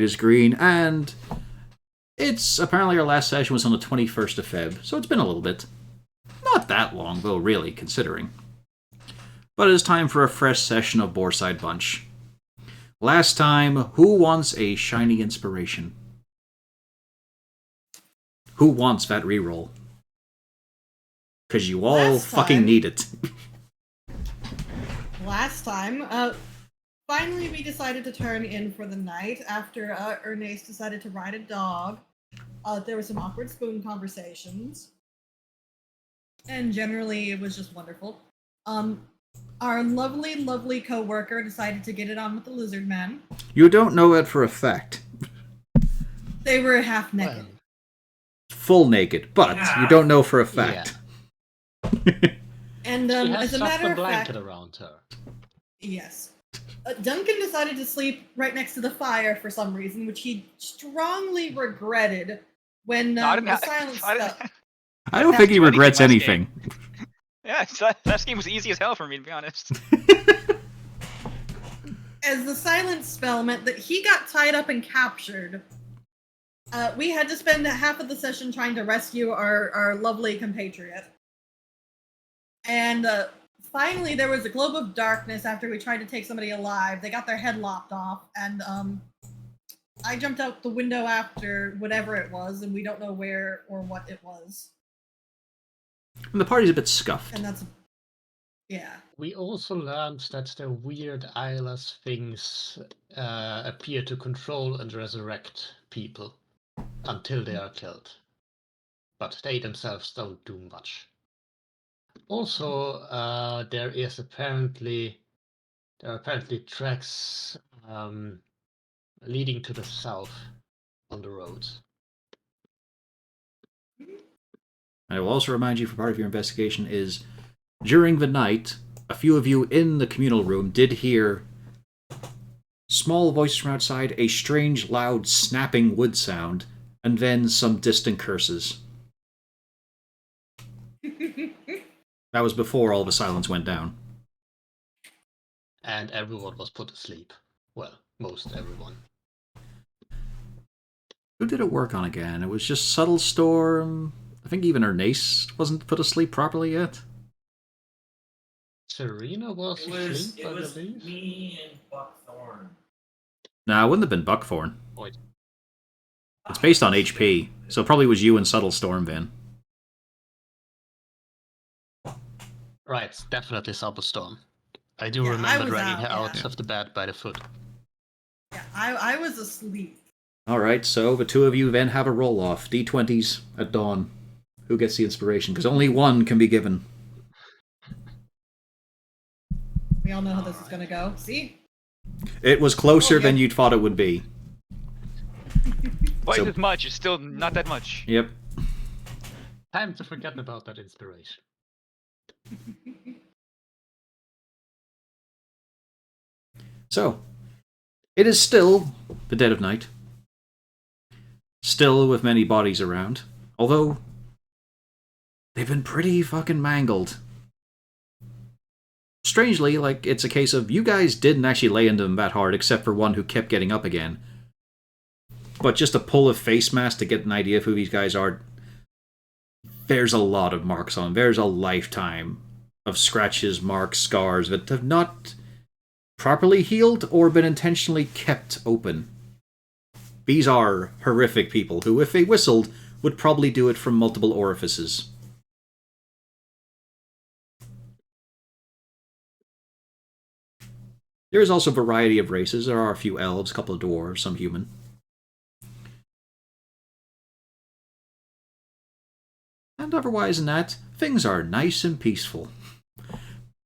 is green, and it's apparently our last session was on the 21st of Feb, so it's been a little bit. Not that long, though, really, considering. But it is time for a fresh session of Boarside Bunch. Last time, who wants a shiny inspiration? Who wants that reroll? Because you all fucking need it. Last time, finally we decided to turn in for the night after Ernest decided to ride a dog. There were some awkward spoon conversations. And generally it was just wonderful. Our lovely, lovely co-worker decided to get it on with the lizard men. You don't know it for a fact. They were half naked. Well, Full naked, but you don't know for a fact. And she has as a matter of blanket fact, around her. yes. Duncan decided to sleep right next to the fire for some reason, which he strongly regretted when the silence fell. I don't think he regrets anything. Yeah, that game was easy as hell for me, to be honest. As the silence spell meant that he got tied up and captured, we had to spend half of the session trying to rescue our lovely compatriot. And finally, there was a globe of darkness after we tried to take somebody alive. They got their head lopped off, and I jumped out the window after whatever it was, and we don't know where or what it was. And the party's a bit scuffed. And that's... yeah. We also learned that the weird eyeless things appear to control and resurrect people until they are killed. But they themselves don't do much. Also, there are apparently tracks leading to the south on the roads. I will also remind you, for part of your investigation, is during the night, a few of you in the communal room did hear small voices from outside, a strange, loud, snapping wood sound, and then some distant curses. That was before all the silence went down. And everyone was put to sleep. Well, most everyone. Who did it work on again? It was just Subtle Storm. I think even Ernest wasn't put asleep properly yet. Serena was asleep, I believe. Me and Buckthorn. Nah, it wouldn't have been Buckthorn. Wait. It's based on HP, so it probably was you and Subtle Storm then. Right, definitely Storm. I do Yeah, I remember was dragging her out, out yeah. of the bed by the foot. Yeah, I was asleep. Alright, so the two of you then have a roll-off. D20s at dawn. Who gets the inspiration? Because only one can be given. We all know how this is gonna go. See? It was closer than you'd thought it would be. Twice So- as much, it's still not that much. Yep. Time to forget about that inspiration. So, it is still the dead of night. Still with many bodies around. Although, they've been pretty fucking mangled. Strangely, like, it's a case of you guys didn't actually lay into them that hard, except for one who kept getting up again. But just to pull a face mask to get an idea of who these guys are, there's a lot of marks on them. There's a lifetime of scratches, marks, scars that have not properly healed or been intentionally kept open. These are horrific people who, if they whistled, would probably do it from multiple orifices. There is also a variety of races. There are a few elves, a couple of dwarves, some human. And otherwise than that, things are nice and peaceful.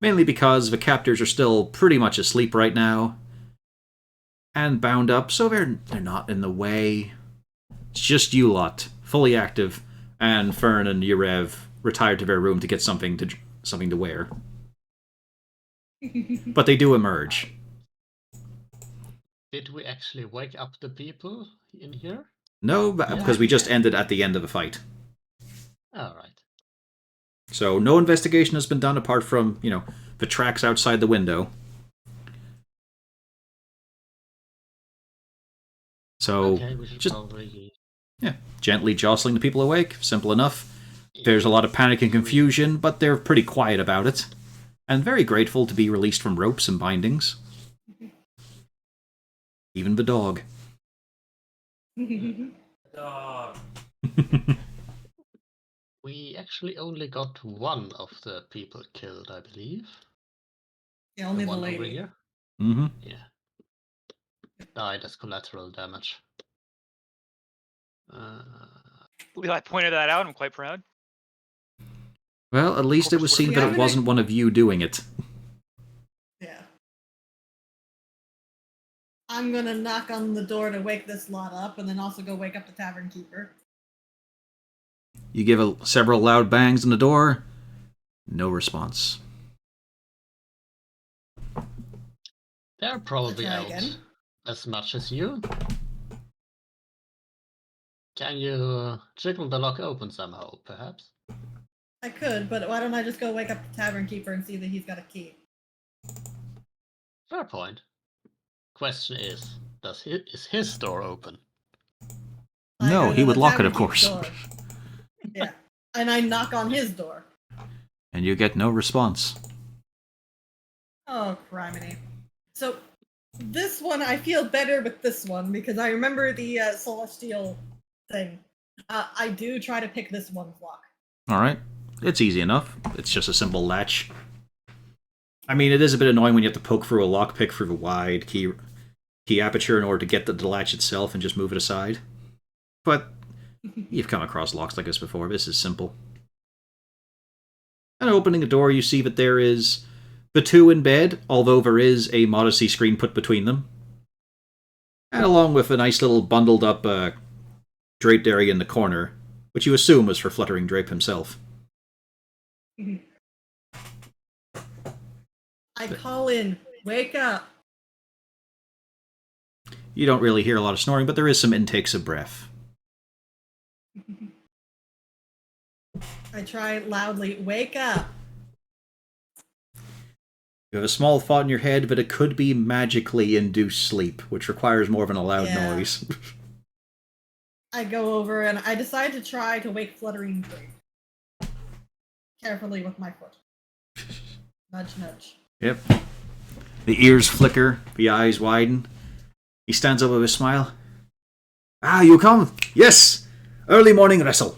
Mainly because the captors are still pretty much asleep right now. And bound up, so they're not in the way. It's just you lot, fully active, and Fern and Yurev retired to their room to get something to wear. But they do emerge. Did we actually wake up the people in here? No, because we just ended at the end of the fight. Alright. So no investigation has been done apart from, the tracks outside the window. So, Okay, we should just probably. gently jostling the people awake. Simple enough. There's a lot of panic and confusion, but they're pretty quiet about it. And very grateful to be released from ropes and bindings. Even the dog. Dog. We actually only got one of the people killed, I believe. Yeah, only the one over lady. here. Mm-hmm. Yeah. Died as collateral damage. Believe I pointed that out. I'm quite proud. Well, at least it Corpus was would seen have that it forgotten. wasn't one of you doing it. Yeah. I'm gonna knock on the door to wake this lot up, and then also go wake up the tavern keeper. You give several loud bangs on the door. No response. They're probably try out again. as much as you. Can you jiggle the lock open somehow, perhaps? I could, but why don't I just go wake up the tavern keeper and see that he's got a key? Fair point. Question is his door open? I No, go he to would the lock it, tavern of course. keeper's door. Yeah. And I knock on his door. And you get no response. Oh, criminy. So, this one, I feel better with this one because I remember the celestial thing. I do try to pick this one's lock. Alright. It's easy enough. It's just a simple latch. I mean, it is a bit annoying when you have to poke through a lockpick through the wide key aperture in order to get the latch itself and just move it aside. But you've come across locks like this before. This is simple. And opening the door, you see that there is the two in bed, although there is a modesty screen put between them. And along with a nice little bundled up draped area in the corner, which you assume was for Fluttering Drape himself. I call in, wake up. You don't really hear a lot of snoring, but there is some intakes of breath. I try loudly, wake up. You have a small thought in your head, but it could be magically induced sleep, which requires more of an loud Yeah. noise. I go over and I decide to try to wake Fluttering Drape. Carefully with my foot. Nudge, nudge. Yep. The ears flicker, the eyes widen. He stands up with a smile. Ah, you come? Yes! Early morning wrestle.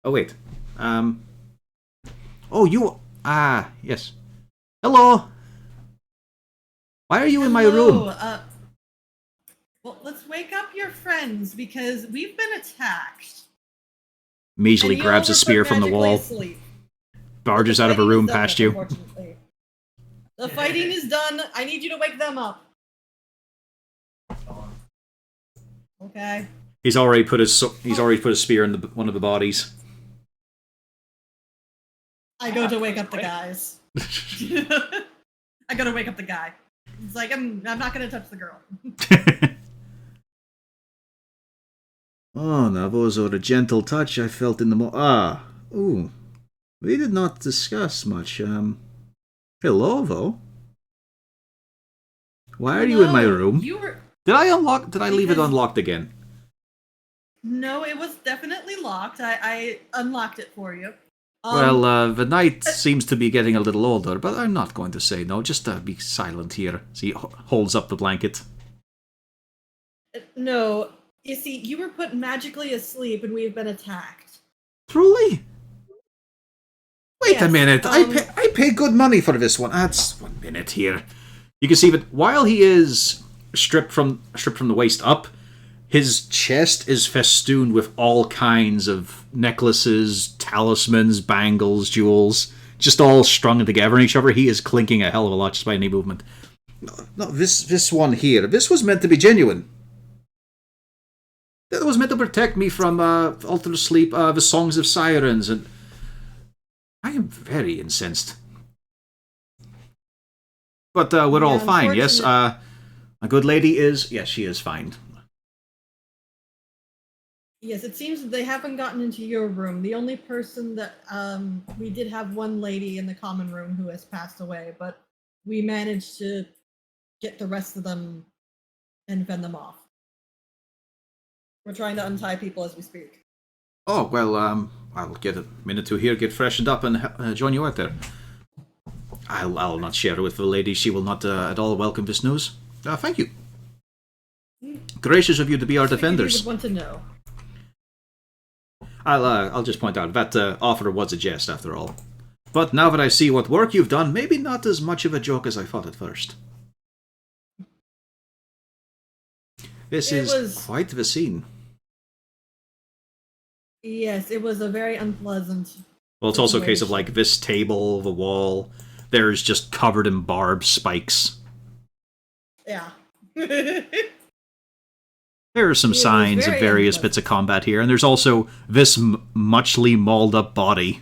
Oh, wait. Oh, you... Ah, yes. Hello! Why are you in my room? Well, let's wake up your friends because we've been attacked. Measly And you grabs a all were spear put from the magically wall, asleep. barges The out of a fighting room is done, past you. unfortunately. The fighting is done. I need you to wake them up. Okay. He's already put his spear in one of the bodies. I go to wake up the guys. I go to wake up the guy. It's like I'm not gonna touch the girl. Oh, now those are the gentle touch I felt in the ooh. We did not discuss much. Hello, though. Why are you in my room? You were. Did I leave it Because- unlocked again? No, it was definitely locked. I unlocked it for you. Well, the night seems to be getting a little older, but I'm not going to say no. Just be silent here. So he holds up the blanket. No, you see, you were put magically asleep, and we've been attacked. Truly? Wait a Yes, minute. I pay good money for this one. That's 1 minute here. You can see that while he is stripped from the waist up, his chest is festooned with all kinds of necklaces, talismans, bangles, jewels, just all strung together in each other. He is clinking a hell of a lot just by any movement. No, this one here, this was meant to be genuine. That was meant to protect me from altered sleep, the songs of sirens, and I am very incensed. But we're all fine, yes? A good lady is... Yes, she is fine. Yes, it seems that they haven't gotten into your room. The only person that we did have one lady in the common room who has passed away, but we managed to get the rest of them and fend them off. We're trying to untie people as we speak. Oh, well, I'll get a minute to here, get freshened up, and join you out there. I'll not share it with the lady. She will not at all welcome this news. Thank you. Gracious of you to be our defenders. You would want to know. I'll just point out that offer was a jest, after all. But now that I see what work you've done, maybe not as much of a joke as I thought at first. This is quite the scene. Yes, it was a very unpleasant. Well, it's also a case of, like, this table, the wall, there's just covered in barbed spikes. Yeah. There are some signs of various bits of combat here, and there's also this muchly mauled up body.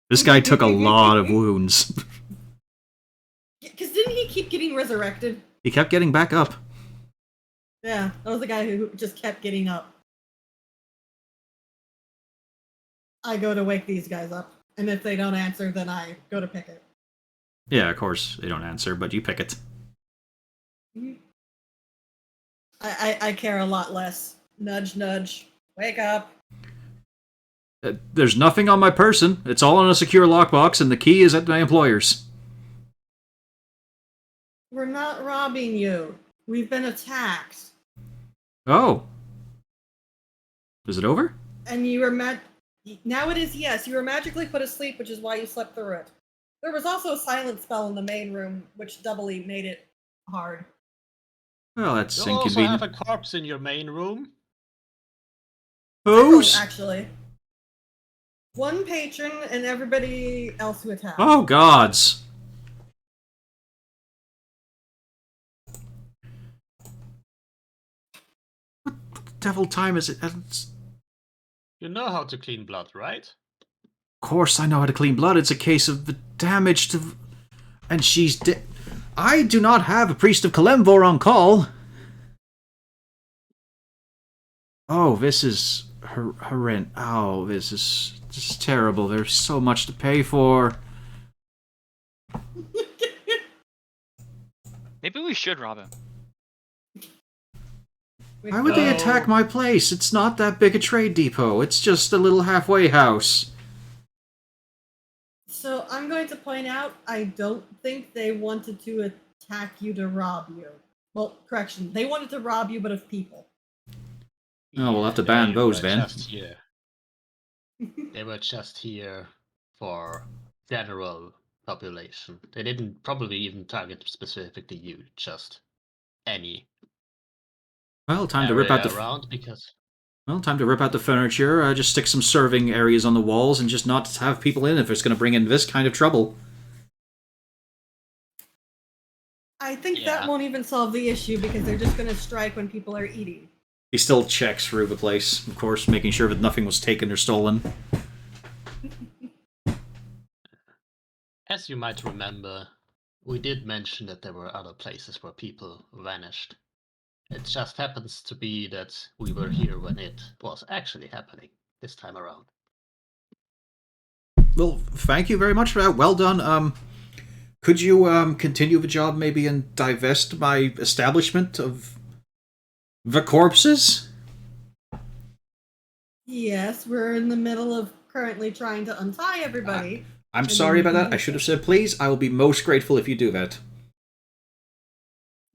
This guy took a lot of wounds. Because didn't he keep getting resurrected? He kept getting back up. Yeah, that was the guy who just kept getting up. I go to wake these guys up, and if they don't answer, then I go to pick it. Yeah, of course, they don't answer, but you pick it. I care a lot less. Nudge, nudge. Wake up. There's nothing on my person. It's all in a secure lockbox, and the key is at my employer's. We're not robbing you. We've been attacked. Oh. Is it over? And you were now it is, yes. You were magically put asleep, which is why you slept through it. There was also a silent spell in the main room, which doubly made it hard. Well, that's You also inconvenient. have a corpse in your main room? Who's? Actually. One patron and everybody else who attacked. Oh, gods. What devil time is it? You know how to clean blood, right? Of course I know how to clean blood. It's a case of the damage to... And she's dead. I do not have a priest of Kalemvor on call. Oh, this is horrendous. Oh, this is terrible. There's so much to pay for. Maybe we should rob him. Why would they attack my place? It's not that big a trade depot. It's just a little halfway house. So I'm going to point out, I don't think they wanted to attack you to rob you. Well, correction, they wanted to rob you, but of people. Oh, we'll have to ban those then. Just here. They were just here for general population. They didn't probably even target specifically you, just any. Well, time to rip out the around because. Well, time to rip out the furniture. Just stick some serving areas on the walls, and just not have people in if it's going to bring in this kind of trouble. I think that won't even solve the issue because they're just going to strike when people are eating. He still checks through the place, of course, making sure that nothing was taken or stolen. As you might remember, we did mention that there were other places where people vanished. It just happens to be that we were here when it was actually happening this time around. Well, thank you very much for that. Well done. Could you continue the job maybe and divest my establishment of the corpses? Yes, we're in the middle of currently trying to untie everybody. I'm sorry about that. I should have said please. I will be most grateful if you do that.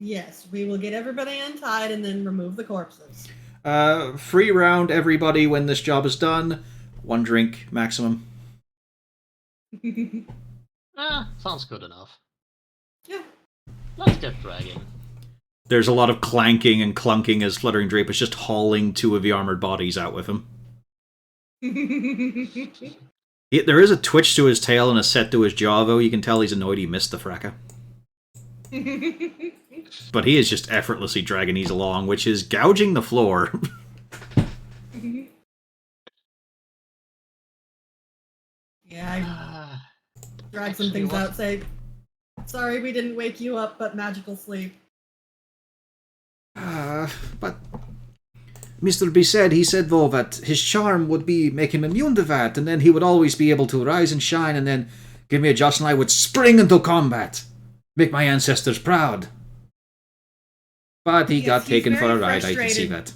Yes, we will get everybody untied and then remove the corpses. Free round, everybody, when this job is done. 1 drink, maximum. Sounds good enough. Yeah. Let's get dragging. There's a lot of clanking and clunking as Fluttering Drape is just hauling 2 of the armored bodies out with him. There is a twitch to his tail and a set to his jaw, though. You can tell he's annoyed he missed the fracas. But he is just effortlessly dragging these along, which is gouging the floor. Yeah, I drag some things out, say, sorry we didn't wake you up, but magical sleep. But Mr. B said, though, that his charm would make him immune to that, and then he would always be able to rise and shine, and then give me a joust and I would spring into combat. Make my ancestors proud. But he got taken for a ride, I can see that.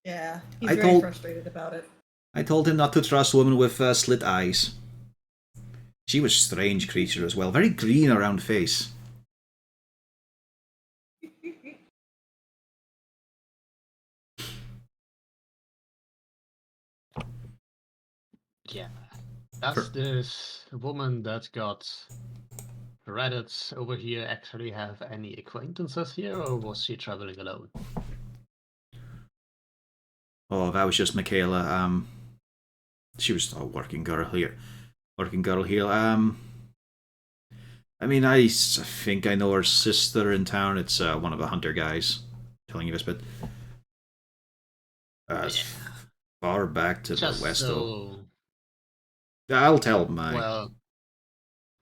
Yeah, he's I very told- frustrated about it. I told him not to trust women with slit eyes. She was a strange creature as well, very green around face. Yeah. Does this woman that got Reddit over here actually have any acquaintances here, or was she traveling alone? Oh, that was just Michaela. She was a working girl here. Working girl here. I mean, I think I know her sister in town. It's one of the hunter guys telling you this, but as far back to Just the west, though. so. I'll tell my. Well,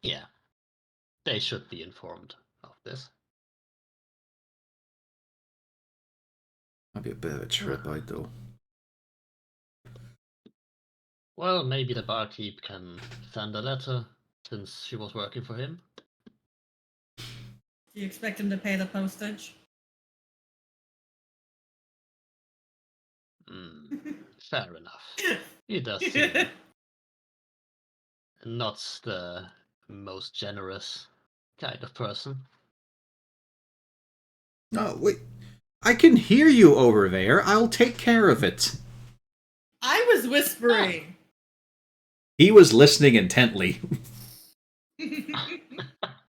yeah. They should be informed of this. Might be a bit of a trip out, though. Well, maybe the barkeep can send a letter, since she was working for him. Do you expect him to pay the postage? Fair enough. He does seem not the most generous kind of person. No, wait. I can hear you over there. I'll take care of it. I was whispering. He was listening intently.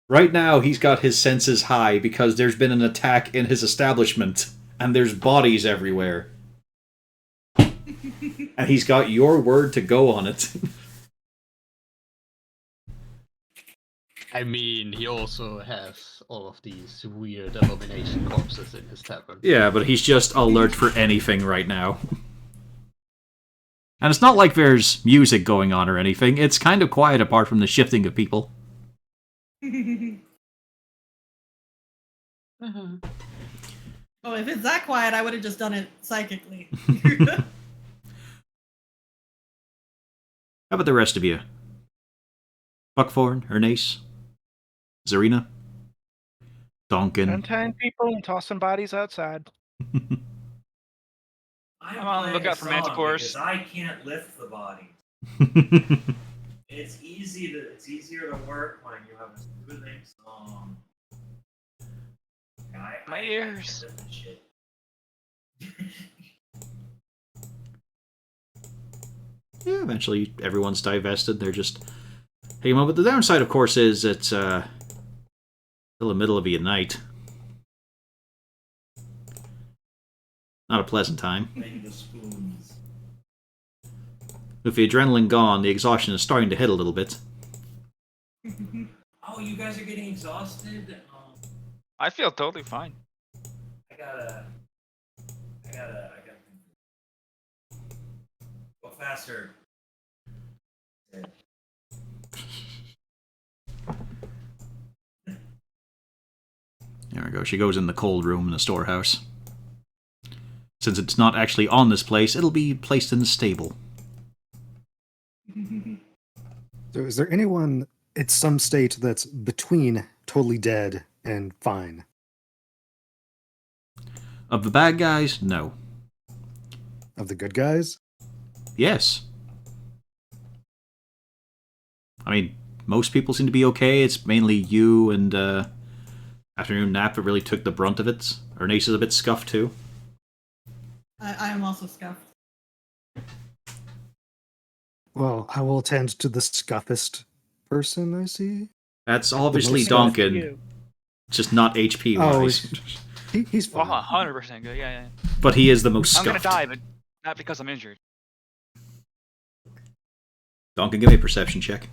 Right now, he's got his senses high because there's been an attack in his establishment, and there's bodies everywhere. And he's got your word to go on it. I mean, he also has all of these weird abomination corpses in his tavern. Yeah, but he's just alert for anything right now. And it's not like there's music going on or anything. It's kind of quiet apart from the shifting of people. Oh, if it's that quiet, I would have just done it psychically. How about the rest of you? Buckthorn, Ernace, Zarina, Donkin. Untying people and tossing bodies outside. I'm on the lookout for manticores. Because I can't lift the body. It's easier to work when you have a soothing song. My ears. Can't lift the shit. Yeah, eventually everyone's divested. They're just hanging on. But the downside, of course, is it's still the middle of the night. Not a pleasant time. Maybe the spoons. With the adrenaline gone, the exhaustion is starting to hit a little bit. Oh, you guys are getting exhausted? I feel totally fine. I gotta. Go faster. There we go. She goes in the cold room in the storehouse. Since it's not actually on this place, it'll be placed in the stable. So is there anyone at some state that's between totally dead and fine? Of the bad guys, no. Of the good guys? Yes. I mean, most people seem to be okay. It's mainly you and Afternoon Nap that really took the brunt of it. Ernace is a bit scuffed too. I am also scuffed. Well, I will attend to the scuffest person I see. That's obviously most Donkin, You. just not HP Oh, wise. He's fine. 100% good. Yeah. But he is the most I'm scuffed. gonna die, but not because I'm injured. Donkin, give me a perception check.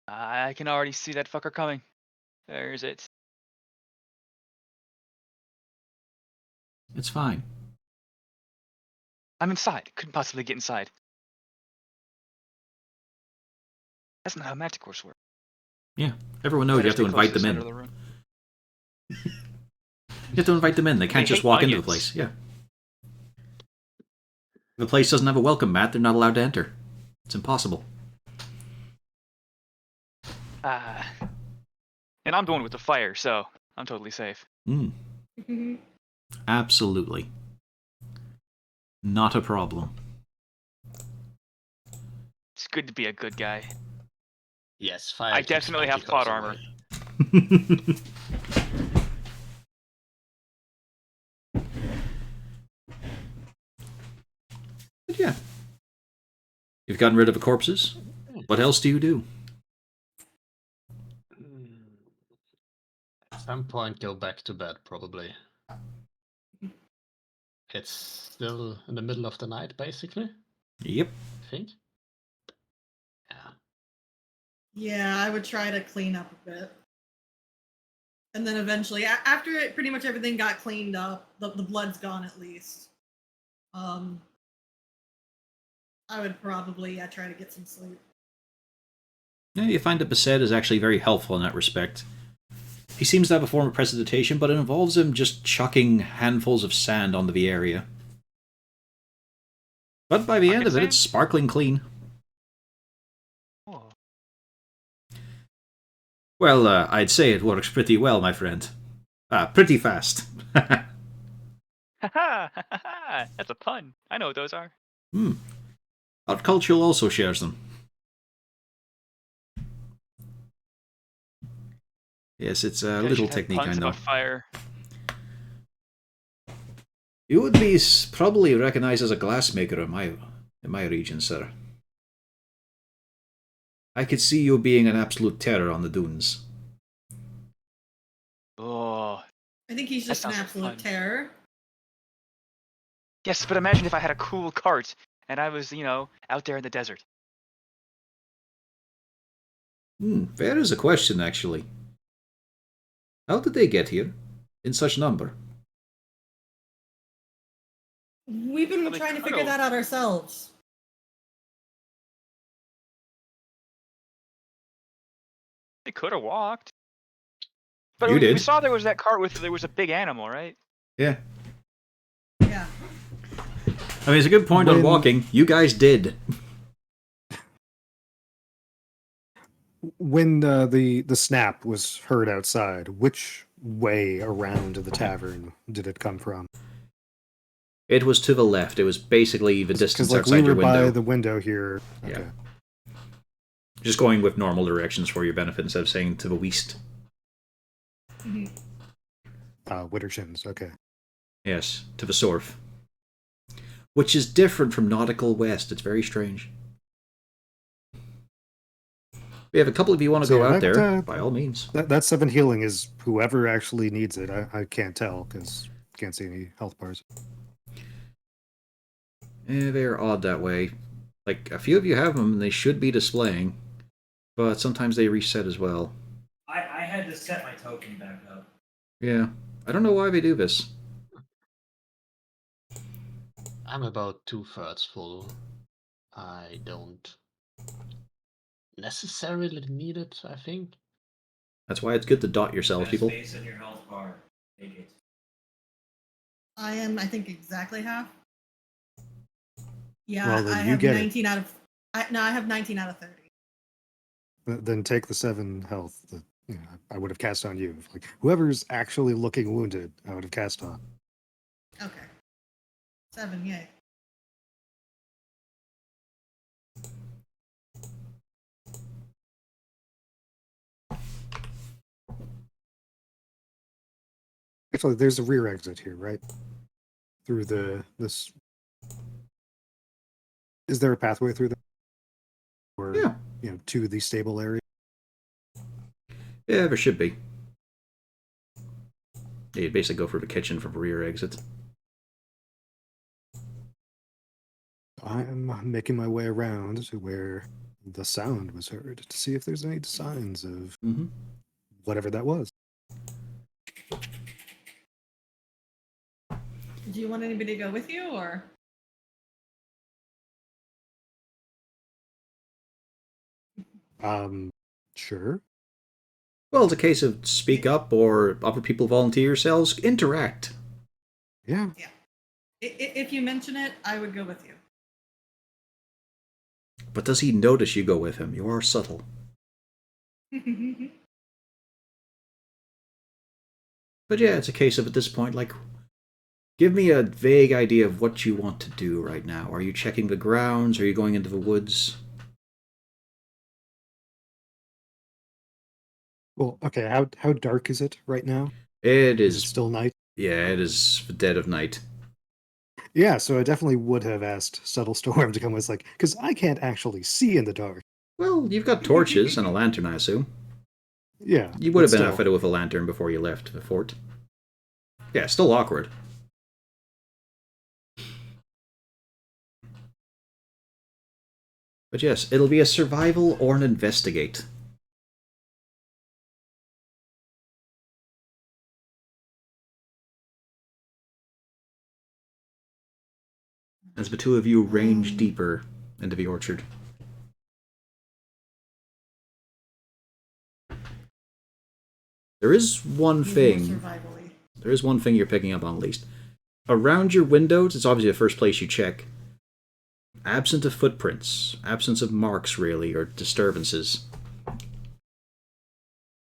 I can already see that fucker coming. There's it. It's fine. I'm inside. Couldn't possibly get inside. That's not how manticores work. Yeah, everyone knows you have to invite them in. You have to invite them in. They can't They just hate walk into the onions. place. Yeah. If the place doesn't have a welcome mat, they're not allowed to enter. It's impossible. And I'm the one with the fire, so I'm totally safe. Mm, absolutely. Not a problem. It's good to be a good guy. Yes, fire I keeps definitely have tentacles plot armor. away. But yeah. You've gotten rid of the corpses. What else do you do? At some point, go back to bed, probably. It's still in the middle of the night, basically, Yep. I think. Yeah. Yeah, I would try to clean up a bit. And then eventually, after it, pretty much everything got cleaned up, the blood's gone at least. I would probably try to get some sleep. Yeah, you find that Beset is actually very helpful in that respect. He seems to have a form of prestidigitation, but it involves him just chucking handfuls of sand onto the area. But by the end Bucket of it, it's sand? sparkling clean. Oh. Well, I'd say it works pretty well, my friend. Pretty fast. Haha! That's a pun. I know what those are. Art Culture also shares them. Yes, it's a You guys little should have technique, I puns know. about fire. You would be probably recognized as a glassmaker in my region, sir. I could see you being an absolute terror on the dunes. Oh. I think he's That just an sounds like absolute fun. terror. Yes, but imagine if I had a cool cart and I was, out there in the desert. Fair is a question, actually. How did they get here? In such number? We've been Well, they trying to could've- figure that out ourselves. They could have walked. But You we did. saw there was that cart there was a big animal, right? Yeah. Yeah. I mean, it's a good point on When- walking. You guys did. When the snap was heard outside, which way around the tavern did it come from? It was to the left. It was basically the distance Because like outside we were your window. by the window here. Yeah. Okay. Just going with normal directions for your benefit instead of saying to the west. Mhm. Wittershins. Okay. Yes, to the south. Which is different from nautical west. It's very strange. We have a couple of you want to So go out that, there, by all means. That 7 healing is whoever actually needs it. I can't tell because can't see any health bars. They're odd that way. Like, a few of you have them, and they should be displaying. But sometimes they reset as well. I had to set my token back up. Yeah. I don't know why they do this. I'm about 2/3 full. I don't necessarily need it, I think. That's why it's good to dot yourself, That people. space in your health bar. Take it. I am, I think, exactly half. Yeah, Well, then I you have get it. 19 out of. I have 19 out of 30. Then take the 7 health that I would have cast on you. Like whoever's actually looking wounded, I would have cast on. Okay. 7, yay. Actually, there's a rear exit here, right? Through this. Is there a pathway through there? Or Yeah. to the stable area? Yeah, there should be. Yeah, you'd basically go for the kitchen from rear exit. I'm making my way around to where the sound was heard to see if there's any signs of Mm-hmm. whatever that was. Do you want anybody to go with you, or? Sure. Well, it's a case of speak up or other people volunteer yourselves. Interact. Yeah. If you mention it, I would go with you. But does he notice you go with him? You are subtle. But yeah, it's a case of at this point, like, Give me a vague idea of what you want to do right now. Are you checking the grounds? Are you going into the woods? Well, okay. How dark is it right now? It Is it is. still night? Yeah, it is the dead of night. Yeah, so I definitely would have asked Subtle Storm to come with, like, because I can't actually see in the dark. Well, you've got torches and a lantern, I assume. Yeah, You would but have been still. outfitted with a lantern before you left the fort. Yeah, still awkward. But yes, it'll be a survival or an investigate. As the two of you range deeper into the orchard. There is one He's more thing. survival-y. There is one thing you're picking up on, at least. Around your windows, it's obviously the first place you check. Absent of footprints, absence of marks, really, or disturbances.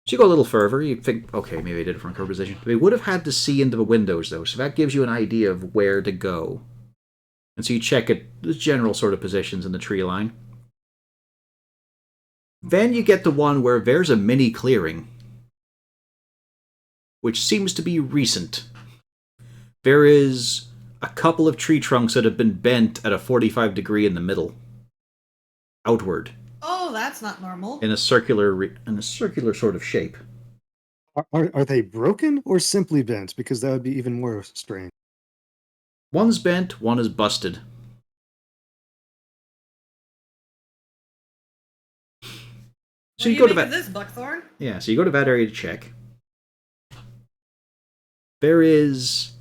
So you go a little further, you think, okay, maybe I did it from a curved position. They would have had to see into the windows, though, so that gives you an idea of where to go. And so you check at the general sort of positions in the tree line. Then you get to one where there's a mini clearing, which seems to be recent. There is a couple of tree trunks that have been bent at a 45 degree in the middle. Outward. Oh, that's not normal. In a circular sort of shape. Are they broken or simply bent? Because that would be even more strange. One's bent, one is busted. So What you do go you to make that. of this, Buckthorn? Yeah, so you go to that area to check. There is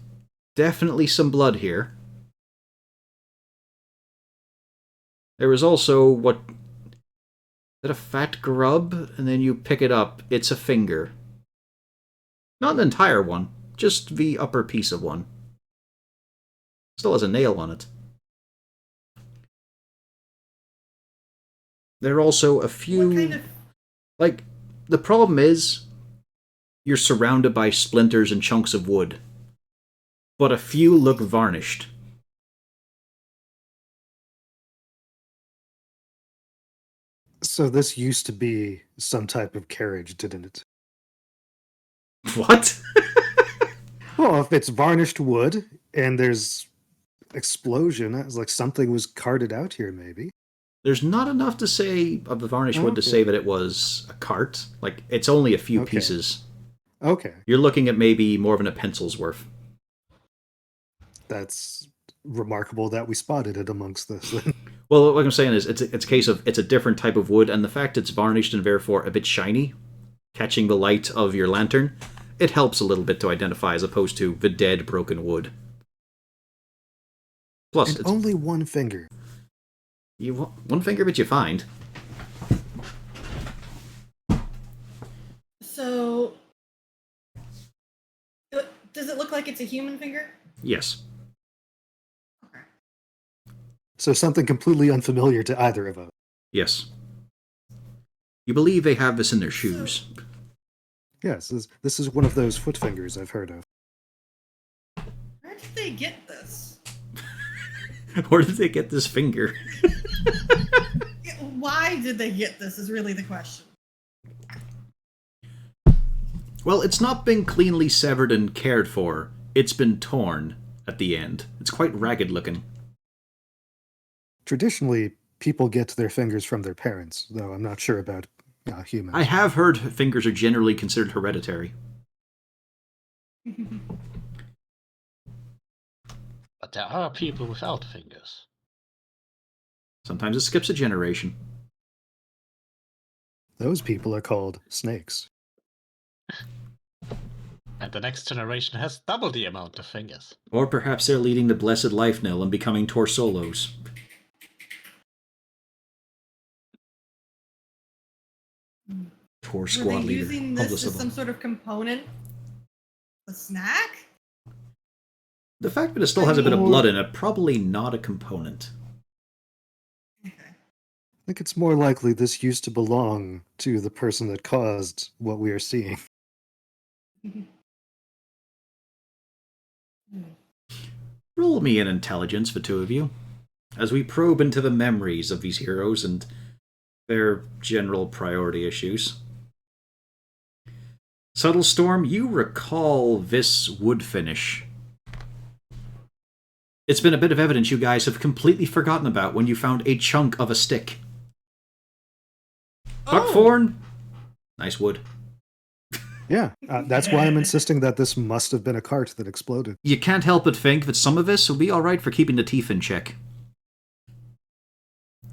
definitely some blood here. There is also what... Is that a fat grub? And then you pick it up. It's a finger. Not an entire one, just the upper piece of one. Still has a nail on it. There are also a few... What kind of... Like, the problem is, you're surrounded by splinters and chunks of wood. But a few look varnished. So this used to be some type of carriage, didn't it? What? Well, if it's varnished wood and there's explosion, it's like something was carted out here, maybe. There's not enough to say of the varnished wood to Okay. say that it was a cart. Like, it's only a few Okay. pieces. Okay, You're looking at maybe more than a pencil's worth. that's remarkable that we spotted it amongst this. Well, what I'm saying is, it's a case of it's a different type of wood, and the fact it's varnished and therefore a bit shiny, catching the light of your lantern, it helps a little bit to identify as opposed to the dead, broken wood. Plus, And it's only one finger. one finger that you find. So... Does it look like it's a human finger? Yes. Okay. So something completely unfamiliar to either of us. Yes. You believe they have this in their shoes. Yes, this is one of those foot fingers I've heard of. Where did they get this? Where did they get this finger? Yeah, why did they get this is really the question. Well, it's not been cleanly severed and cared for. It's been torn at the end. It's quite ragged looking. Traditionally, people get their fingers from their parents, though I'm not sure about humans. I have heard fingers are generally considered hereditary. But there are people without fingers. Sometimes it skips a generation. Those people are called snakes. And the next generation has double the amount of fingers. Or perhaps they're leading the blessed life now and becoming torsolos. Tor Were squad they leader. using this Humblest as of some them. sort of component? A snack? The fact that it still has a bit of blood in it, probably not a component. Okay. I think it's more likely this used to belong to the person that caused what we are seeing. Roll me an intelligence, the two of you, as we probe into the memories of these heroes and their general priority issues. Subtle Storm, you recall this wood finish. It's been a bit of evidence you guys have completely forgotten about when you found a chunk of a stick. Buckthorn? Nice wood. Yeah, that's why I'm insisting that this must have been a cart that exploded. You can't help but think that some of this will be alright for keeping the teeth in check.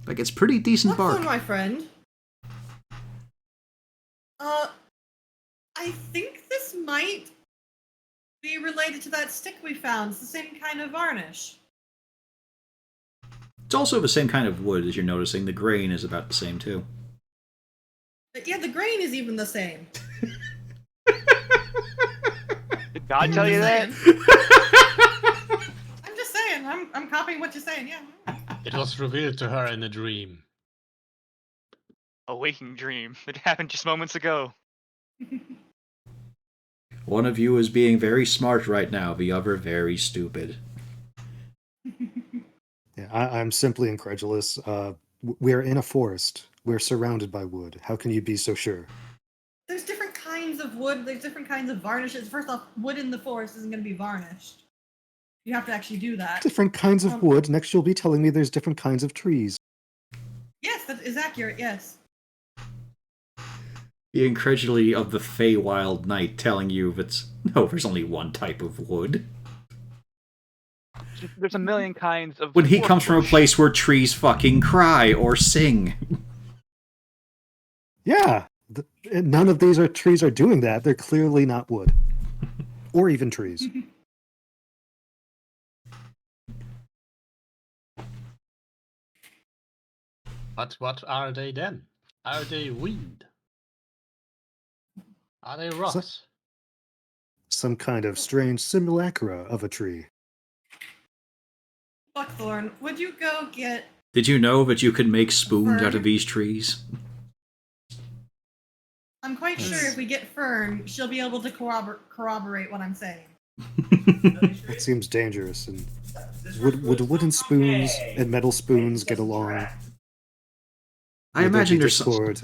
Like, it's pretty decent Buckthorn, bark. my friend. I think this might be related to that stick we found. It's the same kind of varnish. It's also the same kind of wood, as you're noticing. The grain is about the same, too. But yeah, the grain is even the same. Did God tell you that? I'm just saying. I'm copying what you're saying, yeah. It was revealed to her in a dream. A waking dream. It happened just moments ago. One of you is being very smart right now, the other very stupid. Yeah, I'm simply incredulous. We're in a forest. We're surrounded by wood. How can you be so sure? There's different kinds of wood. There's different kinds of varnishes. First off, wood in the forest isn't going to be varnished. You have to actually do that. Different kinds of wood. Next, you'll be telling me there's different kinds of trees. Yes, that is accurate, yes. The incredulity of the Feywild Knight telling you that, no, there's only one type of wood. There's a million kinds of. When he comes from a bush. place where trees fucking cry or sing. Yeah, none of these trees are doing that. They're clearly not wood. Or even trees. But what are they then? Are they wind? Are they rocks? Some kind of strange simulacra of a tree. Buckthorn, would you go get... Did you know that you could make spoons out of Fern? these trees? I'm quite sure if we get Fern, she'll be able to corroborate what I'm saying. That seems dangerous. And would wooden spoons and metal spoons get along? I imagine there's discord.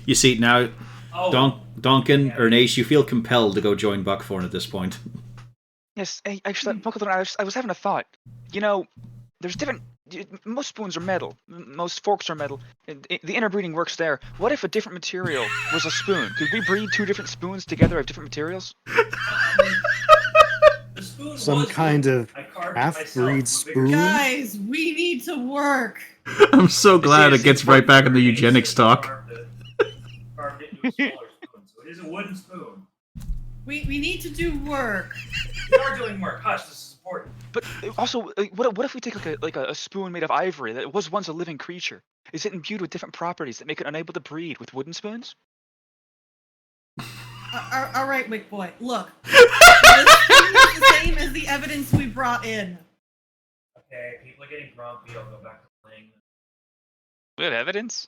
You see, now, Oh, Donkin, or Nace, you feel compelled to go join Buckthorn at this point. Yes, actually, Buckthorn, I was having a thought. You know, there's different. Most spoons are metal. Most forks are metal. The interbreeding works there. What if a different material was a spoon? Could we breed two different spoons together of different materials? the spoon Some was kind wood. of I carved it half-breed myself. spoon? Guys, we need to work. I'm so glad it Seriously, gets right back into Carved eugenics talk. Carved it into a smaller spoon, so it is a wooden spoon. We need to do work. We are doing work. Hush, this is important. But also, what if we take a spoon made of ivory that was once a living creature? Is it imbued with different properties that make it unable to breed with wooden spoons? All right, Wick Boy, look. This thing is the same as the evidence we brought in. Okay, people are getting grumpy. I'll go back to playing. We have evidence.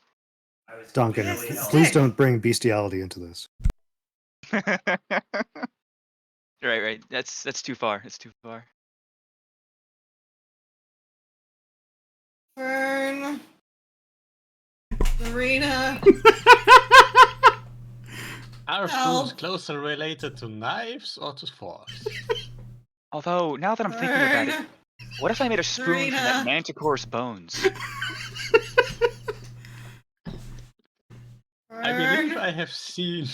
I was Duncan, Yes, really the please stick. don't bring bestiality into this. Right. That's too far. It's too far. Fern. Serena. Are Help. spoons closer related to knives or to forks? Although, now that I'm thinking about it, Fern. what if I made a spoon from that Serena. manticore's bones? I believe Fern. I have seen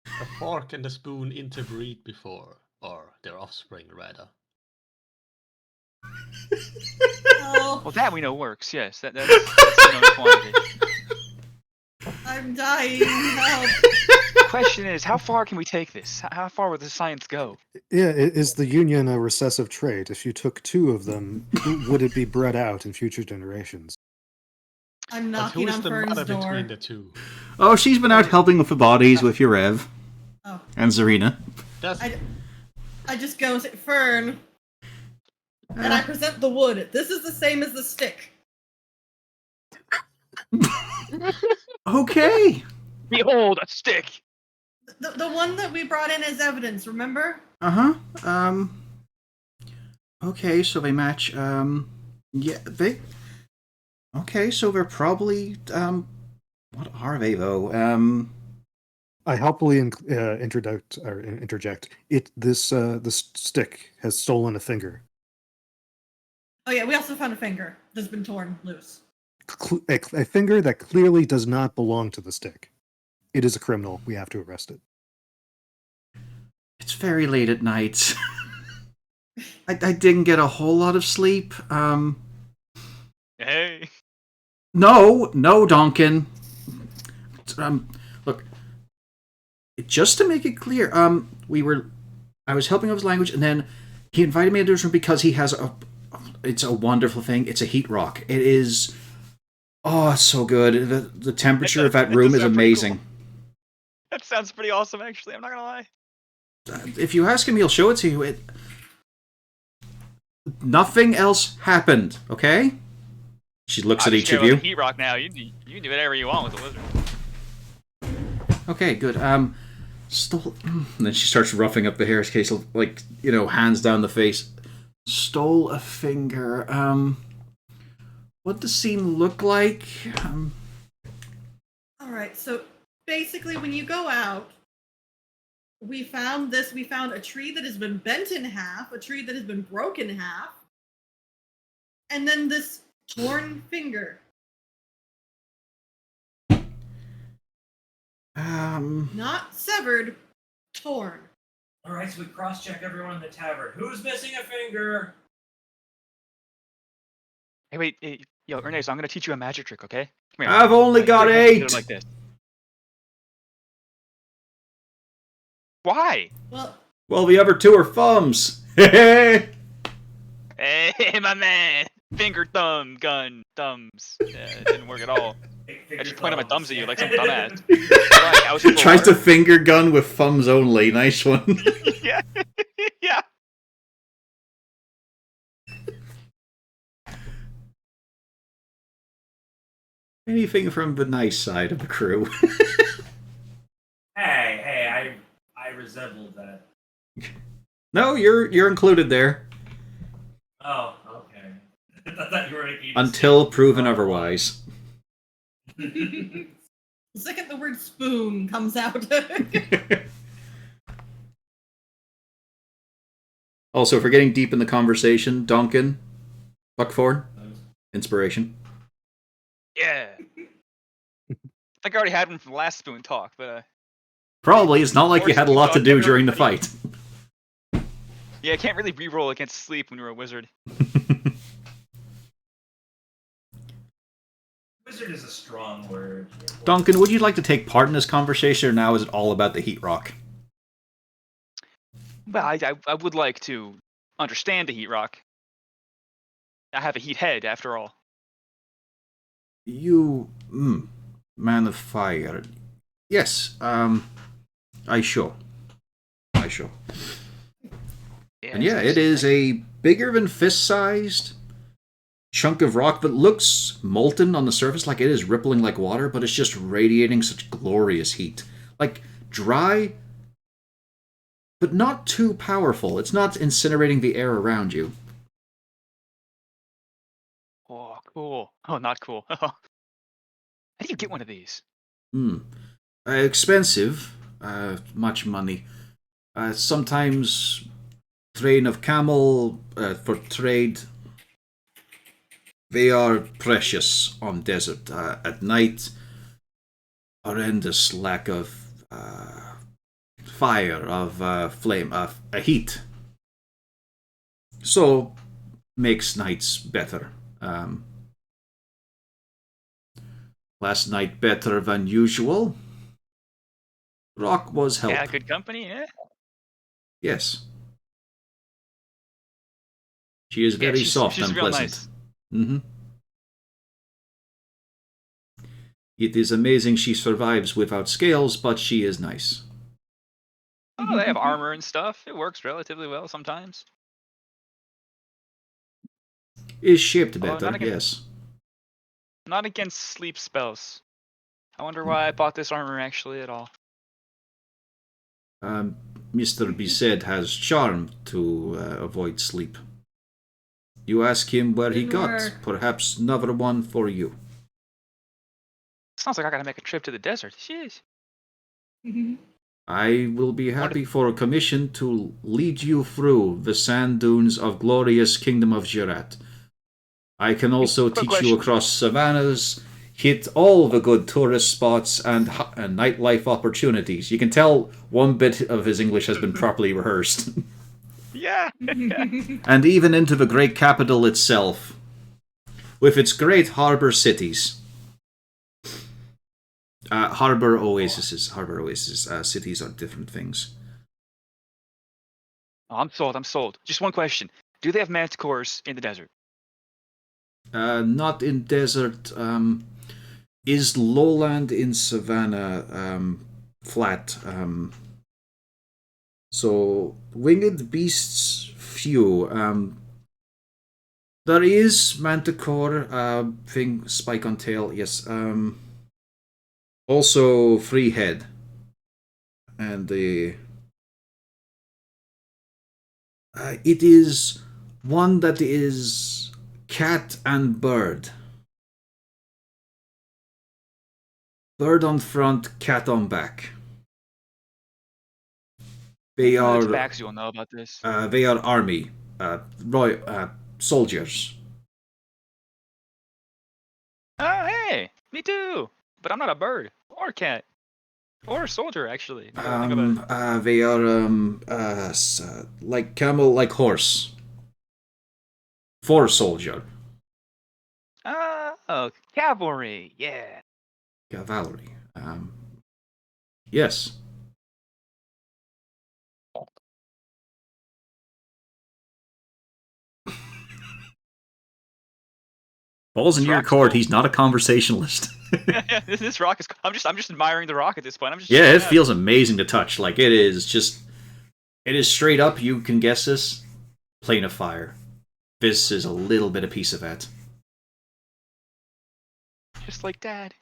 a fork and a spoon interbreed before, or their offspring, rather. Help. Well, that we know works. Yes, that's a known quantity. I'm dying. Help. The question is, how far can we take this? How far will the science go? Yeah, is the union a recessive trait? If you took two of them, would it be bred out in future generations? I'm But who knocking is on the Fern's mother door. between the two? Oh, she's been out helping with the bodies with Yurev Oh, and Zarina. Does I just go and say, Fern. And I present the wood. This is the same as the stick. Okay. Behold, a stick. The one that we brought in as evidence, remember? Uh-huh. Okay, so they match. Yeah, they. Okay, so they're probably. What are they though? I helpfully interject. This stick has stolen a finger. Oh yeah, we also found a finger that's been torn loose. A finger that clearly does not belong to the stick. It is a criminal. We have to arrest it. It's very late at night. I didn't get a whole lot of sleep. Hey. No, Donkin. Look, just to make it clear, I was helping with his language, and then he invited me into his room because he has it's a wonderful thing. It's a heat rock. It is, oh, it's so good. The temperature of that room is amazing. Cool. That sounds pretty awesome, actually. I'm not gonna lie. If you ask him, he'll show it to you. Nothing else happened, okay? She looks at each of you. Heat rock now. You can do whatever you want with the wizard. Okay, good. Stole. And then she starts roughing up the hair case, like, hands down the face. Stole a finger. What does the scene look like? All right, so basically, when you go out, we found this. We found a tree that has been bent in half, a tree that has been broken in half, and then this torn finger. Not severed, torn. All right, so we cross-check everyone in the tavern. Who's missing a finger? Hey, wait, yo, Ernest, I'm gonna teach you a magic trick, okay? Come here. I've only got 8. Like this. Why? Well, the other 2 are thumbs. Hey, my man. Finger, thumb, gun, thumbs. It didn't work at all. I just pointed my thumbs at you like some dumbass. Tries to finger gun with thumbs only. Nice one. Yeah. Yeah. Anything from the nice side of the crew. Hey, I resembled that. No, you're included there. Oh, okay. I thought you were Until proven otherwise. the second the word spoon comes out. Also, if we're getting deep in the conversation, Donkin, Buckford, inspiration. Yeah. I think I already had one from the last spoon talk, but Probably. It's not like you had a lot to do during the fight. yeah, I can't really reroll against sleep when you're a wizard. Wizard is a strong word. Duncan, would you like to take part in this conversation, or now is it all about the heat rock? Well, I would like to understand the heat rock. I have a heat head, after all. You, man of fire. Yes, I show. Yeah, And yeah, it is a bigger than fist-sized chunk of rock that looks molten on the surface, like it is rippling like water, but it's just radiating such glorious heat. Like, dry, but not too powerful. It's not incinerating the air around you. Oh, cool. Oh, not cool. How do you get one of these? Expensive. Much money. Sometimes train of camel for trade. They are precious on desert. At night, horrendous lack of fire, of flame, of heat. So, makes nights better. Last night better than usual. Rock was help. Yeah, good company, yeah? Yes. She is very soft she's and real pleasant. Nice. It is amazing she survives without scales, but she is nice. Oh, they have armor and stuff. It works relatively well sometimes. Is shaped better, yes. Not against sleep spells. I wonder why I bought this armor actually at all. Mr. Bisset has charm to avoid sleep. You ask him where he Didn't got. work. Perhaps another one for you. Sounds like I gotta make a trip to the desert. Jeez. I will be happy for a commission to lead you through the sand dunes of glorious Kingdom of Jurat. I can also Quick teach you question. across savannas, hit all the good tourist spots and nightlife opportunities. You can tell one bit of his English has been properly rehearsed. Yeah. And even into the great capital itself, with its great harbor cities. Harbor oases, cities are different things. Oh, I'm sold. I'm sold. Just one question: do they have manticores in the desert? Not in desert. Is lowland in savanna flat? So winged beasts few. There is manticore thing spike on tail. Yes. Also free head. And the it is one that is cat and bird. Bird on front, cat on back. They Which are backs you'll know about this? army, soldiers. Oh, hey, me too. But I'm not a bird or a cat or a soldier, actually. Now that I think about it. They are like camel, like horse. For soldier, Oh, cavalry. Yeah. cavalry. Yes. Balls in This your rock's court. cool. He's not a conversationalist. Yeah, this rock is. I'm just admiring the rock at this point. I'm just. Yeah, chilling it out. feels amazing to touch. Like it is just. It is straight up. You can guess this. Plane of fire. This is a little bit a piece of that. Just like Dad.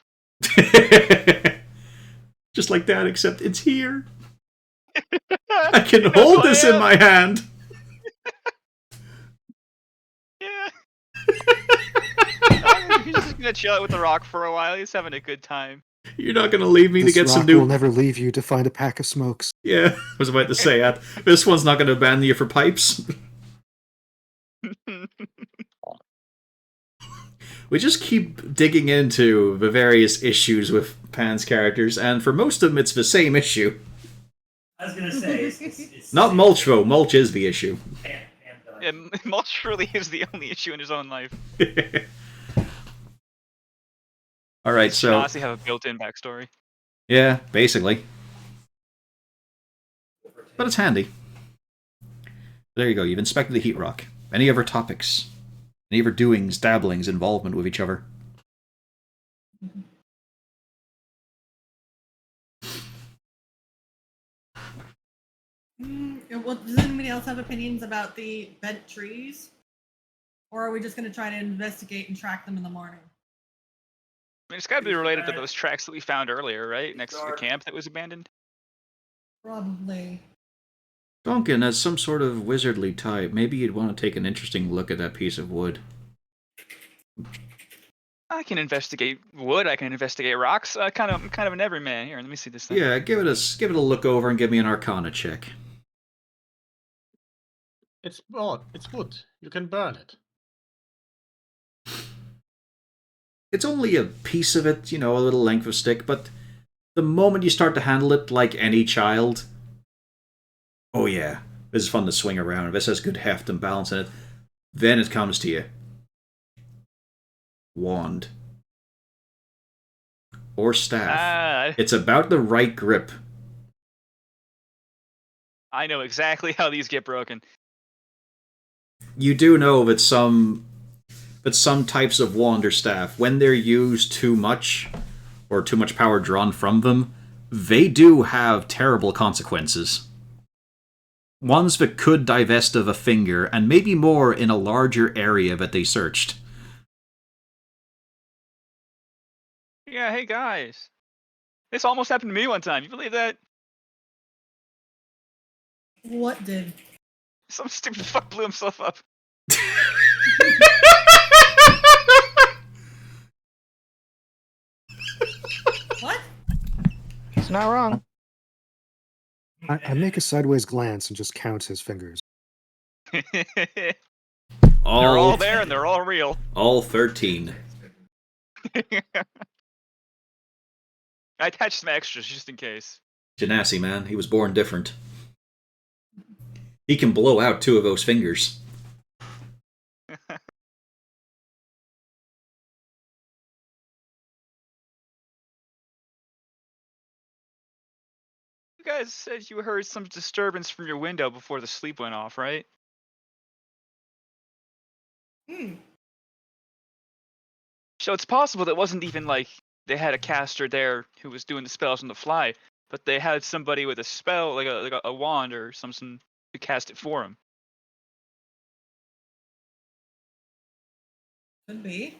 Just like that, except it's here. I can That's hold who I this in am. my hand. Yeah. He's just gonna chill out with the rock for a while. He's having a good time. You're not going to leave me This to get some rock new. will never leave you to find a pack of smokes. Yeah, I was about to say that. This one's not going to abandon you for pipes. We just keep digging into the various issues with Pan's characters, and for most of them, it's the same issue. I was gonna say it's Not Mulch, though. Mulch is the issue. Yeah, Mulch really is the only issue in his own life. All right, Should so honestly have a built-in backstory. yeah, basically, but it's handy. There you go. You've inspected the heat rock. Any other topics? Any other doings, dabblings, involvement with each other? Well, does anybody else have opinions about the bent trees? Or are we just going to try to investigate and track them in the morning? I mean, it's got to be related to those tracks that we found earlier, right? Next to the camp that was abandoned. Probably. Duncan, as some sort of wizardly type, maybe you'd want to take an interesting look at that piece of wood. I can investigate wood. I can investigate rocks. I'm kind of an everyman here. Let me see this thing. Yeah, give it a look over and give me an Arcana check. It's wood. It's wood. You can burn it. It's only a piece of it, a little length of stick, but the moment you start to handle it like any child, oh yeah, this is fun to swing around. This has good heft and balance in it. Then it comes to you. Wand. Or staff. It's about the right grip. I know exactly how these get broken. You do know that some types of wand or staff, when they're used too much, or too much power drawn from them, they do have terrible consequences. Ones that could divest of a finger, and maybe more in a larger area that they searched. Yeah, hey guys. This almost happened to me one time. You believe that? What did? Some stupid fuck blew himself up. What? He's not wrong. I make a sideways glance and just count his fingers. They're all All there and they're all real. all 13. I attached some extras just in case. Genasi, man, he was born different. He can blow out 2 of those fingers. You guys said you heard some disturbance from your window before the sleep went off, right? Hmm. So it's possible that it wasn't even like they had a caster there who was doing the spells on the fly, but they had somebody with a spell, like a wand or something, to cast it for him. Could be.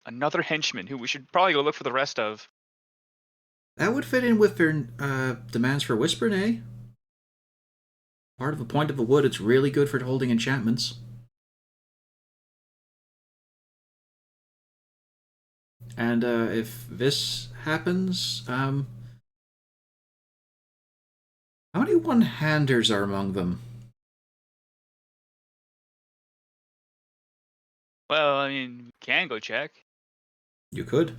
Another henchman who we should probably go look for the rest of. That would fit in with their demands for whispering, eh? Part of the point of the wood, it's really good for holding enchantments. And if this happens, how many one-handers are among them? Well, I mean, we can go check. You could.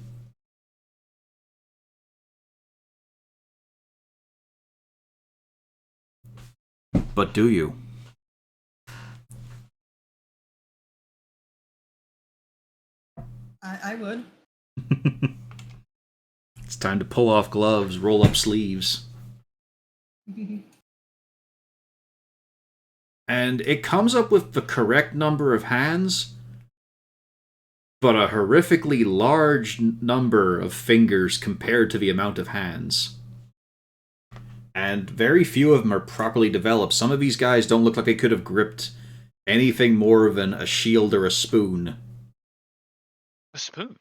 But do you? I would. It's time to pull off gloves, roll up sleeves. And it comes up with the correct number of hands, but a horrifically large number of fingers compared to the amount of hands. And very few of them are properly developed. Some of these guys don't look like they could have gripped anything more than a shield or a spoon. A spoon.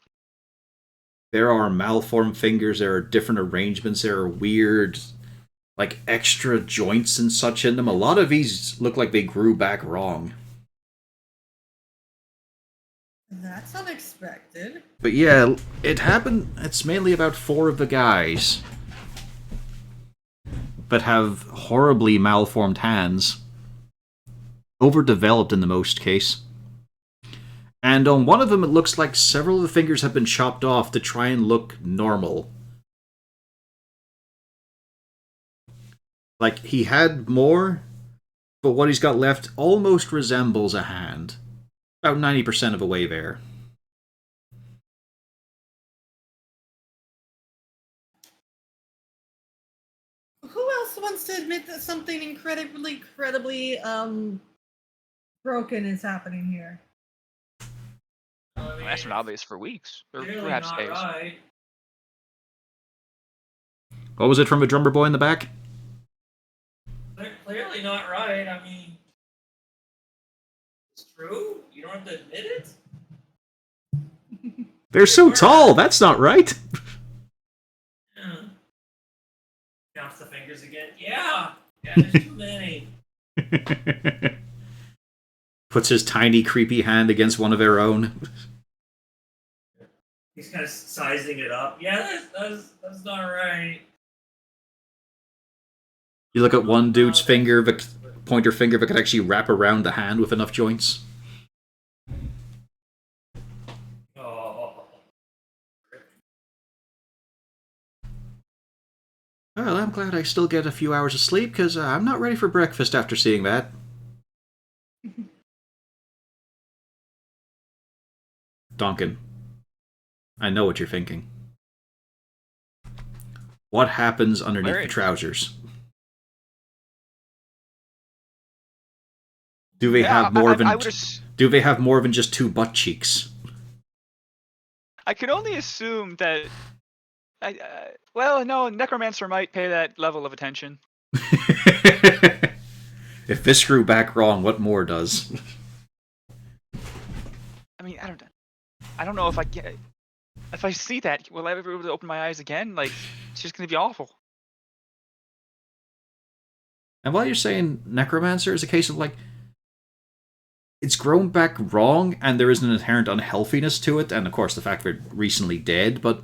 There are malformed fingers, there are different arrangements, there are weird, like, extra joints and such in them. A lot of these look like they grew back wrong. That's unexpected. But yeah, it happened. It's mainly about 4 of the guys, but have horribly malformed hands. Overdeveloped in the most case. And on one of them, it looks like several of the fingers have been chopped off to try and look normal. Like, he had more, but what he's got left almost resembles a hand. About 90% of the way there. Who else wants to admit that something incredibly broken is happening here? I mean, That's been obvious for weeks, or clearly perhaps not days. right. What was it from a drummer boy in the back? They're clearly not right. I mean, it's true. You don't have to admit it. They're so tall, that's not right. Yeah. Counts the fingers again. Yeah. Yeah, there's too many. Puts his tiny, creepy hand against one of their own. He's kind of sizing it up. Yeah, that's not right. You look at one dude's finger, the pointer finger that could actually wrap around the hand with enough joints. Oh. Well, I'm glad I still get a few hours of sleep, because I'm not ready for breakfast after seeing that. Donkin, I know what you're thinking. What happens underneath the Larry. trousers? Do they Yeah, have more than I would ass- do they have more than just 2 butt cheeks? I can only assume that. Well, no, Necromancer might pay that level of attention. If this grew back wrong, what more does? I mean, I don't know if if I see that, will I ever be able to open my eyes again? Like, it's just gonna be awful. And while you're saying necromancer is a case of, like, it's grown back wrong, and there is an inherent unhealthiness to it, and of course the fact they're recently dead, but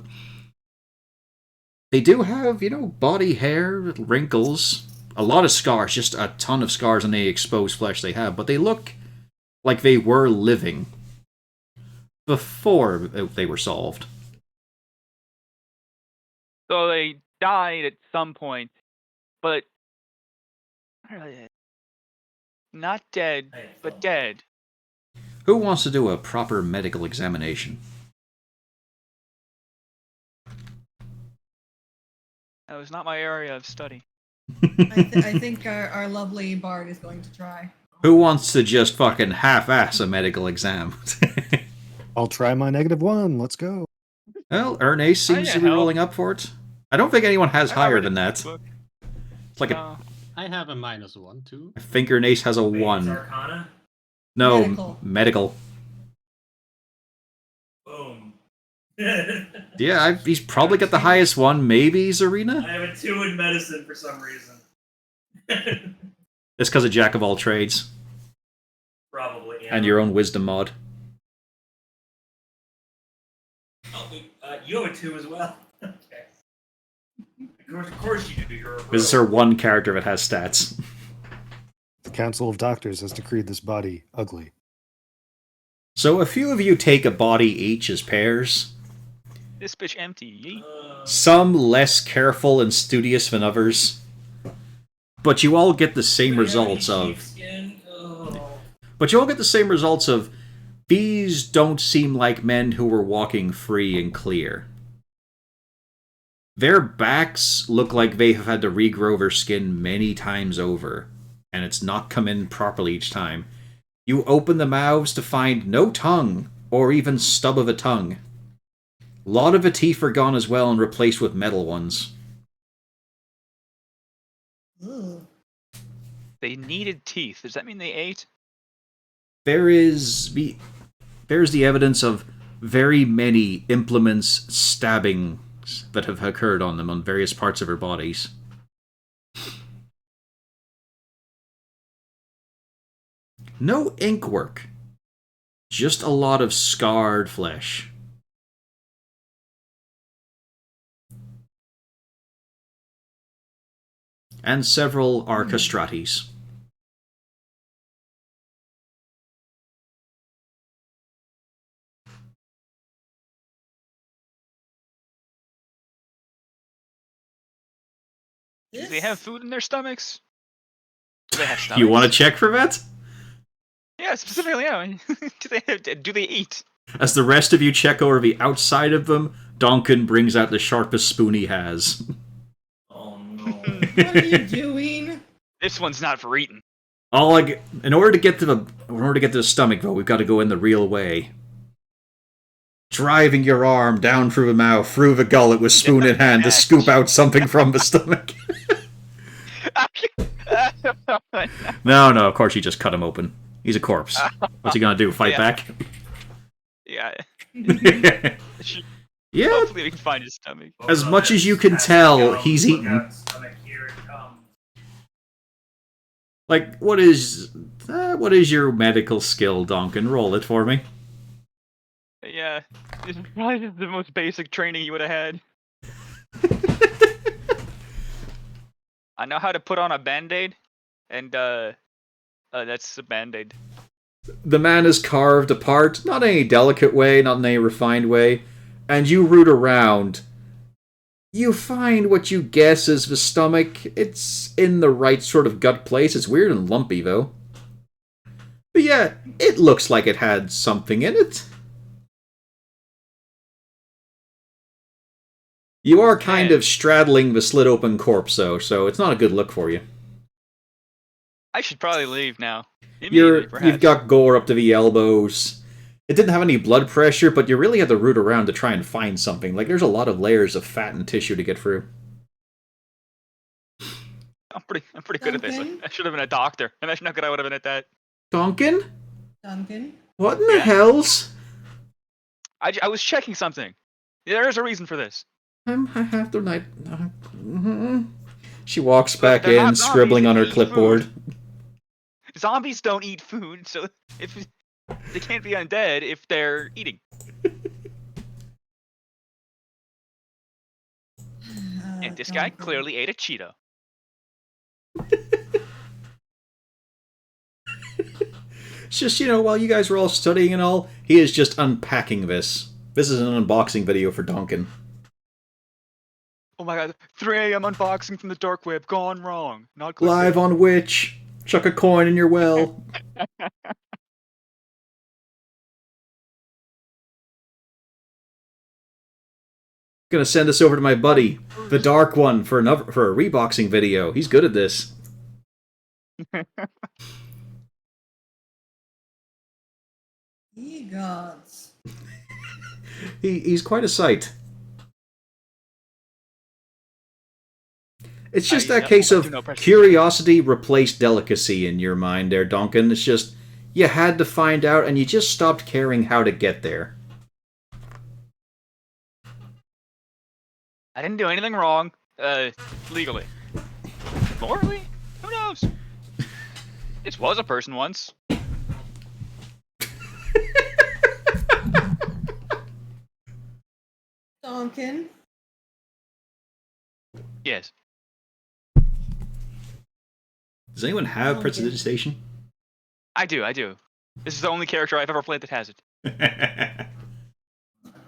they do have, body hair, wrinkles, a lot of scars, just a ton of scars on the exposed flesh they have, but they look like they were living before they were solved. So they died at some point, but not dead, but dead. Who wants to do a proper medical examination? That was not my area of study. I think our lovely Bard is going to try. Who wants to just fucking half-ass a medical exam? I'll try my -1. Let's go. Well, Ernest seems to be rolling up for it. I don't think anyone has higher than that. It's like I have a -1 too. I think Ernest has a 1. Arcana? No, medical. Boom. Yeah, he's probably got the highest one. Maybe Zarina? I have a 2 in medicine for some reason. It's because of Jack of all trades. Probably, yeah. And your own wisdom mod. Oh, you have a 2 as well. Okay. Of course you do. You're a This is her one character that has stats. The Council of Doctors has decreed this body ugly. So a few of you take a body each as pairs. This bitch empty. Yeet. Some less careful and studious than others. But you all get the same results of... But you all get the same results of... These don't seem like men who were walking free and clear. Their backs look like they have had to regrow their skin many times over. And it's not come in properly each time. You open the mouths to find no tongue, or even stub of a tongue. A lot of the teeth are gone as well and replaced with metal ones. Ooh. They needed teeth. Does that mean they ate? There's the evidence of very many implements stabbings that have occurred on them on various parts of their bodies. No ink work. Just a lot of scarred flesh. And several arcastrates. Do they have food in their stomachs? Do they have stomachs? You want to check for that? Yeah, specifically, yeah. Do they eat? As the rest of you check over the outside of them, Donkin brings out the sharpest spoon he has. Oh no. What are you doing? This one's not for eating. In order to get to the stomach, though, we've got to go in the real way. Driving your arm down through the mouth, through the gullet with spoon in hand to scoop out something from the stomach. No, of course you just cut him open. He's a corpse. What's he gonna do, fight back? Yeah. Yeah. Hopefully we can find his stomach. As much as you can tell, he's eaten. Like, what is your medical skill, Donkin? Roll it for me. Yeah. This is probably just the most basic training you would have had. I know how to put on a band-aid, and that's a band-aid. The man is carved apart, not in any delicate way, not in any refined way, and you root around. You find what you guess is the stomach. It's in the right sort of gut place. It's weird and lumpy, though. But yeah, it looks like it had something in it. You are kind of straddling the slit-open corpse, though, so it's not a good look for you. I should probably leave now. You've got gore up to the elbows. It didn't have any blood pressure, but you really had to root around to try and find something. Like, there's a lot of layers of fat and tissue to get through. I'm pretty good at this. I should have been a doctor. Imagine how good I would have been at that. Donkin? Duncan? What in the hells? I was checking something. There's a reason for this. I have the night. She walks back in, scribbling on her clipboard. zombies don't eat food, so if they can't be undead if they're eating. And this guy Duncan. clearly ate a Cheeto. It's just, while you guys were all studying and all, he is just unpacking this. This is an unboxing video for Duncan. Oh my god, 3 a.m. unboxing from the dark web, gone wrong. Not clickbait. Live on Witch. Chuck a coin in your well. Gonna send this over to my buddy, the Dark One, for a reboxing video. He's good at this. Ye gods. He's quite a sight. It's just that case of curiosity replaced delicacy in your mind there, Duncan. It's just, you had to find out and you just stopped caring how to get there. I didn't do anything wrong, legally. Morally? Who knows? This was a person once. Duncan. Yes. Does anyone have Okay. prestidigitation? I do. This is the only character I've ever played that has it. I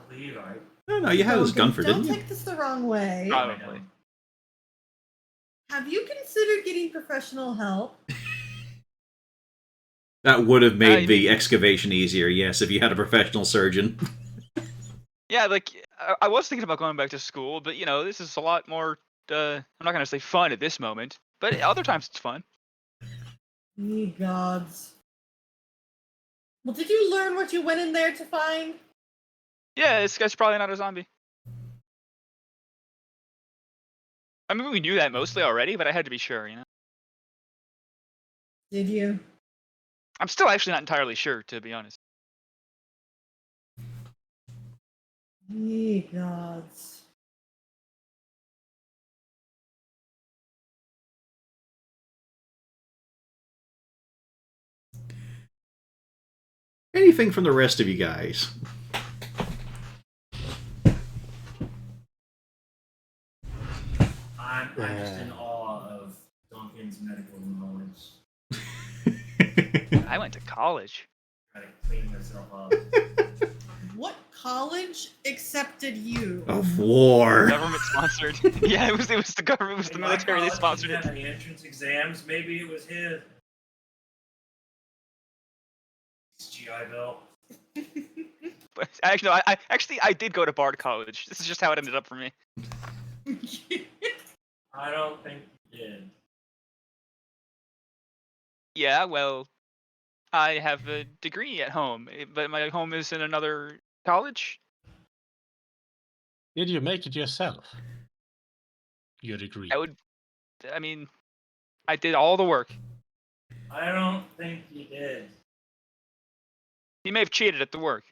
believe I. No, you had this Duncan, Gunford, didn't don't you? take this the wrong way. Probably. Have you considered getting professional help? That would have made you the excavation easier, yes, if you had a professional surgeon. Yeah, like, I was thinking about going back to school, but, this is a lot more, I'm not going to say fun at this moment, but other times it's fun. Ye gods. Well, did you learn what you went in there to find? Yeah, this guy's probably not a zombie. I mean, we knew that mostly already, but I had to be sure, Did you? I'm still actually not entirely sure, to be honest. Ye gods. Anything from the rest of you guys? I'm just in awe of Duncan's medical knowledge. I went to college. Trying to clean myself up. What college accepted you? Of war. Government sponsored. Yeah, it was the government, it was the In my military, they college, sponsored didn't it. have any entrance exams. Maybe it was his. It's GI Bill. But actually, no, I did go to Bard College. This is just how it ended up for me. I don't think he did. Yeah, well, I have a degree at home, but my home is in another college. Did you make it yourself? Your degree. I mean, I did all the work. I don't think he did. He may have cheated at the work.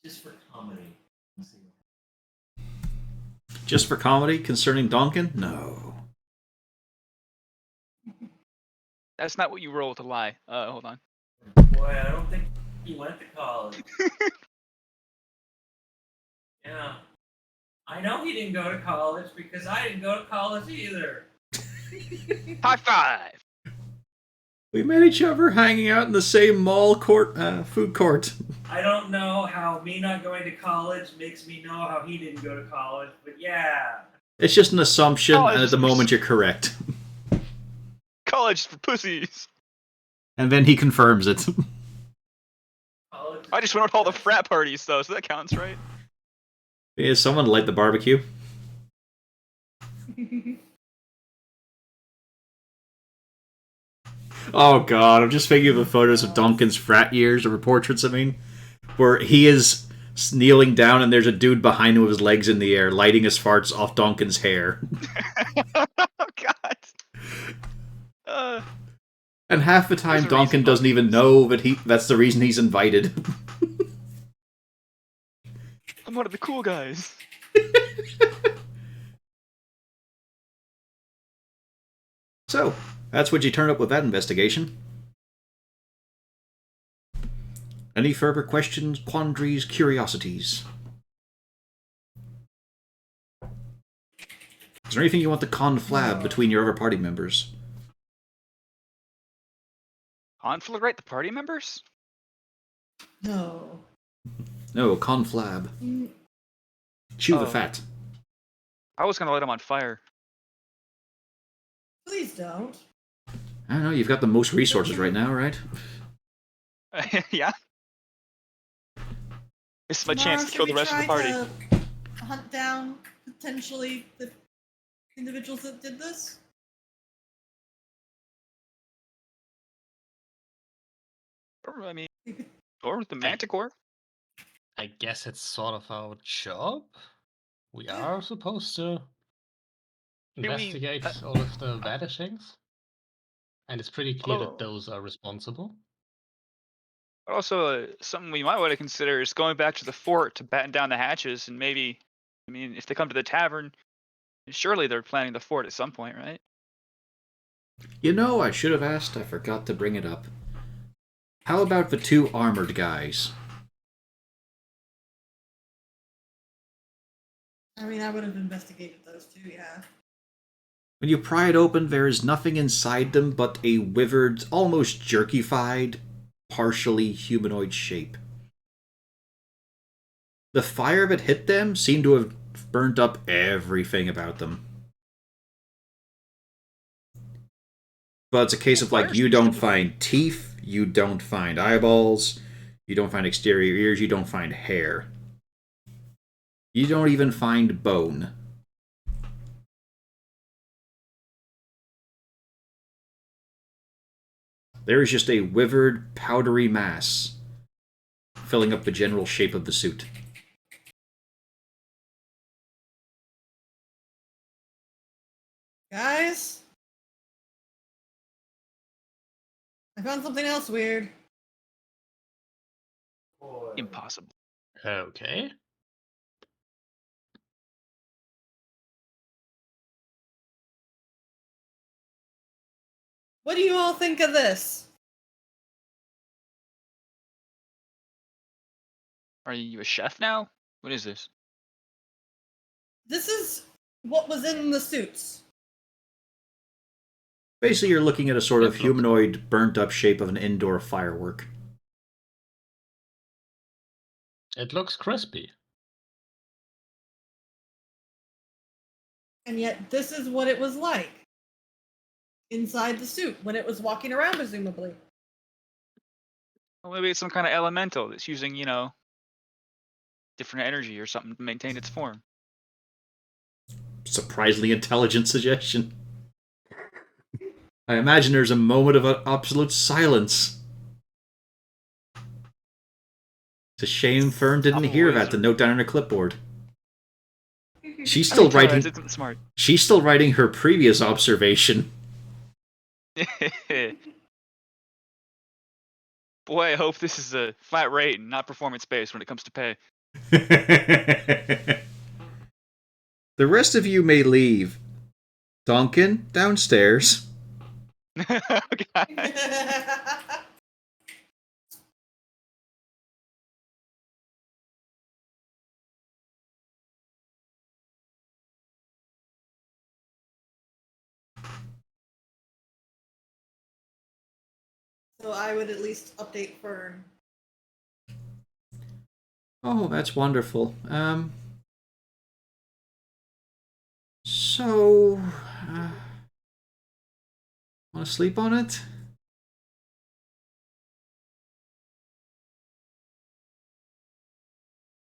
Just for comedy. Just for comedy concerning Duncan? No. That's not what you roll to lie. Hold on. Boy, I don't think he went to college. Yeah. I know he didn't go to college because I didn't go to college either. High five! We met each other hanging out in the same mall food court. I don't know how me not going to college makes me know how he didn't go to college, but yeah. It's just an assumption, Oh, and at the moment you're correct. College is for pussies. And then he confirms it. College I just went to all the frat parties, though, so that counts, right? Is someone light the barbecue? Oh god, I'm just thinking of the photos of Duncan's frat years, or portraits, I mean, where he is kneeling down and there's a dude behind him with his legs in the air, lighting his farts off Duncan's hair. Oh, God. And half the time There's a Duncan reason doesn't even know that that's the reason he's invited. I'm one of the cool guys. So, that's what you turned up with that investigation. Any further questions, quandaries, curiosities? Is there anything you want to conflab between your other party members? Conflagrate the party members? No. No, conflab. Mm, Chew the Oh. fat. I was gonna light them on fire. please don't. I don't know, you've got the most resources right now, right? Yeah. This is my Tomorrow, chance to should kill we the rest of the try party. to hunt down potentially the individuals that did this? Or, I mean, or the Manticore. I guess it's sort of our job. We Yeah. are supposed to we, investigate all of the vanishings. And it's pretty clear Although- that those are responsible. But also, something we might want to consider is going back to the fort to batten down the hatches, and maybe, I mean, if they come to the tavern, surely they're planning the fort at some point, right? You know, I should have asked, I forgot to bring it up. How about the two armored guys? I mean, I would have investigated those two, yeah. When you pry it open, there is nothing inside them but a withered, almost jerkified, partially humanoid shape. The fire that hit them seemed to have burnt up everything about them. But it's a case of, like, you don't find teeth, you don't find eyeballs, you don't find exterior ears, you don't find hair. You don't even find bone. There is just a withered, powdery mass filling up the general shape of the suit. Guys? I found something else weird. Impossible. Okay. What do you all think of this? Are you a chef now? What is this? This is what was in the suits. Basically, you're looking at a sort of It looks- humanoid, burnt-up shape of an indoor firework. It looks crispy. And yet, this is what it was like inside the suit when it was walking around, presumably. Well, maybe it's some kind of elemental that's using, you know, different energy or something to maintain its form. Surprisingly intelligent suggestion. I imagine there's a moment of absolute silence. It's a shame Fern didn't hear that to note down on her clipboard. She's still writing. It isn't smart. She's still writing her previous observation. Boy, I hope this is a flat rate and not performance based when it comes to pay. The rest of you may leave. Duncan, downstairs. Okay. So I would at least update Fern. Oh, that's wonderful. So, want to sleep on it?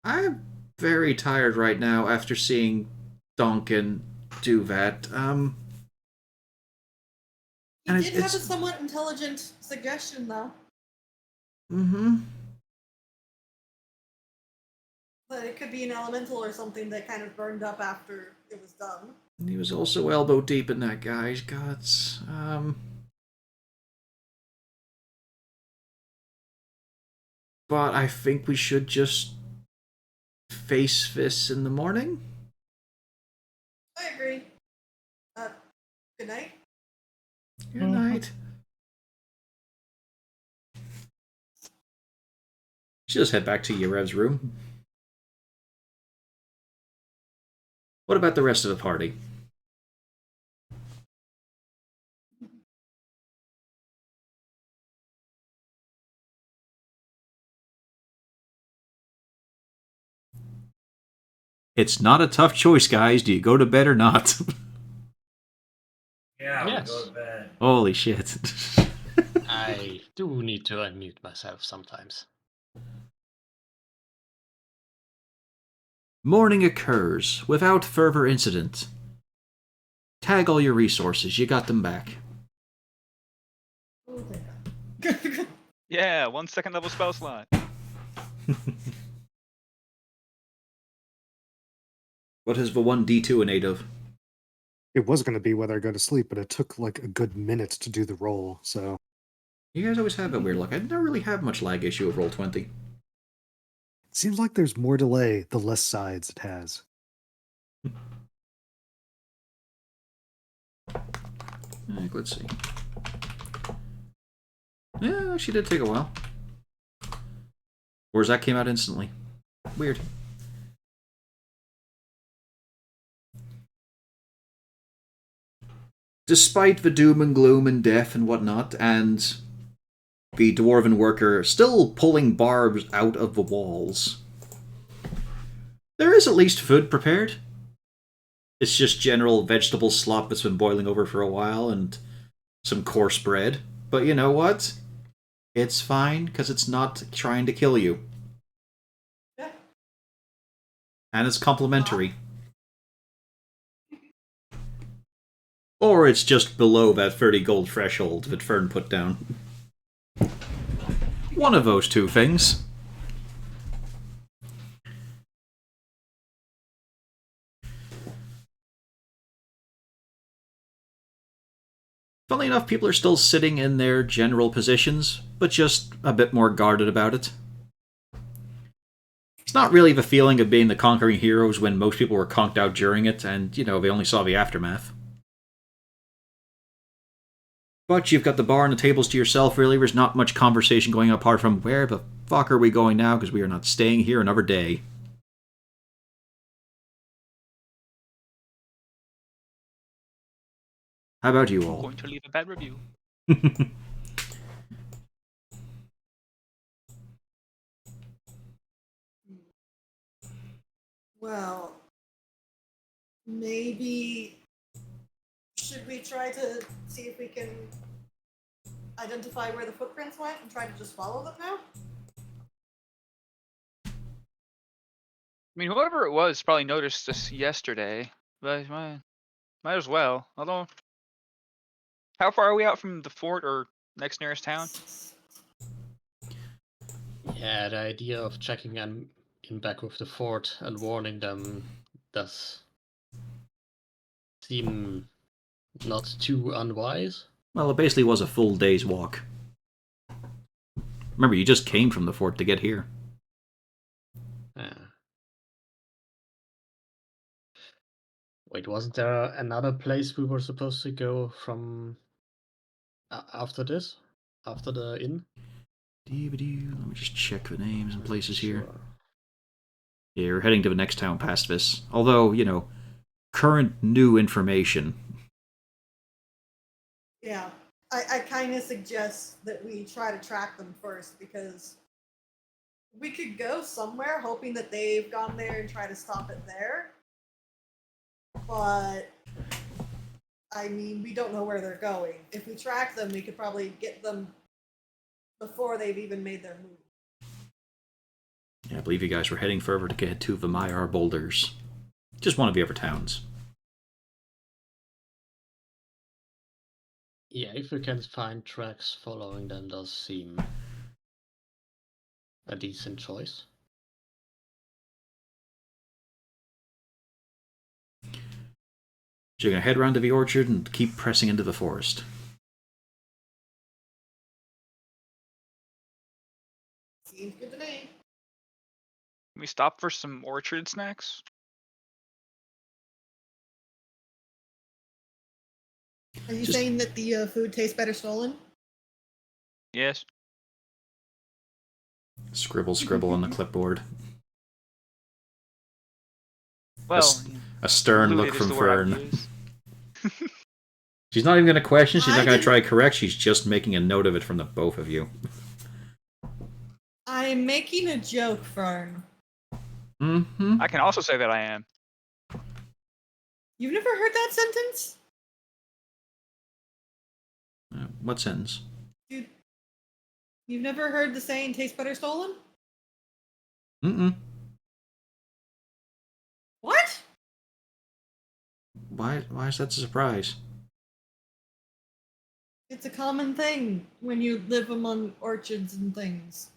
I'm very tired right now after seeing Duncan do that. You And did have it's a somewhat intelligent suggestion, though. mm-hmm. But it could be an elemental or something that kind of burned up after it was done. He was also elbow deep in that guy's guts. But I think we should just face this in the morning. I agree. Good night. Good night. She just head back to Yarev's room. What about the rest of the party? It's not a tough choice, guys. Do you go to bed or not? Yeah, we go Yes. to bed. Holy shit. I do need to unmute myself sometimes. Morning occurs without further incident. Tag all your resources. You got them back. Oh, thank God. Yeah, 1 second level spell slot. What is the one D2 innate of? It was going to be whether I go to sleep, but it took like a good minute to do the roll. So You guys always have that weird luck. I never really have much lag issue of Roll20. it seems like there's more delay the less sides it has. Let's see. Yeah, actually did take a while. Whereas that came out instantly. Weird. Despite the doom and gloom and death and whatnot, and the dwarven worker still pulling barbs out of the walls, there is at least food prepared. It's just general vegetable slop that's been boiling over for a while and some coarse bread. But you know what? It's fine because it's not trying to kill you. Yeah. And it's complimentary. Or it's just below that 30 gold threshold that Fern put down. One of those two things. Funnily enough, people are still sitting in their general positions, but just a bit more guarded about it. It's not really the feeling of being the conquering heroes when most people were conked out during it, and, you know, they only saw the aftermath. But you've got the bar and the tables to yourself, really. There's not much conversation going on apart from where the fuck are we going now, because we are not staying here another day. How about you I'm all? going to leave a bad review. Well, maybe should we try to see if we can identify where the footprints went and try to just follow them now? I mean, whoever it was probably noticed this yesterday, but might as well. Although, how far are we out from the fort or next nearest town? Yeah, the idea of checking in back with the fort and warning them does seem not too unwise. Well, it basically was a full day's walk. Remember, you just came from the fort to get here. Wait, wasn't there another place we were supposed to go from after this? After the inn? Let me just check the names and places here. Sure. Yeah, we're heading to the next town past this. Although, you know, current new information. Yeah, I kind of suggest that we try to track them first because we could go somewhere hoping that they've gone there and try to stop it there. But I mean, we don't know where they're going. If we track them, we could probably get them before they've even made their move. Yeah, I believe you guys were heading further to get to the Maiar Boulders. Just one of the other towns. Yeah, if we can find tracks following them does seem a decent choice. So you're going to head round to the orchard and keep pressing into the forest. Seems good to me. Can we stop for some orchard snacks? Are you Just- saying that the food tastes better stolen? Yes. Scribble, scribble on the clipboard. Well, A stern look looted is from the word I would Fern. use. She's not even going to question. She's not I going to didn't- try to correct. She's just making a note of it from the both of you. I'm making a joke, Fern. Mm-hmm. I can also say that I am. You've never heard that sentence? What sentence? Dude, you've never heard the saying tastes better stolen? Mm-mm. What? Why is that a surprise? It's a common thing when you live among orchards and things.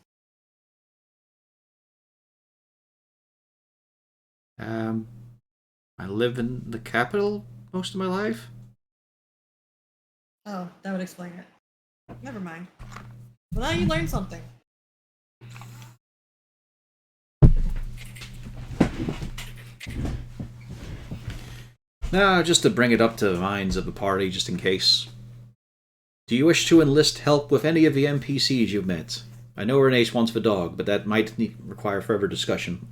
I live in the capital most of my life. Oh, that would explain it. Never mind. Well, now you learned something. No, just to bring it up to the minds of the party, just in case. Do you wish to enlist help with any of the NPCs you've met? I know Renace wants the dog, but that might require further discussion.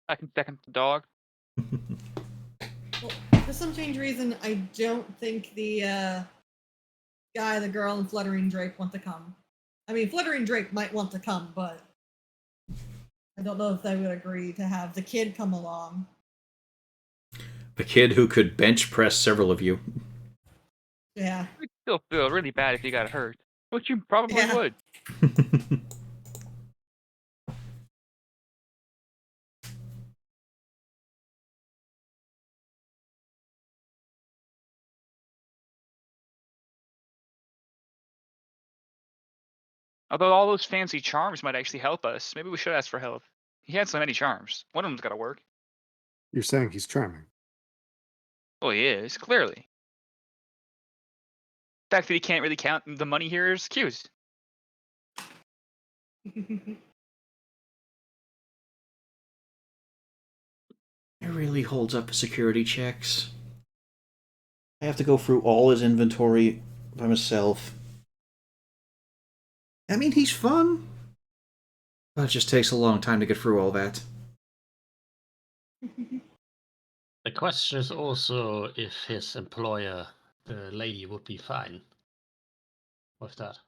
I can second the dog. Well, for some strange reason, I don't think the guy, the girl, and Fluttering Drake want to come. I mean, Fluttering Drake might want to come, but I don't know if they would agree to have the kid come along. The kid who could bench press several of you. Yeah. I'd still feel really bad if you got hurt. Which you probably Yeah. would. Although all those fancy charms might actually help us. Maybe we should ask for help. He had so many charms. One of them's got to work. You're saying he's charming. Well, he is, clearly. The fact that he can't really count the money here is excuse. It really holds up security checks. I have to go through all his inventory by myself. I mean, he's fun. But it just takes a long time to get through all that. The question is also if his employer, the lady, would be fine with that.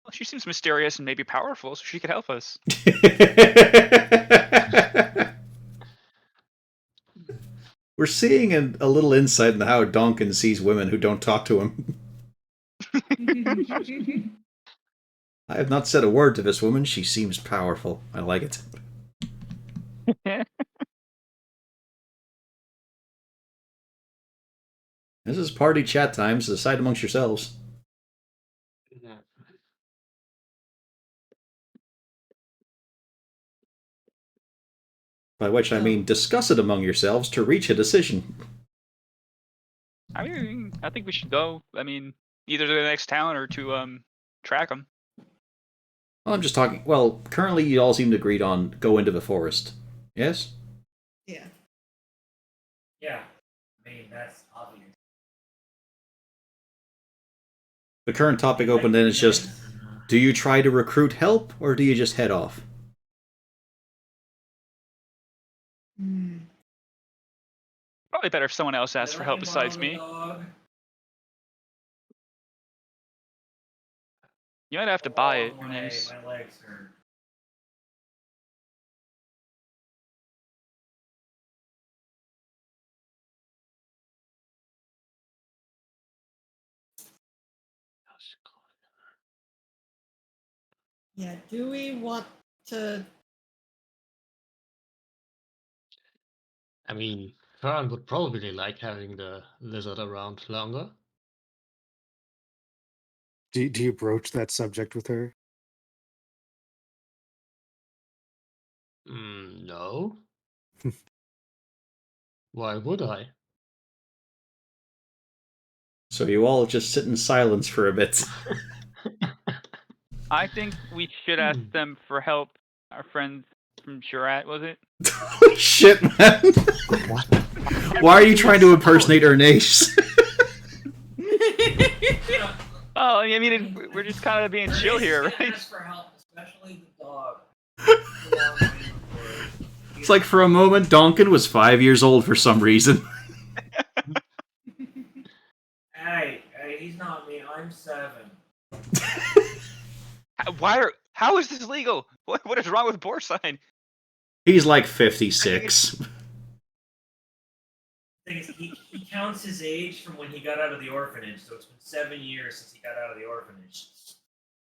Well, she seems mysterious and maybe powerful, so she could help us. We're seeing a little insight into how Donkin sees women who don't talk to him. I have not said a word to this woman. She seems powerful. I like it. This is party chat time, so decide amongst yourselves. By which I mean discuss it among yourselves to reach a decision. I mean, I think we should go. I mean, either to the next town or to track them. Well, I'm just talking. Well, currently you all seem to agree on go into the forest. Yes? Yeah. Yeah. I mean, that's obvious. The current topic open then is just do you try to recruit help or do you just head off? Hmm. Probably better if someone else asks for help besides me. Dog. You might have to buy it. Oh, Nice. my legs hurt. Yeah, do we want to... I mean, Fern would probably like having the lizard around longer. Do you broach that subject with her? No. Why would I? So you all just sit in silence for a bit. I think we should ask them for help. Our friends from Jurat, was it? Holy shit, man! Why are you trying to impersonate Ernest? Yeah, Oh, I mean, we're just kind of being chill Renee's here, gonna right? ask for help, especially the dog. It's like for a moment, Donkin was 5 years old for some reason. Hey, he's not me. I'm 7. How is this legal? What is wrong with Boarside? He's like 56. Thing is, he counts his age from when he got out of the orphanage, so it's been 7 years since he got out of the orphanage.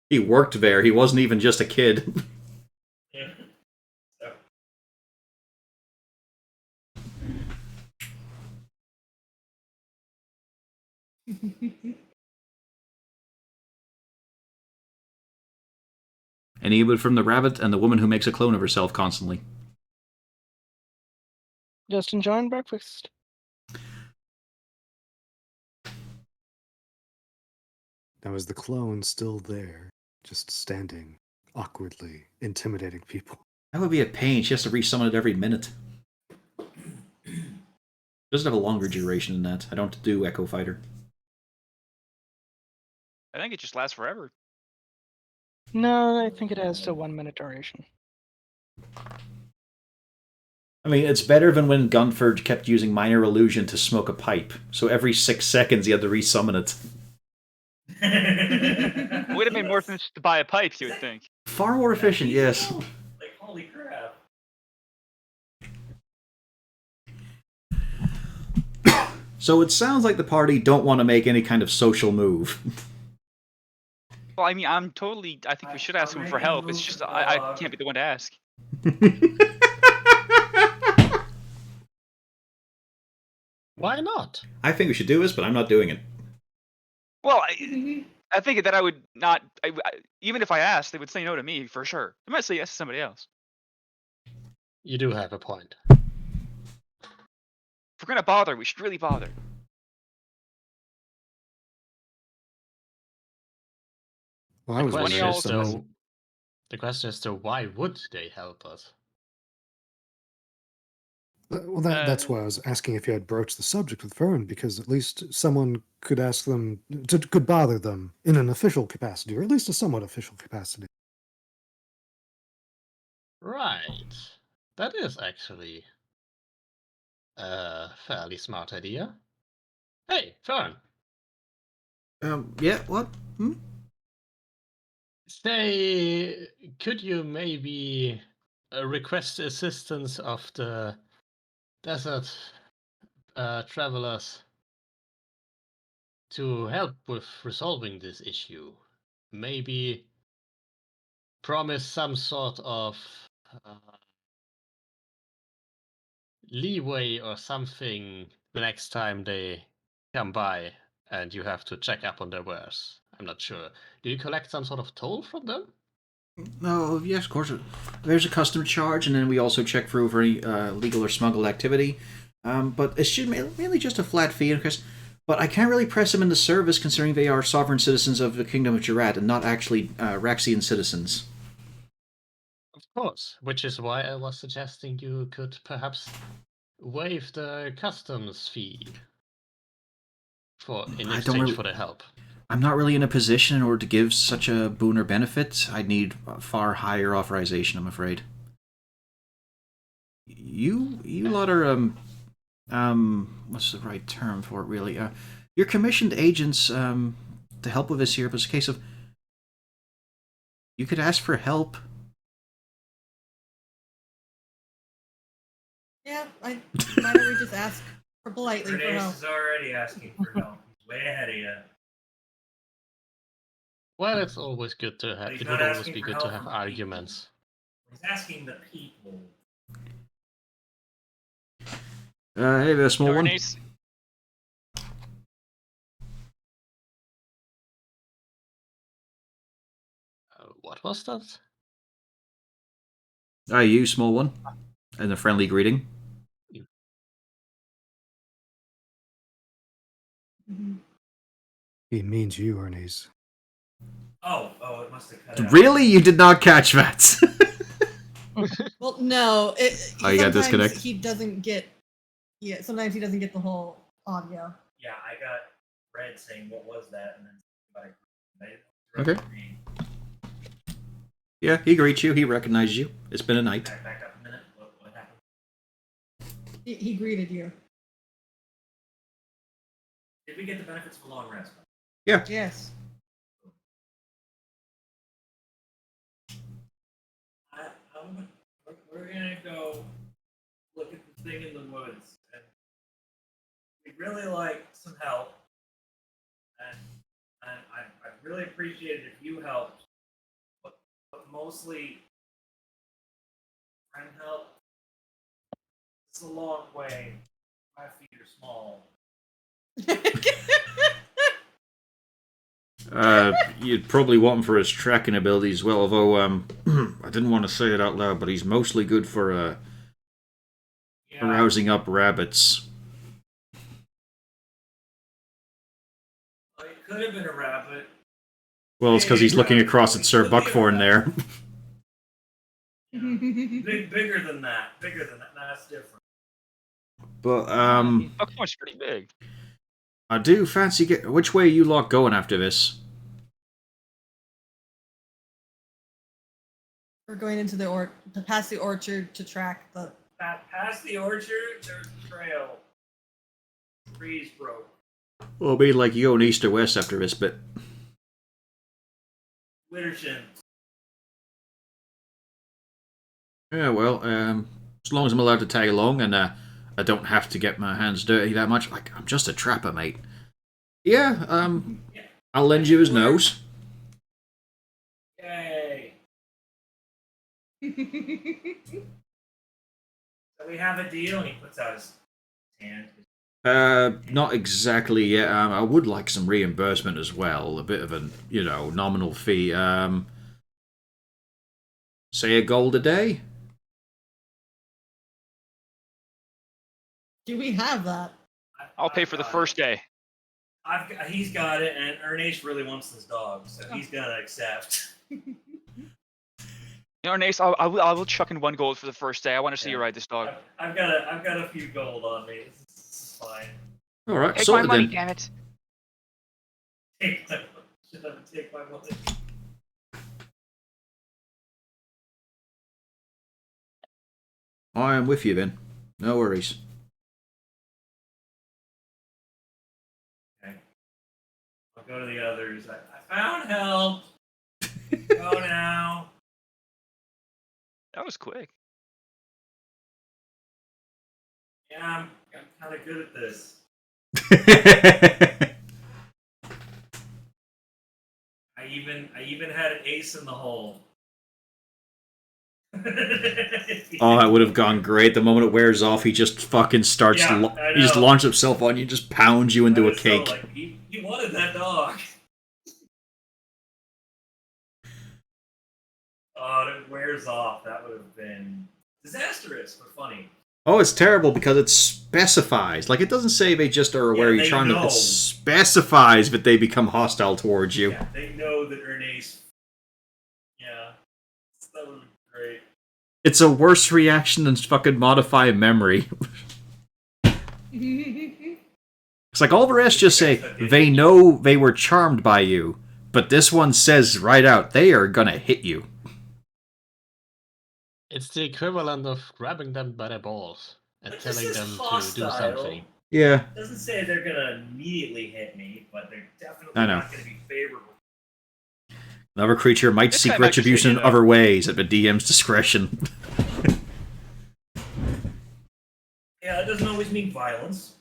He worked there, he wasn't even just a kid. Yeah. So. And he would from the rabbit and the woman who makes a clone of herself constantly. Just enjoying breakfast. Now, is the clone still there, just standing awkwardly, intimidating people? That would be a pain. She has to resummon it every minute. Doesn't have a longer duration than that. I don't do Echo Fighter. I think it just lasts forever. No, I think it has a 1 minute duration. I mean, it's better than when Gunford kept using Minor Illusion to smoke a pipe. So every 6 seconds he had to resummon it. It would have made more sense to buy a pipe, you would think. Far more efficient, yes. Like, holy crap. So it sounds like the party don't want to make any kind of social move. Well, I mean, I think we should ask him for help. It's just, I can't be the one to ask. Why not? I think we should do this, but I'm not doing it. Well, I think that I would not, even if I asked, they would say no to me, for sure. They might say yes to somebody else. You do have a point. If we're gonna bother, we should really bother. Well, I was Like, wondering when if y'all- someone... The question is, though, why would they help us? Well, that's why I was asking if you had broached the subject with Fern, because at least someone could ask them, could bother them in an official capacity, or at least a somewhat official capacity. Right. That is actually a fairly smart idea. Hey, Fern. Yeah, what? Say, could you maybe request assistance of the desert travelers to help with resolving this issue? Maybe promise some sort of leeway or something the next time they come by and you have to check up on their wares. I'm not sure. Do you collect some sort of toll from them? No, yes, of course. There's a custom charge, and then we also check for any legal or smuggled activity. But it's mainly just a flat fee, but I can't really press them into service considering they are sovereign citizens of the Kingdom of Jurat and not actually Raxian citizens. Of course, which is why I was suggesting you could perhaps waive the customs fee in exchange for the help. I'm not really in a position in order to give such a boon or benefit. I'd need far higher authorization, I'm afraid. You lot are what's the right term for it really? You're commissioned agents to help with this here, but it's a case of you could ask for help. Yeah, why don't we just ask for politely for Renee's help? is already asking for help. He's way ahead of you. Well, it's always good to have. He's It not would always asking be for good help to have from arguments. He's asking the people. Hey, the small one. Renee's- What was that? You, small one. And a friendly greeting. He means you, Ernest. Oh, it must have cut out. Really? You did not catch that? Well, no. Oh, you got sometimes disconnect? He doesn't get. Yeah, sometimes he doesn't get the whole audio. Yeah, I got Red saying what was that, and then Okay. Yeah, he greets you. He recognizes you. It's been a night. Back up a minute. What happened? He greeted you. Did we get the benefits of a long rest? Yeah. Yes. We're gonna go look at the thing in the woods, and we'd really like some help. And I'd really appreciate it if you helped, but mostly friend help. It's a long way. My feet are small. You'd probably want him for his tracking abilities as well, although I didn't want to say it out loud, but he's mostly good for arousing up rabbits. Well, it could have been a rabbit. Well, it's because he's looking across at Sir Buckthorn there. Bigger than that. Bigger than that. That's different. But Buckthorn's pretty big. I do fancy which way are you lot going after this? We're going into past the orchard to track the. Past the orchard, there's a trail. Trees broke. Well, it'll be like you going east or west after this bit. Wittershin. Yeah, well, as long as I'm allowed to tag along and I don't have to get my hands dirty that much. Like, I'm just a trapper, mate. Yeah, I'll lend you his nose. Yay. So we have a deal, and he puts out his hand. Not exactly yet. I would like some reimbursement as well. A bit of a, nominal fee. Say a gold a day? Do we have that? I'll pay for the first day. He's got it, and Ernest really wants this dog, so he's gonna accept. Nace, I will chuck in 1 gold for the first day. I want to see you ride this dog. I've got a few gold on me. This is fine. All right, Take sorted my money, then. damn it. Take my money. I am with you then. No worries. Okay. I'll go to the others. I found help. Go now. That was quick. Yeah, I'm kind of good at this. I even had an ace in the hole. Oh, that would have gone great. The moment it wears off, he just fucking starts. Yeah, he just launches himself on you, just pounds you into a cake. So, he wanted that dog. Oh, it wears off. That would have been disastrous, but funny. Oh, it's terrible because it specifies. Like, it doesn't say they just are aware you're trying to. It specifies that they become hostile towards you. Yeah, they know that Ernest. Yeah, that would be great. It's a worse reaction than fucking modify memory. It's like all the rest just say they know they were charmed by you, but this one says right out they are gonna hit you. It's the equivalent of grabbing them by the balls and But telling this is them to hostile. do something. Yeah. It doesn't say they're gonna immediately hit me, but they're definitely I know. not gonna be favorable. Another creature might This seek guy might retribution in just say, other ways at the DM's discretion. Yeah, that doesn't always mean violence.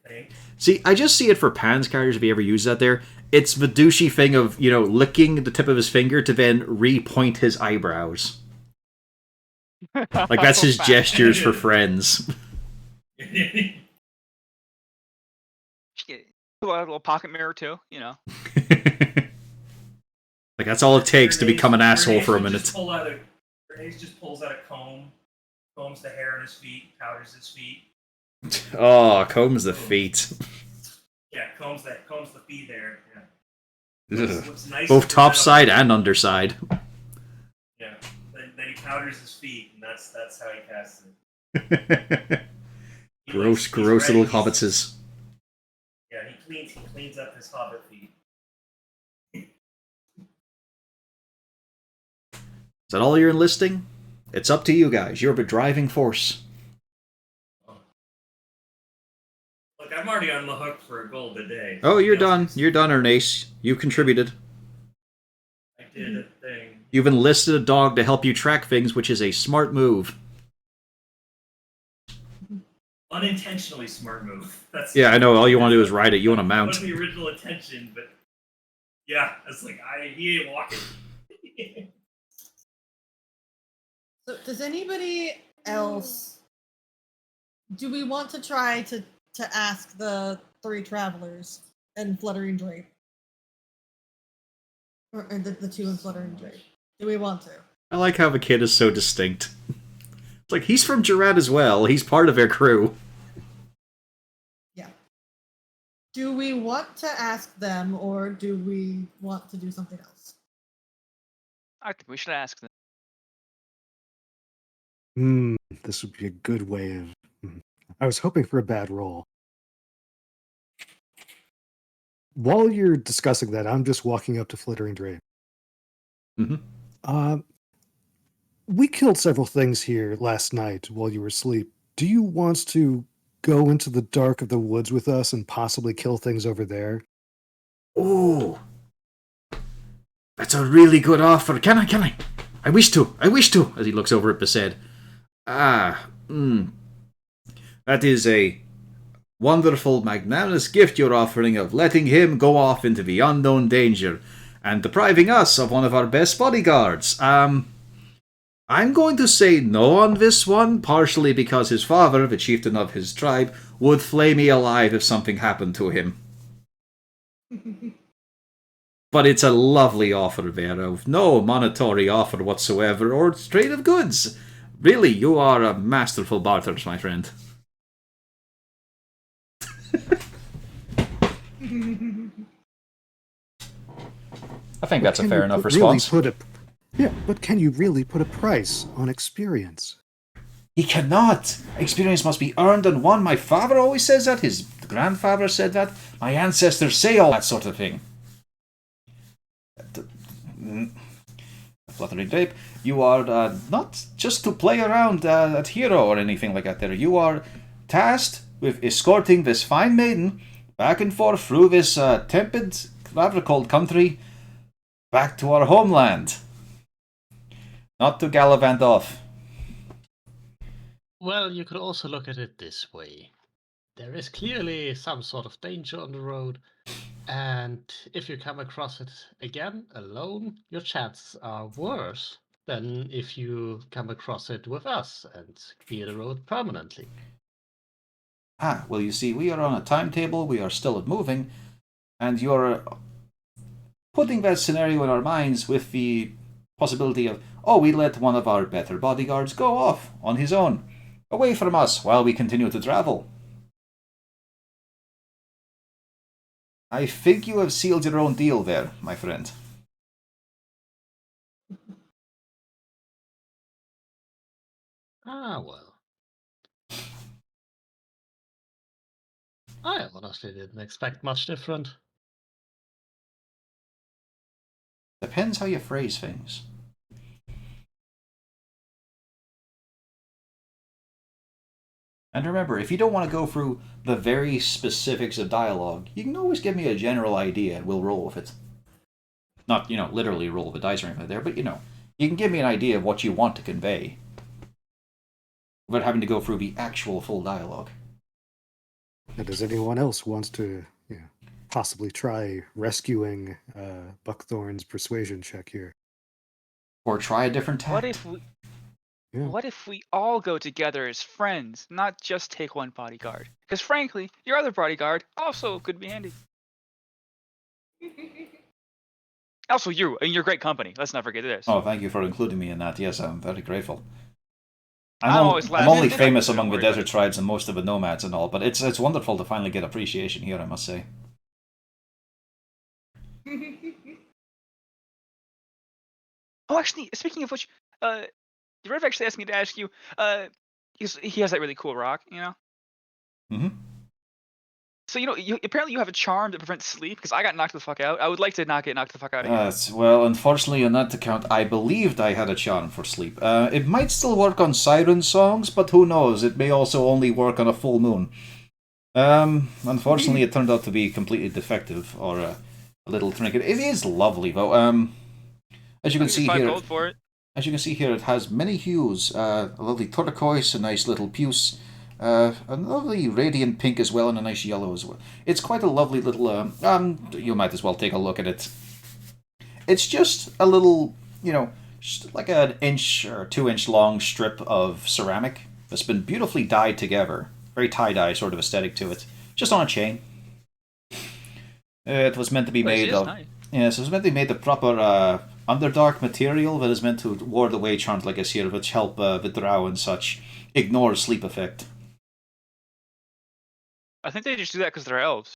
I think. See, I just see it for Pan's characters if he ever uses that there. It's the douchey thing of, licking the tip of his finger to then re-point his eyebrows. Like, that's his gestures for friends. Pull out a little pocket mirror too, Like, that's all it takes to become an asshole for a minute. Ernest just pulls out a comb, combs the hair on his feet, powders his feet. Oh, combs the feet. Yeah, combs the feet there. Yeah. Looks nice Both and top side presentable. and underside. Yeah. Then he powders his feet, and that's how he casts it. Gross He's little ready. hobbitses. Yeah, he cleans up his hobbit feet. Is that all you're enlisting? It's up to you guys. You're the driving force. Look, I'm already on the hook for a gold a day. Oh, you're done. You're done, Ernace. You've contributed. I did a thing. You've enlisted a dog to help you track things, which is a smart move. Unintentionally smart move. That's Yeah, I know. All you want to do is ride it. You want to That mount. was the original intention, but yeah, it's like he ain't walking. So, does anybody else? Do we want to try to ask the 3 travelers and Fluttering Drape, or the 2 and Fluttering Drape? Do we want to? I like how the kid is so distinct. It's like, he's from Gerard as well. He's part of their crew. Yeah. Do we want to ask them, or do we want to do something else? I think we should ask them. This would be a good way of. I was hoping for a bad roll. While you're discussing that, I'm just walking up to Flittering Drape. Mm-hmm. We killed several things here last night while you were asleep. Do you want to go into the dark of the woods with us and possibly kill things over there? Oh, that's a really good offer. Can I? I wish to. As he looks over at Besaid. That is a wonderful, magnanimous gift you're offering of letting him go off into the unknown danger and depriving us of one of our best bodyguards. I'm going to say no on this one, partially because his father, the chieftain of his tribe, would flay me alive if something happened to him. But it's a lovely offer there of no monetary offer whatsoever or trade of goods. Really, you are a masterful barters, my friend. I think that's a fair enough response. But can you really put a price on experience? He cannot. Experience must be earned and won. My father always says that. His grandfather said that. My ancestors say all that sort of thing. Fluttering Drape, you are not just to play around at Hero or anything like that there. You are tasked with escorting this fine maiden back and forth through this tepid, rather cold country back to our homeland. Not to gallivant off. Well, you could also look at it this way. There is clearly some sort of danger on the road, and if you come across it again alone, your chances are worse than if you come across it with us and clear the road permanently. Well, you see, we are on a timetable, we are still moving, and you're putting that scenario in our minds with the possibility of, we let one of our better bodyguards go off on his own, away from us while we continue to travel. I think you have sealed your own deal there, my friend. Well. I honestly didn't expect much different. Depends how you phrase things. And remember, if you don't want to go through the very specifics of dialogue, you can always give me a general idea and we'll roll with it. Not, literally roll the dice or anything there, but, you can give me an idea of what you want to convey without having to go through the actual full dialogue. Now, does anyone else want to possibly try rescuing Buckthorn's persuasion check here? Or try a different tact. What if we all go together as friends, not just take one bodyguard? Because frankly, your other bodyguard also could be handy. Also, you're great company. Let's not forget this. Oh, thank you for including me in that. Yes, I'm very grateful. I'm only famous among the desert tribes and most of the nomads and all, but it's wonderful to finally get appreciation here, I must say. Oh, actually, speaking of which, Rev actually asked me to ask you. He has that really cool rock, you know. Mm-hmm. So apparently you have a charm that prevents sleep because I got knocked the fuck out. I would like to not get knocked the fuck out again. Well, unfortunately, on that account, I believed I had a charm for sleep. It might still work on siren songs, but who knows? It may also only work on a full moon. Unfortunately, it turned out to be completely defective, or a little trinket. It is lovely, though. As you can see here, gold for it. As you can see here, it has many hues. A lovely turquoise, a nice little puce, a lovely radiant pink as well, and a nice yellow as well. It's quite a lovely little. You might as well take a look at it. It's just a little, just like an 1 or 2 inch long strip of ceramic that's been beautifully dyed together. Very tie-dye sort of aesthetic to it. Just on a chain. It was meant to be made of. Nice. Yes, it was meant to be made of proper Underdark material that is meant to ward away charms like this here, which help the drow and such ignore sleep effect. I think they just do that because they're elves.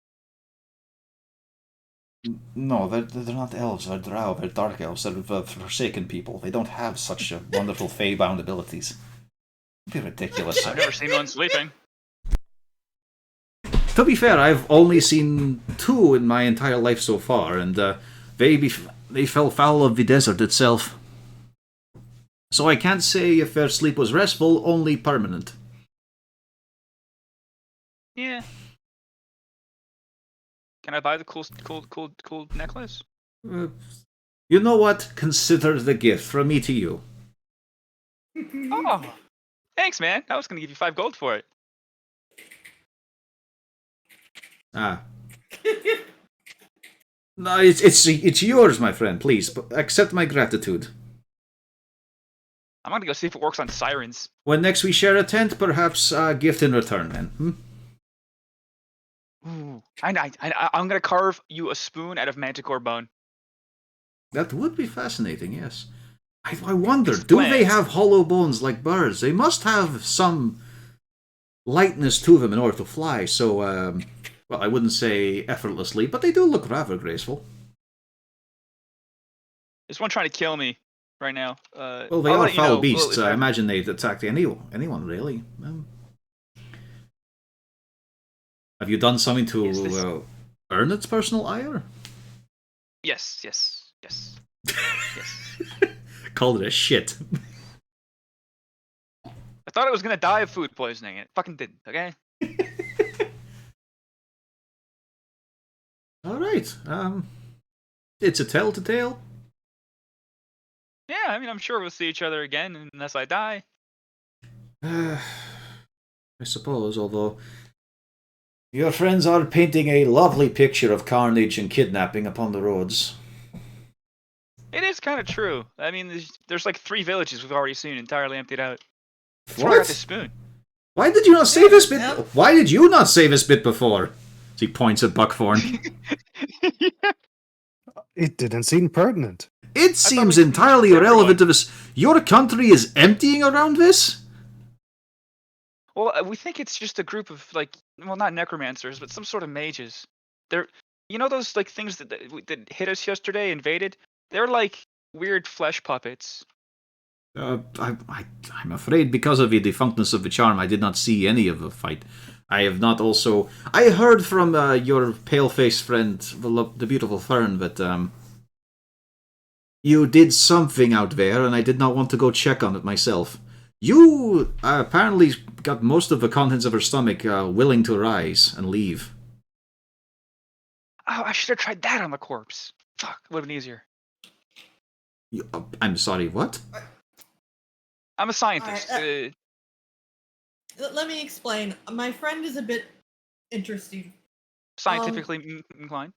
No, they're not elves, they're drow, they're dark elves, they're forsaken people. They don't have such wonderful fey-bound abilities. It'd be ridiculous. I've never seen one sleeping. To be fair, I've only seen 2 in my entire life so far, and they fell foul of the desert itself. So I can't say if their sleep was restful, only permanent. Yeah. Can I buy the cool necklace? You know what? Consider the gift from me to you. Oh, thanks, man. I was gonna give you 5 gold for it. Ah. No, it's yours, my friend. Please, accept my gratitude. I'm gonna go see if it works on sirens. When next we share a tent, perhaps a gift in return, then. Ooh, I'm gonna carve you a spoon out of manticore bone. That would be fascinating, yes. I wonder, do they have hollow bones like birds? They must have some lightness to them in order to fly, so, well, I wouldn't say effortlessly, but they do look rather graceful. There's one trying to kill me right now. Well, they are foul beasts. I imagine they'd attack anyone really. Have you done something to earn its personal ire? Yes. Called it a shit. I thought it was gonna die of food poisoning. It fucking didn't. Okay. All right. It's a tale. Yeah, I mean, I'm sure we'll see each other again unless I die. I suppose, although your friends are painting a lovely picture of carnage and kidnapping upon the roads. It is kind of true. I mean, there's like 3 villages we've already seen entirely emptied out. That's where I got this spoon. Why did you not say this bit? Why did you not say this bit before? He points at Buckthorn. It didn't seem pertinent. It seems entirely irrelevant to this. Your country is emptying around this? Well, we think it's just a group of, like, well, not necromancers, but some sort of mages. They're, those, like, things that hit us yesterday, invaded? They're like weird flesh puppets. I'm afraid because of the defunctness of the charm, I did not see any of the fight. I have not also... I heard from your pale-faced friend, the beautiful Fern, that you did something out there, and I did not want to go check on it myself. You apparently got most of the contents of her stomach willing to rise and leave. Oh, I should have tried that on the corpse. Fuck, it would have been easier. I'm sorry, what? I'm a scientist. Let me explain. My friend is a bit interesting. Scientifically inclined.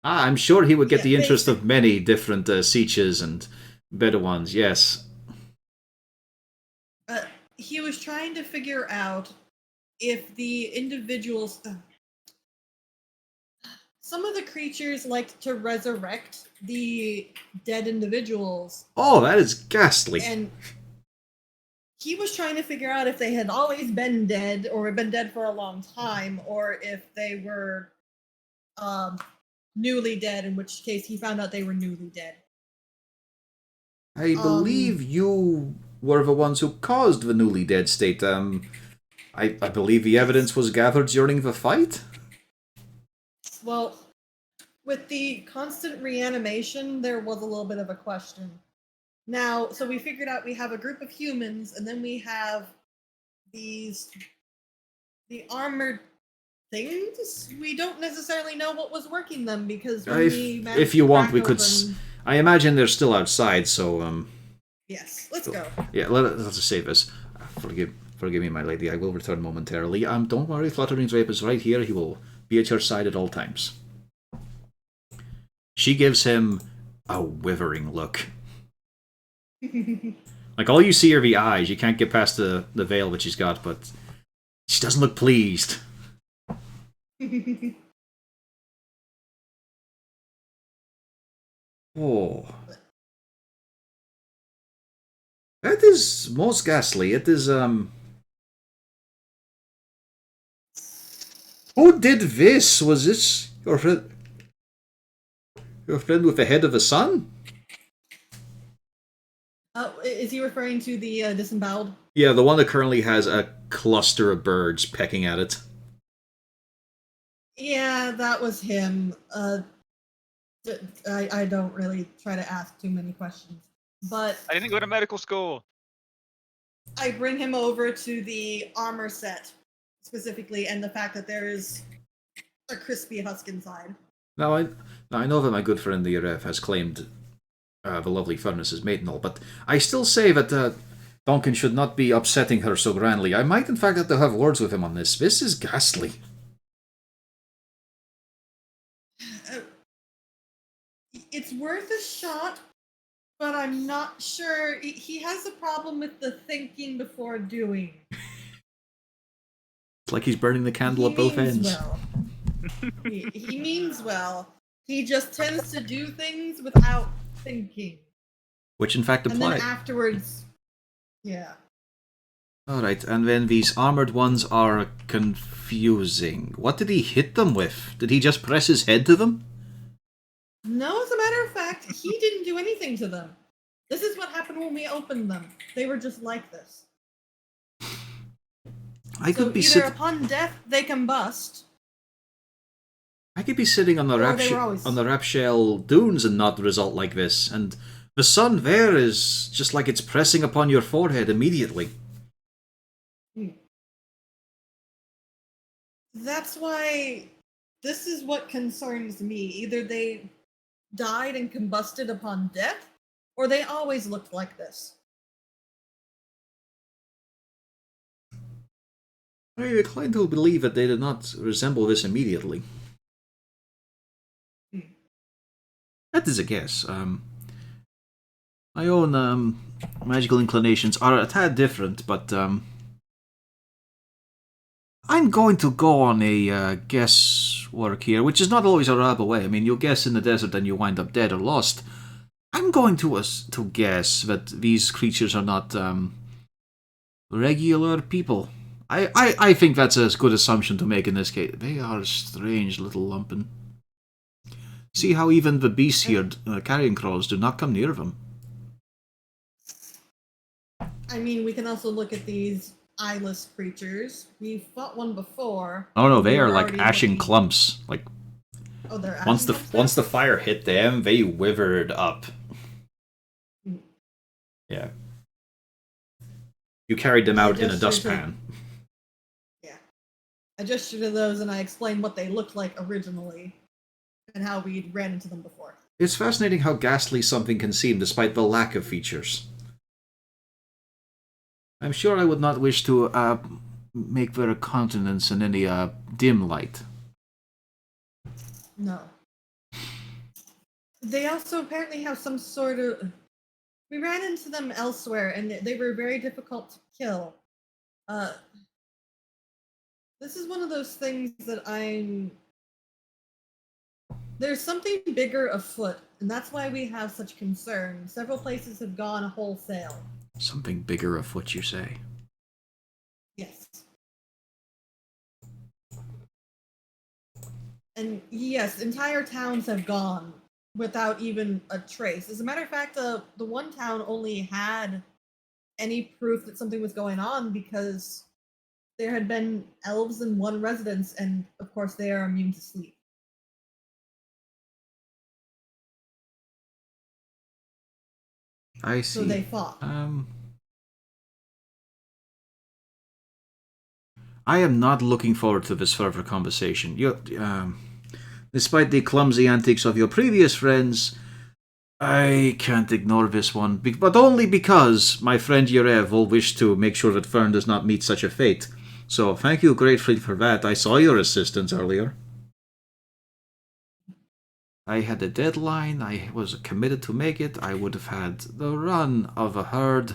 I'm sure he would get the interest of many different Sieches and Bedouins, yes. He was trying to figure out if the individuals... some of the creatures liked to resurrect the dead individuals. Oh, that is ghastly. And he was trying to figure out if they had always been dead, or had been dead for a long time, or if they were newly dead, in which case he found out they were newly dead. I believe you were the ones who caused the newly dead state. I believe the evidence was gathered during the fight? Well, with the constant reanimation, there was a little bit of a question. Now, so we figured out we have a group of humans, and then we have the armored things. We don't necessarily know what was working them because when we managed If you to want, we crack could... open- I imagine they're still outside, so... Yes, let's go. Yeah, let's just save this. Forgive me, my lady. I will return momentarily. Don't worry, Fluttering's Rape is right here. He will be at your side at all times. She gives him a withering look. Like, all you see are the eyes. You can't get past the veil that she's got, but she doesn't look pleased. Oh. That is most ghastly. It is, Who did this? Was this your friend? Your friend with the head of a sun? Is he referring to the disemboweled? Yeah, the one that currently has a cluster of birds pecking at it. Yeah, that was him. I don't really try to ask too many questions, but I didn't go to medical school. I bring him over to the armor set specifically, and the fact that there is a crispy husk inside. Now I know that my good friend the Aref has claimed the lovely furnace is made and all, but I still say that Duncan should not be upsetting her so grandly. I might in fact have to have words with him on this. This is ghastly. It's worth a shot, but I'm not sure. He has a problem with the thinking before doing. It's like he's burning the candle at both ends. Well. he means well. He just tends to do things without thinking. Which in fact And apply. then afterwards, yeah. Alright, and then these armored ones are confusing. What did he hit them with? Did he just press his head to them? No, as a matter of fact, he didn't do anything to them. This is what happened when we opened them. They were just like this. I So could be either upon death they combust. I could be sitting on the Or they were always- on the Rapshell dunes and not result like this, and the sun there is just like it's pressing upon your forehead immediately. That's why this is what concerns me. Either they died and combusted upon death, or they always looked like this. I incline to believe that they did not resemble this immediately. That is a guess. My own magical inclinations are a tad different, but I'm going to go on a guesswork here, which is not always a reliable way. I mean, you guess in the desert and you wind up dead or lost. I'm going to guess that these creatures are not regular people. I think that's a good assumption to make in this case. They are a strange little lumpen. See how even the beasts here, carrion crows, do not come near them. I mean, we can also look at these eyeless creatures. We fought one before. Oh no, they We are were like already ashen looking- clumps. Like Oh, they're once ashen clumps the now? fire hit them, they withered up. Mm. Yeah. You carried them out in a gestured to- dustpan. Yeah. I gestured to those and I explained what they looked like originally and how we ran into them before. It's fascinating how ghastly something can seem despite the lack of features. I'm sure I would not wish to make their countenance in any dim light. No. They also apparently have some sort of... We ran into them elsewhere, and they were very difficult to kill. This is one of those things that I'm... There's something bigger afoot, and that's why we have such concern. Several places have gone wholesale. Something bigger afoot, you say? Yes. And yes, entire towns have gone without even a trace. As a matter of fact, the one town only had any proof that something was going on because there had been elves in one residence, and of course they are immune to sleep. I see. So they fought. I am not looking forward to this further conversation. Despite the clumsy antics of your previous friends, I can't ignore this one, but only because my friend Yerev will wish to make sure that Fern does not meet such a fate. So thank you gratefully for that. I saw your assistance earlier. I had a deadline. I was committed to make it. I would have had the run of a herd.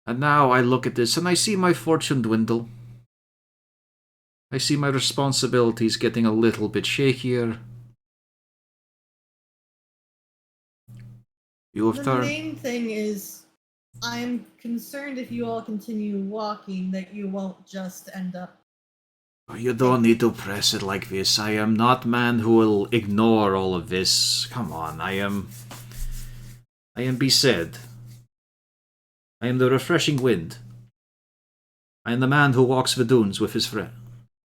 And now I look at this and I see my fortune dwindle. I see my responsibilities getting a little bit shakier. You have The turned... main thing is, I'm concerned if you all continue walking that you won't just end up. You don't need to press it like this. I am not man who will ignore all of this. Come on, I am besaid. I am the refreshing wind. I am the man who walks the dunes with his friend,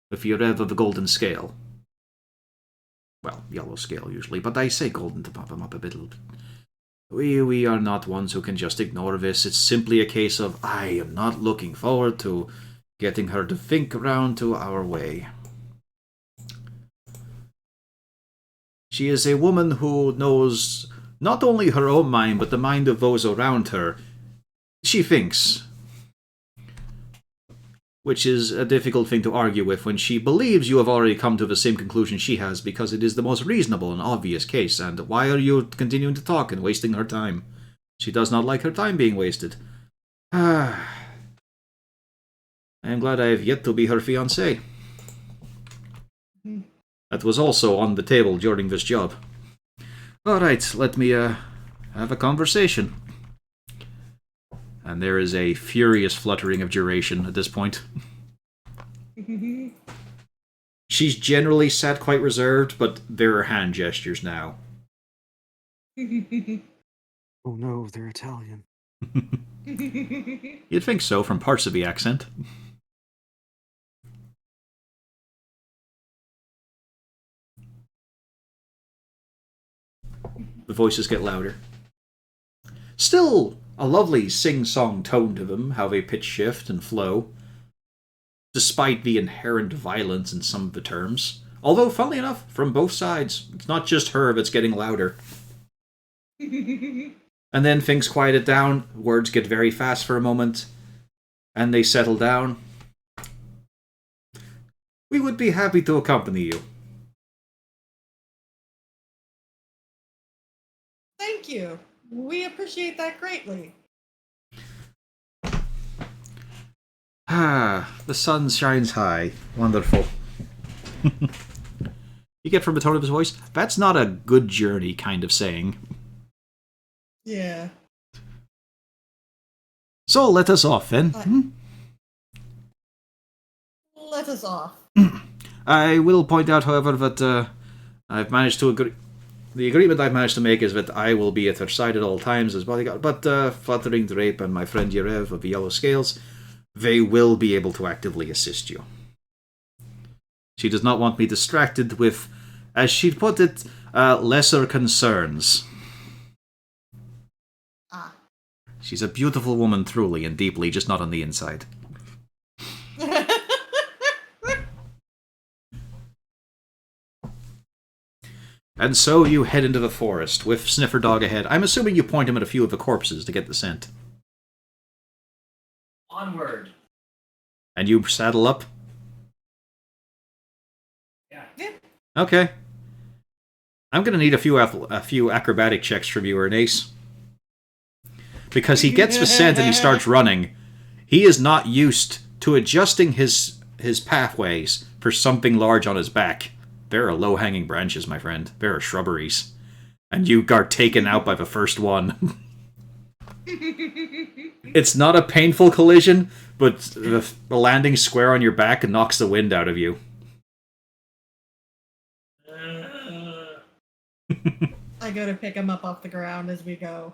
with Yerev of the golden scale. Well, yellow scale usually, but I say golden to pop him up a bit. We are not ones who can just ignore this. It's simply a case of I am not looking forward to getting her to think around to our way. She is a woman who knows not only her own mind, but the mind of those around her. She thinks. Which is a difficult thing to argue with when she believes you have already come to the same conclusion she has, because it is the most reasonable and obvious case, and why are you continuing to talk and wasting her time? She does not like her time being wasted. I am glad I have yet to be her fiancé. That was also on the table during this job. Alright, let me have a conversation. And there is a furious fluttering of duration at this point. She's generally sat quite reserved, but there are hand gestures now. Oh no, they're Italian. You'd think so from parts of the accent. The voices get louder. Still a lovely sing-song tone to them, how they pitch shift and flow, despite the inherent violence in some of the terms. Although, funnily enough, from both sides, it's not just her that's getting louder. And then things quieted down, words get very fast for a moment, and they settle down. We would be happy to accompany you. Thank you. We appreciate that greatly. The sun shines high. Wonderful. You get from the tone of his voice, that's not a good journey kind of saying. Yeah. So let us off then. Let us off. I will point out, however, that I've managed to agree. The agreement I've managed to make is that I will be at her side at all times as bodyguard, but Fluttering Drape and my friend Yerev of the Yellow Scales, they will be able to actively assist you. She does not want me distracted with, as she'd put it, lesser concerns. Ah. She's a beautiful woman, truly and deeply, just not on the inside. And so you head into the forest, with Sniffer Dog ahead. I'm assuming you point him at a few of the corpses to get the scent. Onward. And you saddle up? Yeah. Okay. I'm going to need a few acrobatic checks from you, Ernace. Because he gets the scent and he starts running. He is not used to adjusting his pathways for something large on his back. There are low-hanging branches, my friend. There are shrubberies. And you are taken out by the first one. It's not a painful collision, but the landing square on your back knocks the wind out of you. I go to pick him up off the ground as we go.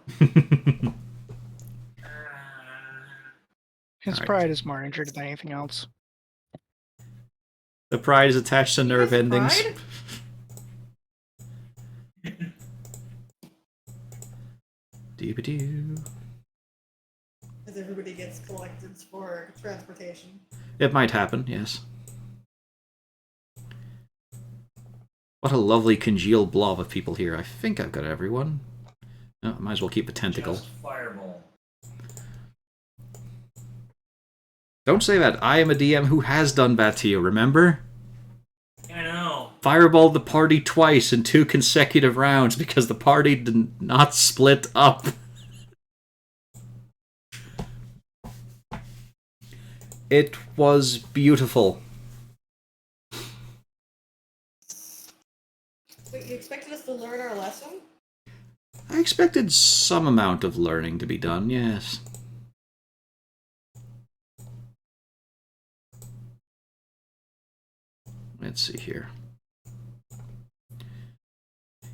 His Alright. pride is more injured than anything else. The pride is attached to He nerve has endings. pride? Doo-ba-doo. As everybody gets collected for transportation. It might happen, yes. What a lovely congealed blob of people here. I think I've got everyone. Oh, might as well keep a tentacle. Just fireball. Don't say that. I am a DM who has done that to you, remember? I know. Fireballed the party twice in 2 consecutive rounds because the party did not split up. It was beautiful. Wait, you expected us to learn our lesson? I expected some amount of learning to be done, yes. Let's see here.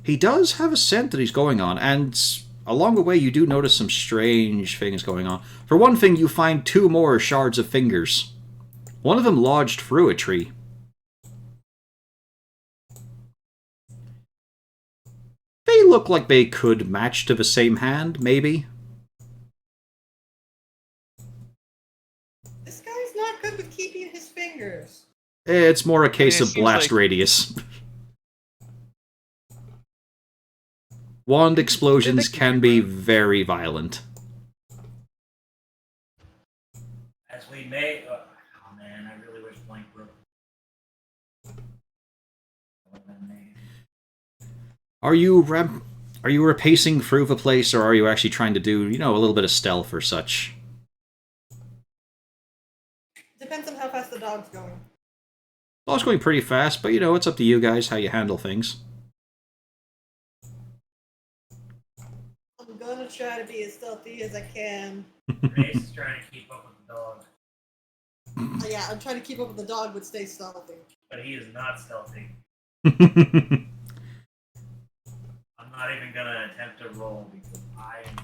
He does have a scent that he's going on, and along the way you do notice some strange things going on. For one thing, you find 2 more shards of fingers. One of them lodged through a tree. They look like they could match to the same hand, maybe. This guy's not good with keeping his fingers. It's more a case it of seems blast like- radius. Wand explosions can be very violent. As we may. Oh man, I really wish Blank broke. Are you rapacing through the place, or are you actually trying to do, a little bit of stealth or such? Depends on how fast the dog's going. Well, it's going pretty fast, but it's up to you guys how you handle things. I'm gonna try to be as stealthy as I can. Grace is trying to keep up with the dog, Yeah, I'm trying to keep up with the dog, but stay stealthy. but he is not stealthy. You I'm not even gonna attempt to roll because I am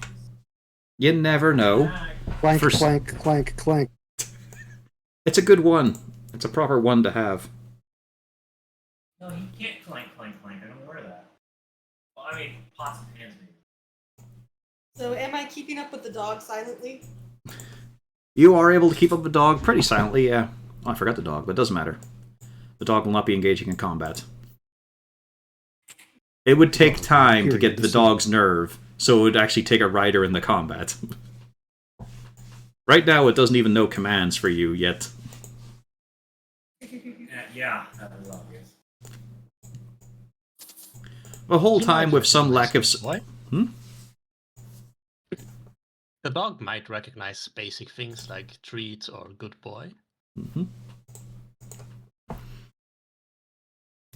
just. never know. Clank, For- clank, clank, clank. It's a good one. It's a proper one to have. No, he can't clank, clank, clank. I'm aware of that. Well, I mean, pots and pans maybe. So, am I keeping up with the dog silently? You are able to keep up the dog pretty silently, yeah. Oh, I forgot the dog, but it doesn't matter. The dog will not be engaging in combat. It would take time to get the dog's nerve, so it would actually take a rider in the combat. Right now, it doesn't even know commands for you yet. Yeah, that was obvious. The whole He time might with some lack of... recognize- What? Hmm? The dog might recognize basic things like treat or good boy. Mm-hmm.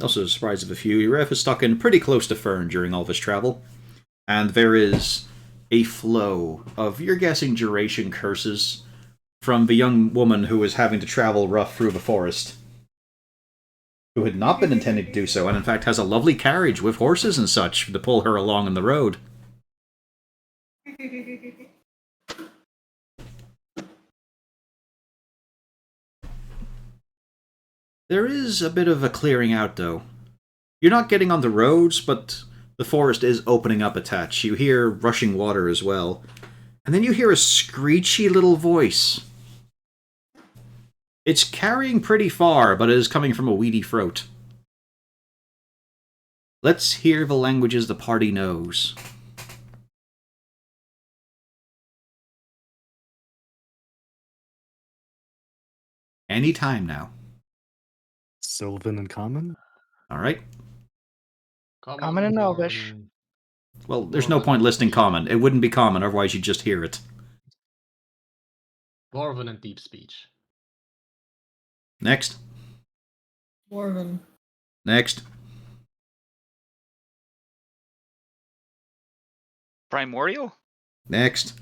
Also, a surprise of a few, Uref is stuck in pretty close to Fern during all this travel, and there is a flow of, you're guessing, duration curses from the young woman who was having to travel rough through the forest, who had not been intending to do so, and in fact has a lovely carriage with horses and such to pull her along on the road. There is a bit of a clearing out, though. You're not getting on the roads, but the forest is opening up a touch. You hear rushing water as well. And then you hear a screechy little voice. It's carrying pretty far, but it is coming from a weedy throat. Let's hear the languages the party knows. Any time now. Sylvan and Common? Alright? Common and Elvish. Dwarven, Well, there's no Dwarven, point listing common. It wouldn't be common, otherwise you'd just hear it. Dwarven and deep speech. Next. Dwarven. Next. Primordial? Next.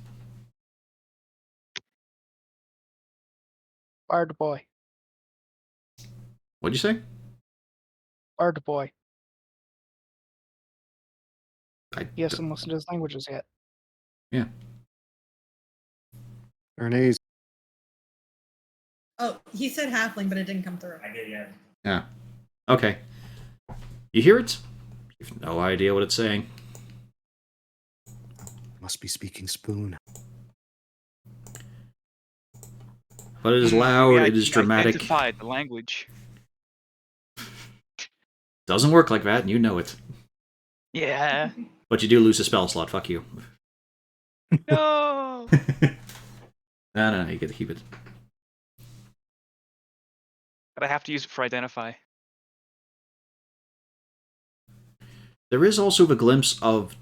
Bard boy. What'd you say? Bard boy. He Yeah. hasn't listened to his languages yet. Ernest. Oh, he said halfling, but it didn't come through. I get you. Yeah. Okay. You hear it? You have no idea what it's saying. Must be speaking spoon. But it is loud, Yeah, it is dramatic. Identify the language. Doesn't work like that, and you know it. Yeah. But you do lose a spell slot, fuck you. No. No, you get to keep it. But I have to use it for identify. There is also the glimpse of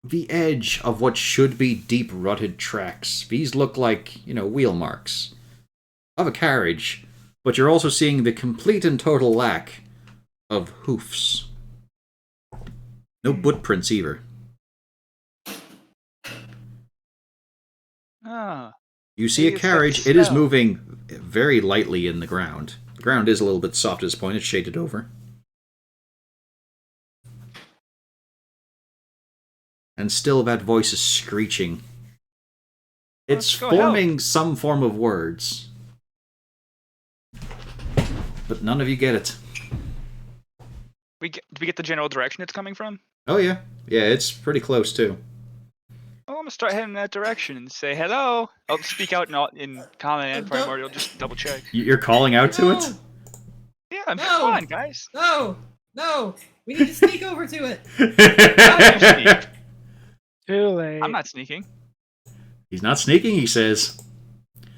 the edge of what should be deep rutted tracks. These look like, wheel marks of a carriage, but you're also seeing the complete and total lack of hoofs. No footprints either. Ah. You see Maybe a it's like carriage, the it is smell. moving very lightly in the ground. The ground is a little bit soft at this point, it's shaded over. And still that voice is screeching. It's Let's go help. forming some form of words. But none of you get it. Do we get the general direction it's coming from? Oh yeah. Yeah, it's pretty close too. Well, I'm gonna start heading in that direction and say hello. I'll speak out in common and primordial, just double check. You're calling out to it? Yeah, come No. on, guys. No, we need to sneak over to it. Sneak. Too late. I'm not sneaking. He's not sneaking, he says.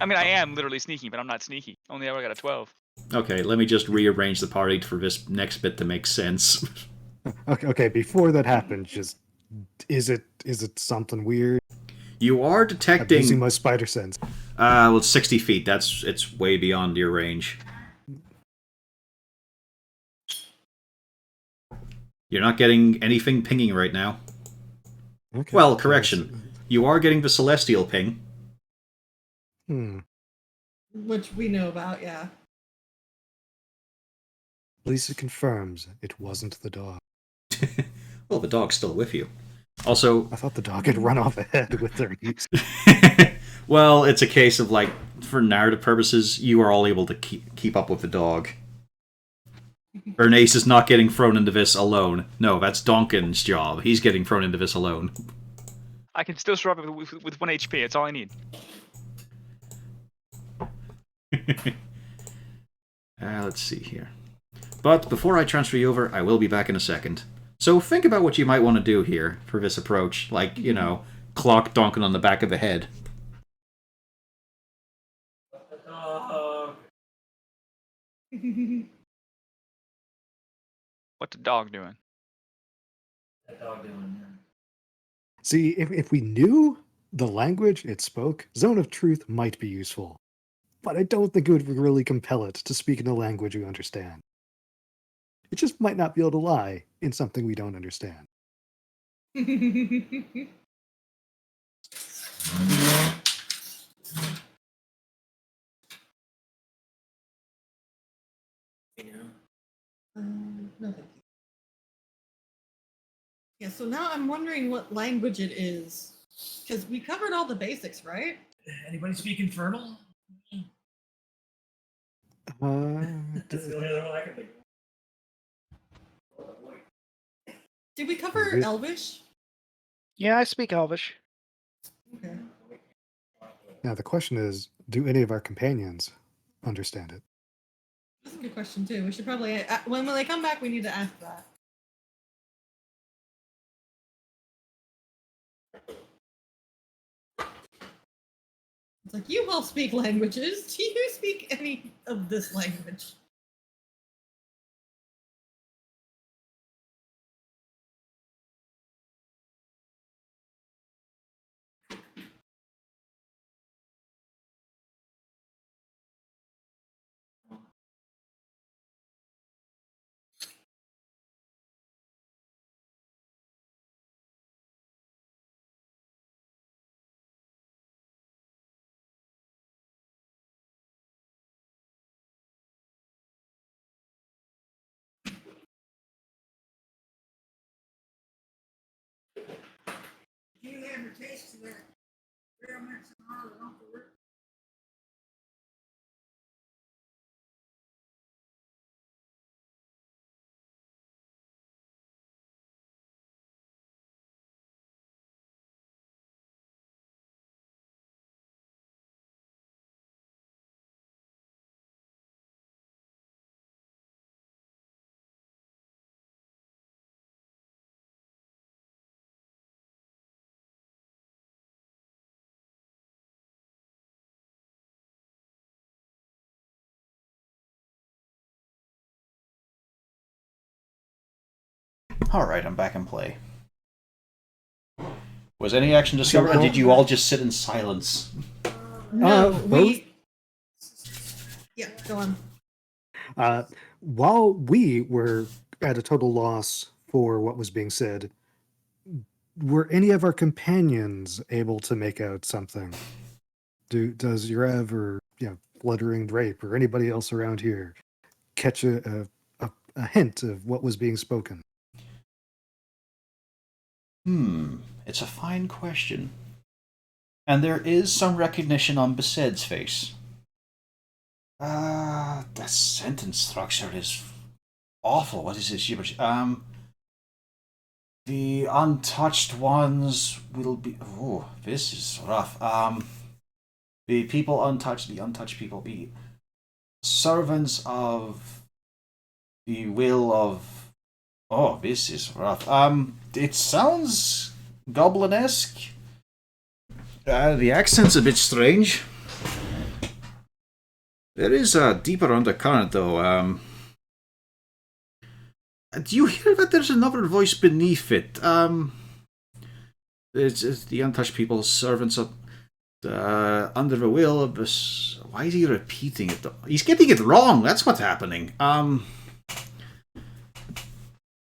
I mean, I am literally sneaking, but I'm not sneaky. Only ever got a 12. Okay, let me just rearrange the party for this next bit to make sense. Okay, before that happens, just is it something weird? You are I'm using detecting... my spider sense. well, it's 60 feet. It's way beyond your range. You're not getting anything pinging right now. Okay. Well, correction. You are getting the celestial ping. Which we know about, yeah. Lisa confirms it wasn't the dog. Well, the dog's still with you. Also... I thought the dog had run off ahead with their use. Well, it's a case of, for narrative purposes, you are all able to keep up with the dog. Ernace is not getting thrown into this alone. No, that's Donkin's job. He's getting thrown into this alone. I can still survive with 1 HP. It's all I need. Let's see here. But before I transfer you over, I will be back in a second. So think about what you might want to do here for this approach. Clock Donkin on the back of the head. The dog. What's the dog doing? That dog doing that. See, if we knew the language it spoke, Zone of Truth might be useful. But I don't think it would really compel it to speak in a language we understand. It just might not be able to lie in something we don't understand. No, thank you. Yeah, so now I'm wondering what language it is. Because we covered all the basics, right? Anybody speak Infernal? That's the only other one I can think of. Did we cover Really? Elvish? Yeah, I speak Elvish. Okay. Now the question is, do any of our companions understand it? That's a good question, too. We should probably... when they come back, we need to ask that. It's like, you all speak languages. Do you speak any of this language? You have a taste of that experiments and all that. Alright, I'm back in play. Was any action discovered, or did you all just sit in silence? No, both. Yeah, go on. While we were at a total loss for what was being said, were any of our companions able to make out something? Does Yurev or Fluttering Drape or anybody else around here catch a hint of what was being spoken? It's a fine question. And there is some recognition on Besed's face. The sentence structure is awful. What is this gibberish? The untouched ones will be... Oh, this is rough. The people untouched, the untouched people be servants of the will of... Oh, this is rough. It sounds goblin-esque. The accent's a bit strange. There is a deeper undercurrent, though. Do you hear that there's another voice beneath it? It's the untouched people, servants of under the will of this. Why is he repeating it, though? He's getting it wrong. That's what's happening.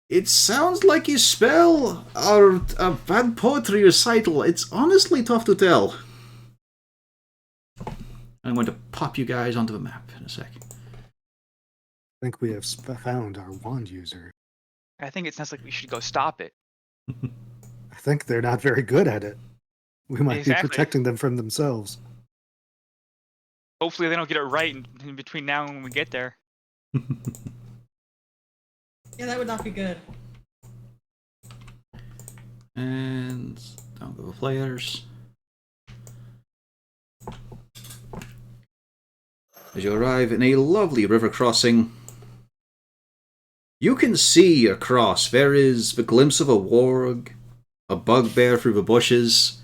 It sounds like a spell or a bad poetry recital. It's honestly tough to tell. I'm going to pop you guys onto the map in a sec. I think we have found our wand user. I think it sounds like we should go stop it. I think they're not very good at it. We might Exactly. be protecting them from themselves. Hopefully they don't get it right in between now and when we get there. Yeah, that would not be good. And down go the players. As you arrive in a lovely river crossing, you can see across. There is the glimpse of a warg, a bugbear through the bushes,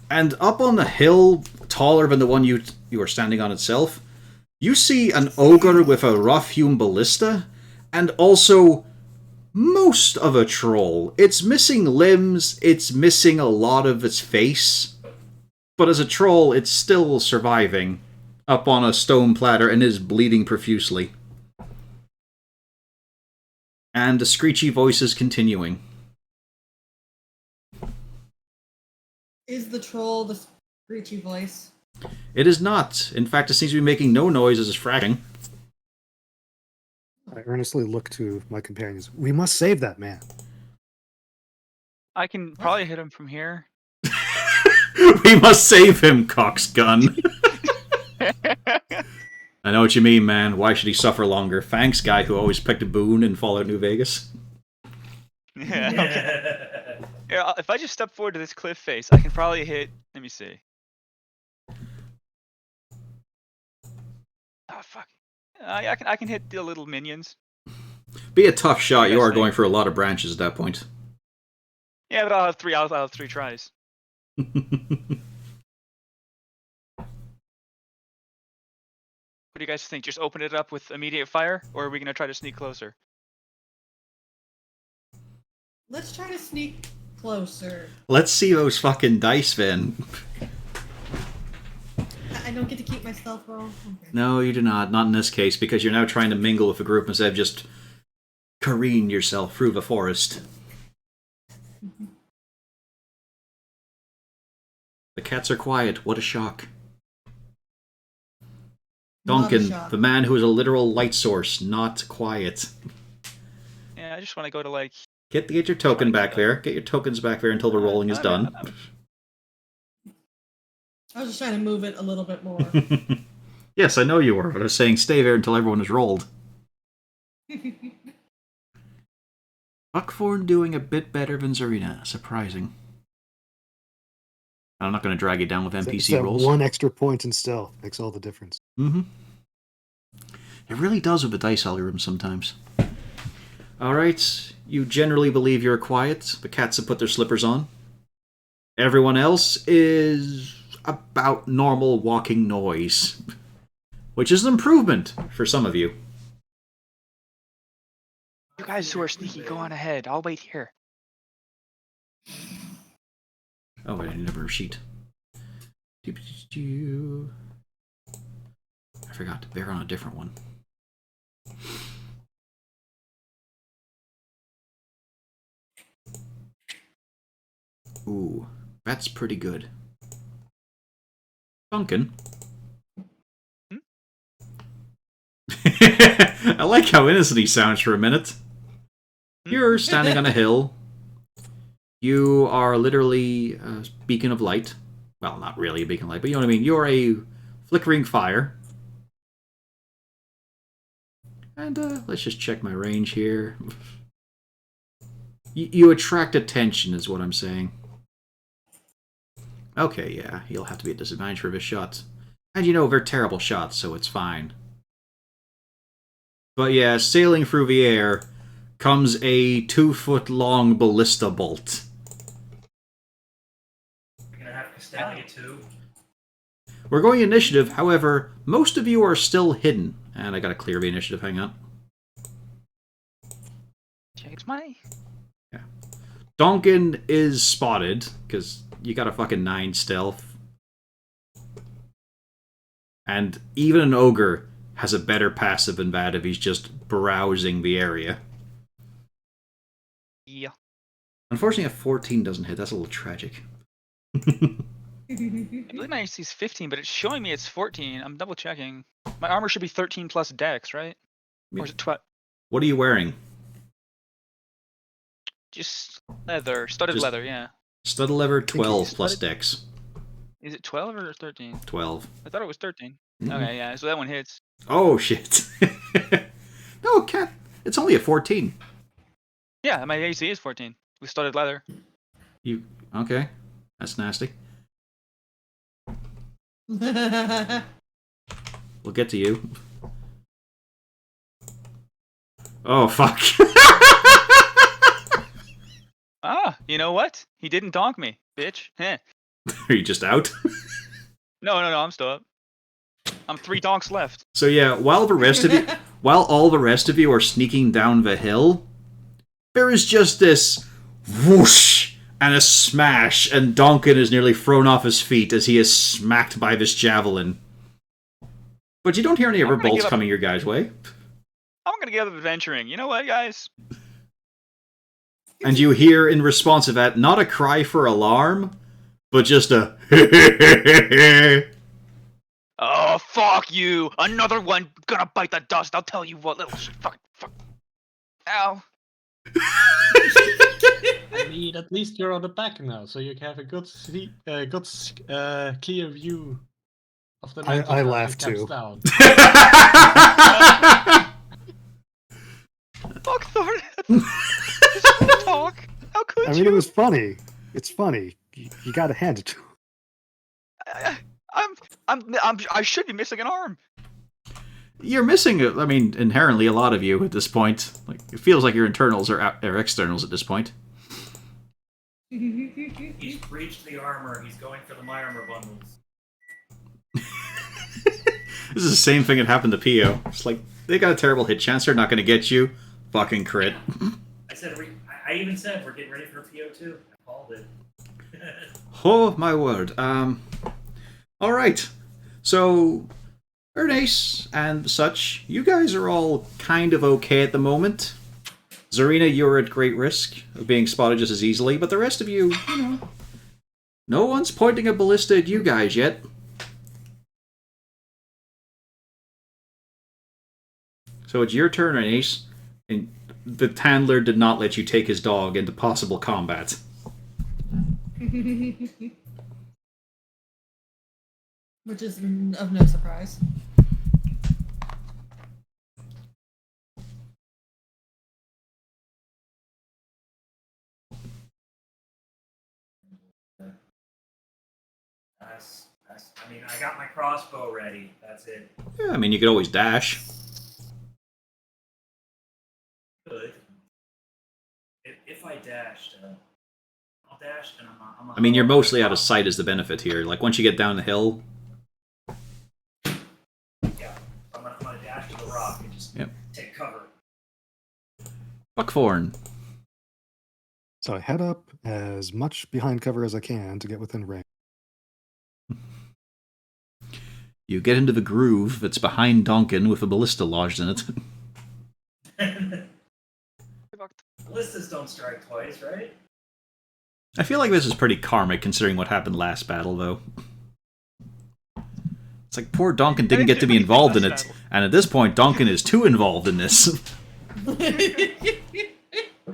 and up on the hill, taller than the one you are standing on itself, you see an ogre with a rough-hewn ballista, and also most of a troll. It's missing limbs, it's missing a lot of its face, but as a troll, it's still surviving up on a stone platter and is bleeding profusely. And the screechy voice is continuing. Is the troll the screechy voice? It is not. In fact, it seems to be making no noise as it's fracking. I earnestly look to my companions. We must save that man. I can probably hit him from here. We must save him, coxgun. I know what you mean, man. Why should he suffer longer? Thanks, guy who always picked a boon in Fallout New Vegas. Yeah, okay. Yeah, if I just step forward to this cliff face, I can probably hit. Let me see. Oh fuck! I can hit the little minions. Be a tough shot. You are Interesting. going for a lot of branches at that point. Yeah, but I'll have three. I'll have 3 tries. What do you guys think? Just open it up with immediate fire, or are we gonna try to sneak closer? Let's try to sneak closer. Let's see those fucking dice, then. I don't get to keep my stealth roll. Okay. No, you do not. Not in this case, because you're now trying to mingle with a group instead of just careen yourself through the forest. The cats are quiet. What a shock. Not a Duncan, shock. the man who is a literal light source, not quiet. Yeah, I just want to go to like. Get your token back there. Get your tokens back there until the rolling is done. I was just trying to move it a little bit more. Yes, I know you were, but I was saying stay there until everyone is rolled. Buckthorn doing a bit better than Zarina. Surprising. I'm not going to drag you down with NPC That rolls. one extra point in stealth makes all the difference. Mm-hmm. It really does with the dice algorithm sometimes. Alright, you generally believe you're quiet. The cats have put their slippers on. Everyone else is about normal walking noise. Which is an improvement for some of you. You guys who are sneaky, go on ahead. I'll wait here. Oh, wait, I need a sheet. I forgot. They're on a different one. Ooh, that's pretty good. Duncan? Hmm? I like how innocent he sounds for a minute. You're standing on a hill. You are literally a beacon of light. Well, not really a beacon of light, but you know what I mean. You're a flickering fire. And let's just check my range here. You attract attention, is what I'm saying. Okay, yeah, he'll have to be at disadvantage for his shots. And you know, they're terrible shots, so it's fine. But yeah, sailing through the air comes a 2-foot-long ballista bolt. We're gonna have Castalia too. We're going initiative, however, most of you are still hidden. And I gotta clear the initiative, hang on. Jake's money. Yeah. Donkin is spotted, because you got a fucking 9 stealth. And even an ogre has a better passive than that if he's just browsing the area. Yeah. Unfortunately, a 14 doesn't hit. That's a little tragic. I believe my AC is 15, but it's showing me it's 14. I'm double checking. My armor should be 13 plus dex, right? Or is it 12? What are you wearing? Just leather. Studded leather, yeah. Studded leather 12 plus dex. Is it 12 or 13? 12. I thought it was 13. Mm-hmm. Okay, yeah, so that one hits. Oh, shit. No, cat. It's only a 14. Yeah, my AC is 14 with studded leather. You okay? That's nasty. We'll get to you. Oh, fuck. Ah, you know what? He didn't donk me, bitch. Heh. Are you just out? No, I'm still up. I'm 3 donks left. So yeah, while all the rest of you are sneaking down the hill, there is just this whoosh and a smash, and Donkin is nearly thrown off his feet as he is smacked by this javelin. But you don't hear any other bolts coming your guys' way. I'm gonna give up adventuring. You know what, guys? And you hear in response to that, not a cry for alarm, but just a Oh, fuck you! Another one gonna bite the dust. I'll tell you what, little fuck. Ow. I mean, at least you're on the back now, so you can have a good, clear view of the mountain. I laughed too. Down. Fuck, Thor. Talk. How could you? I mean, it was funny. It's funny. You gotta hand it to him. I should be missing an arm. You're missing, I mean, inherently a lot of you at this point. Like, it feels like your internals are externals at this point. He's breached the armor. He's going for the my armor bundles. This is the same thing that happened to Pio. It's like, they got a terrible hit chance. They're not going to get you. Fucking crit. I even said we're getting ready for PO2. I called it. Oh, my word. Alright. So, Ernace and such, you guys are all kind of okay at the moment. Zarina, you're at great risk of being spotted just as easily, but the rest of you, you know, no one's pointing a ballista at you guys yet. So it's your turn, Ernace, and the Tandler did not let you take his dog into possible combat. Which is of no surprise. I mean, I got my crossbow ready. That's it. Yeah, I mean, you could always dash. Good. If I dashed, I'll dash and I'm I mean, you're mostly out of sight is the benefit here. Like, once you get down the hill... Yeah, I'm gonna dash to the rock and just take cover. Buckthorn. So I head up as much behind cover as I can to get within range. You get into the groove that's behind Donkin with a ballista lodged in it. Ballistas don't strike twice, right? I feel like this is pretty karmic considering what happened last battle, though. It's like poor Donkin didn't get to be involved in it, and at this point, Donkin is too involved in this.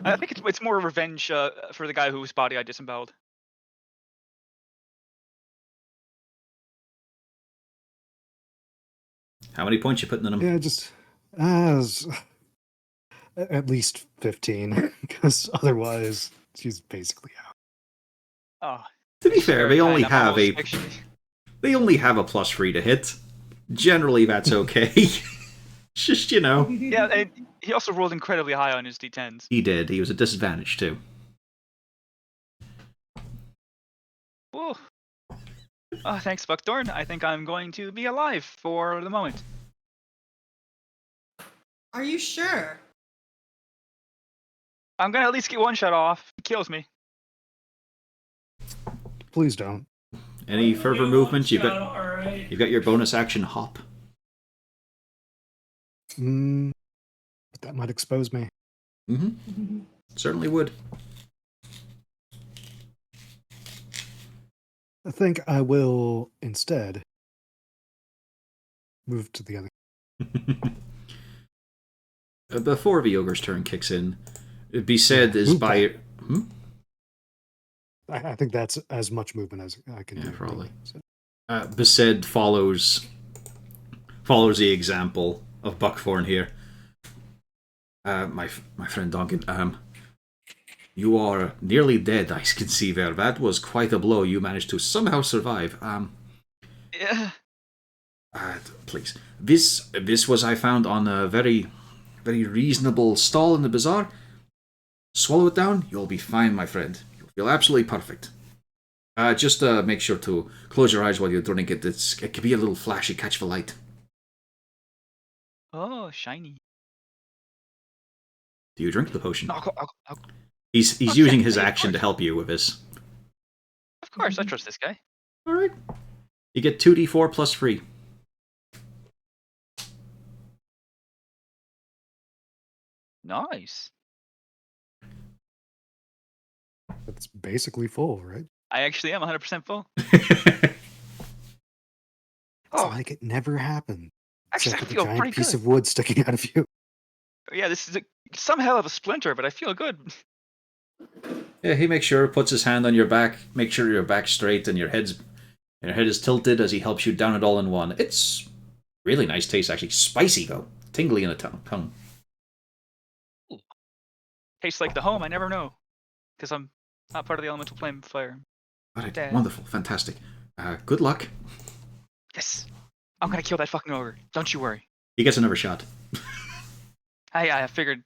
I think it's more revenge for the guy whose body I disemboweled. How many points you putting in him? Yeah, just at least 15, because otherwise she's basically out. Oh, To be this is fair, very they only kind. I'm have almost a actually- they only have a +3 to hit. Generally, that's okay. Just, you know. Yeah, and he also rolled incredibly high on his d10s. He did. He was at disadvantage, too. Whoa. Oh, thanks, Buckthorn. I think I'm going to be alive for the moment. Are you sure? I'm gonna at least get one shot off. He kills me. Please don't. Any further movement? You've got Alright. your bonus action hop. But that might expose me. Mm-hmm. Certainly would. I think I will instead move to the other. Before the ogre's turn kicks in, Besaid is move by... Hmm? I think that's as much movement as I can do. Yeah, probably. So. Besaid follows the example of Buckthorn here. My friend Duncan, you are nearly dead, I can see there. That was quite a blow. You managed to somehow survive. Yeah. Please. This was I found on a very, very reasonable stall in the bazaar. Swallow it down, you'll be fine, my friend. You'll feel absolutely perfect. Just make sure to close your eyes while you drink it. It can be a little flashy, catch the light. Oh, shiny. Do you drink the potion? I'll- He's Oh, using yeah, his of action to course. help you with this. Of course, I trust this guy. Alright. You get 2d4 plus 3. Nice. It's basically full, right? I actually am 100% full. It's Oh, like it never happened. actually, I Except with a feel giant pretty piece good. of wood sticking out of you. Yeah, this is some hell of a splinter, but I feel good. Yeah, he makes sure, puts his hand on your back, make sure your back's straight and your head is tilted as he helps you down it all in one. It's really nice taste, actually. Spicy, though. Tingly in the tongue. Tastes like the home, I never know. Because I'm not part of the elemental flame fire. Alright, Damn. wonderful, fantastic. Good luck. Yes. I'm gonna kill that fucking ogre. Don't you worry. He gets another shot. I figured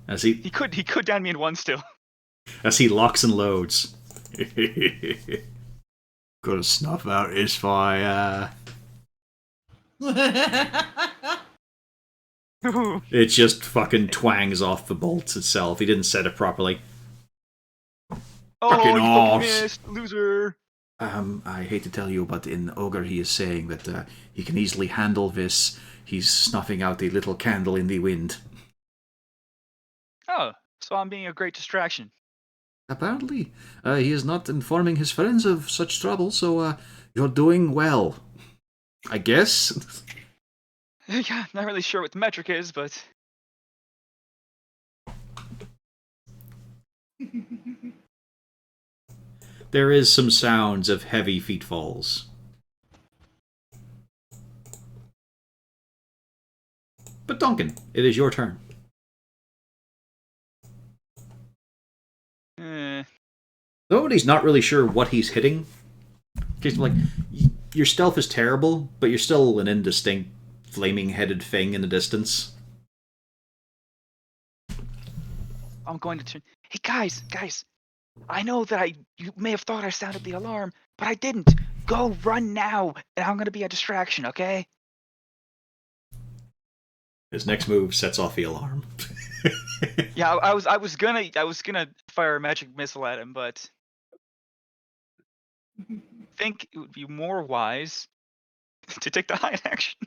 As he he could down me in one still. as he locks and loads. Gotta snuff out his fire. It just fucking twangs off the bolts itself. He didn't set it properly. Oh, Fucking you arse. fucking missed, loser. I hate to tell you, but in Ogre he is saying that he can easily handle this. He's snuffing out a little candle in the wind. Oh, so I'm being a great distraction. Apparently, he is not informing his friends of such trouble, so you're doing well. I guess? Yeah, not really sure what the metric is, but There is some sounds of heavy feetfalls. But Duncan, it is your turn. Nobody's not really sure what he's hitting. Just like, your stealth is terrible, but you're still an indistinct, flaming-headed thing in the distance. I'm going to turn. Hey guys, I know that you may have thought I sounded the alarm, but I didn't. Go run now, and I'm gonna be a distraction, okay? His next move sets off the alarm. Yeah, I was gonna fire a magic missile at him, but I think it would be more wise to take the hide action.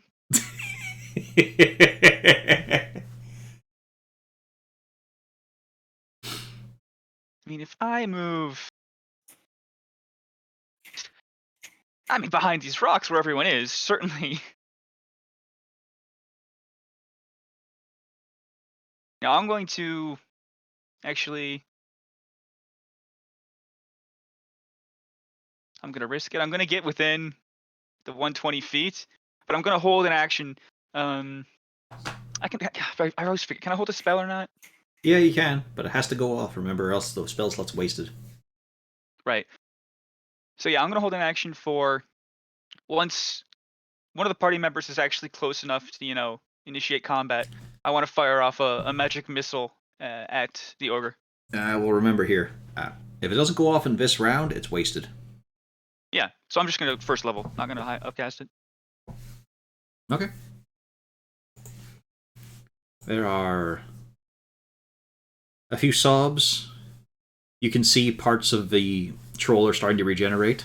I mean, if I move, behind these rocks where everyone is, certainly. Now I'm going to actually. I'm gonna risk it. I'm gonna get within the 120 feet, but I'm gonna hold an action. I can. I always forget. Can I hold a spell or not? Yeah, you can, but it has to go off, remember, or else the spell slot's wasted. Right. So yeah, I'm gonna hold an action for once one of the party members is actually close enough to initiate combat. I want to fire off a magic missile at the ogre. Well, remember here, if it doesn't go off in this round, it's wasted. Yeah. So I'm just gonna first level. Not gonna upcast it. Okay. There are a few sobs. You can see parts of the troll are starting to regenerate.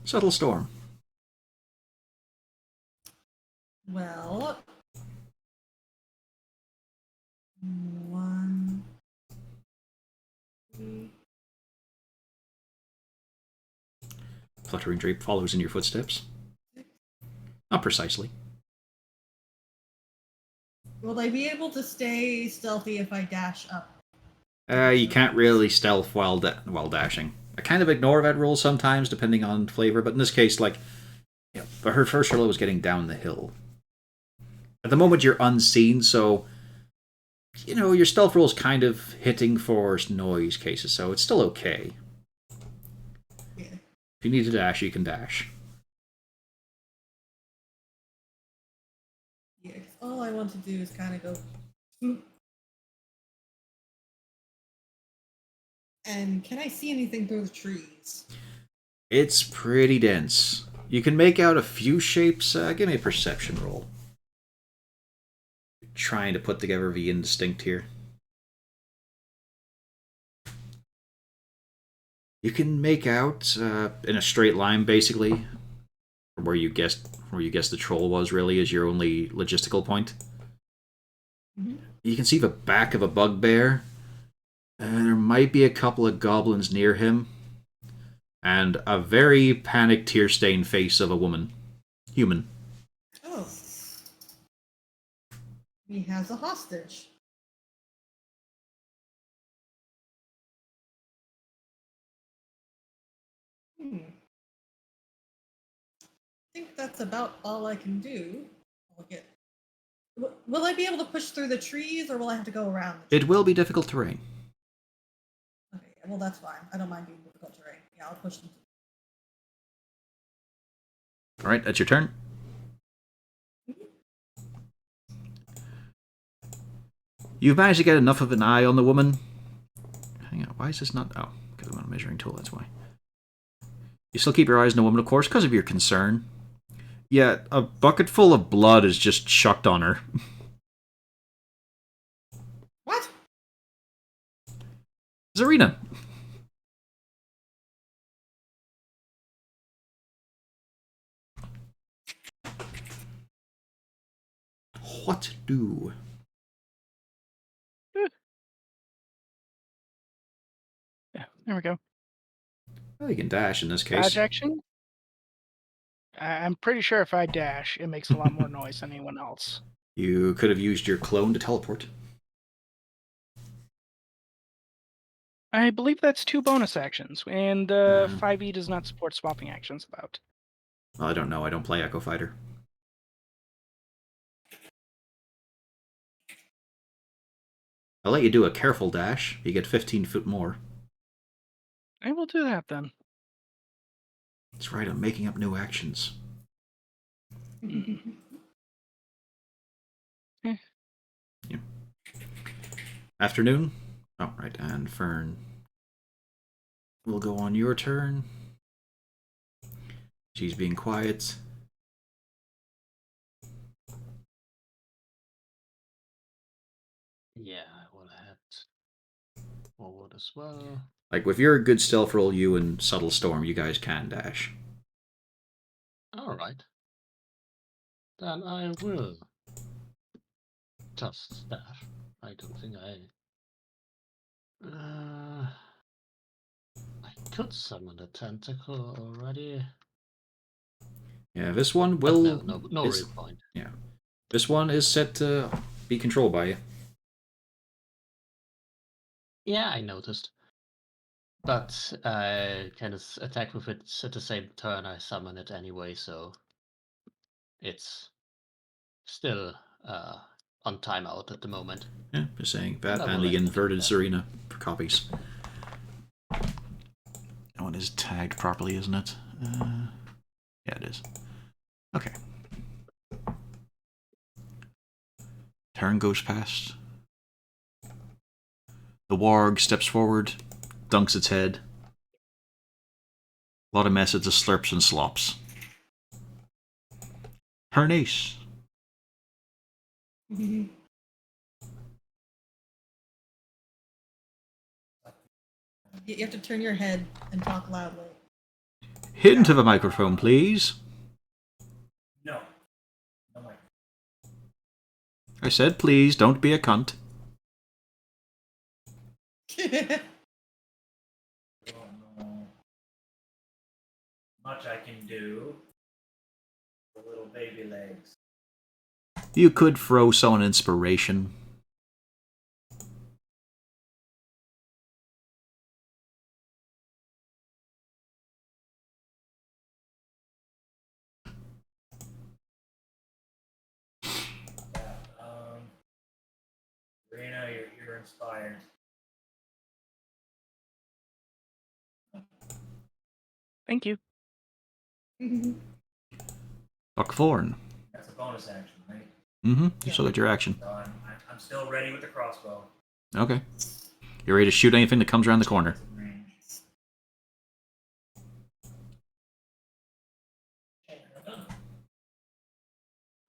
Subtle storm. Well, one, three. Fluttering drape follows in your footsteps. Not precisely. Will I be able to stay stealthy if I dash up? You can't really stealth while dashing. I kind of ignore that rule sometimes, depending on flavor, but in this case, but her first roll was getting down the hill. At the moment, you're unseen, so your stealth roll is kind of hitting for noise cases, so it's still okay. Yeah. If you need to dash, you can dash. Yeah, 'cause all I want to do is kind of go. "Swoop." And can I see anything through the trees? It's pretty dense. You can make out a few shapes. Give me a perception roll. Trying to put together the indistinct here. You can make out in a straight line, basically, where you guessed the troll was. Really, is your only logistical point. Mm-hmm. You can see the back of a bugbear, and there might be a couple of goblins near him, and a very panicked, tear-stained face of a woman, human. Oh, he has a hostage. I think that's about all I can do. I'll get. Will I be able to push through the trees, or will I have to go around? It will be difficult terrain. Okay, well that's fine. I don't mind being difficult terrain. Yeah, I'll push them. All right, that's your turn. You've managed to get enough of an eye on the woman. Hang on, why is this not... Oh, because I'm on a measuring tool, that's why. You still keep your eyes on the woman, of course, because of your concern. Yet, a bucket full of blood is just chucked on her. What? Zarina. What do? Yeah, there we go. Well, you can dash in this case. Dodge action? I'm pretty sure if I dash, it makes a lot more noise than anyone else. You could have used your clone to teleport. I believe that's 2 bonus actions, and 5e does not support swapping actions about. Well, I don't know. I don't play Echo Fighter. I'll let you do a careful dash. You get 15 foot more. I will do that then. That's right, I'm making up new actions. Eh. Yeah. Afternoon? Oh, right, and Fern. We'll go on your turn. She's being quiet. Yeah, I will head forward as well. Like, if you're a good stealth roll, you and Subtle Storm, you guys can dash. Alright. Then I will just dash. I don't think I could summon the tentacle already. Yeah, this one But will... no is- real point. Yeah. This one is set to be controlled by you. Yeah, I noticed. But I kind of attack with it at the same turn I summon it anyway, so it's still on timeout at the moment. Yeah, just saying. That I will and the let it inverted be. Serena for copies. That one is tagged properly, isn't it? Yeah, it is. Okay. Turn goes past. The warg steps forward, dunks its head. A lot of mess, it just slurps and slops. Hernace. You have to turn your head and talk loudly. Hint of a microphone, please. No. I'm like, I said please, don't be a cunt. oh no. Much I can do. The little baby legs. You could throw someone inspiration. Yeah. Rena, you're inspired. Thank you. Buckthorn. That's a bonus action, right? Mm-hmm. You still got your action. So I'm still ready with the crossbow. Okay. You're ready to shoot anything that comes around the corner. It's in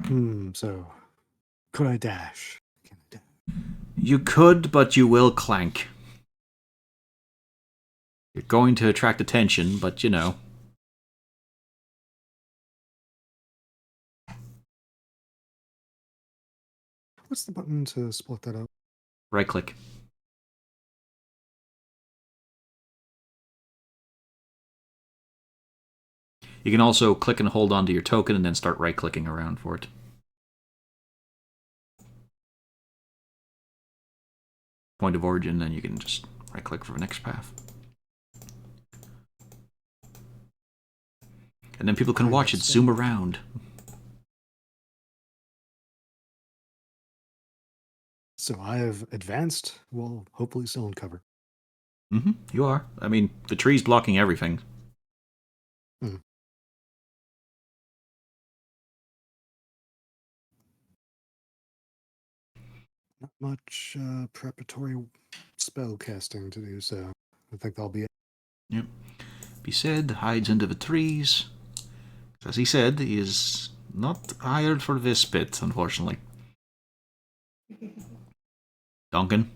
range. So could I dash? Can I dash? You could, but you will clank. You're going to attract attention, but you know. What's the button to split that up? Right click. You can also click and hold onto your token and then start right clicking around for it. Point of origin, then you can just right click for the next path. And then people can watch it zoom around. So I have advanced, well, hopefully still in cover. Mm-hmm, you are. I mean, the tree's blocking everything. Not much preparatory spell casting to do, so I think that'll be it. Yep. Be said, hides into the trees. As he said, he is not hired for this bit, unfortunately. Duncan?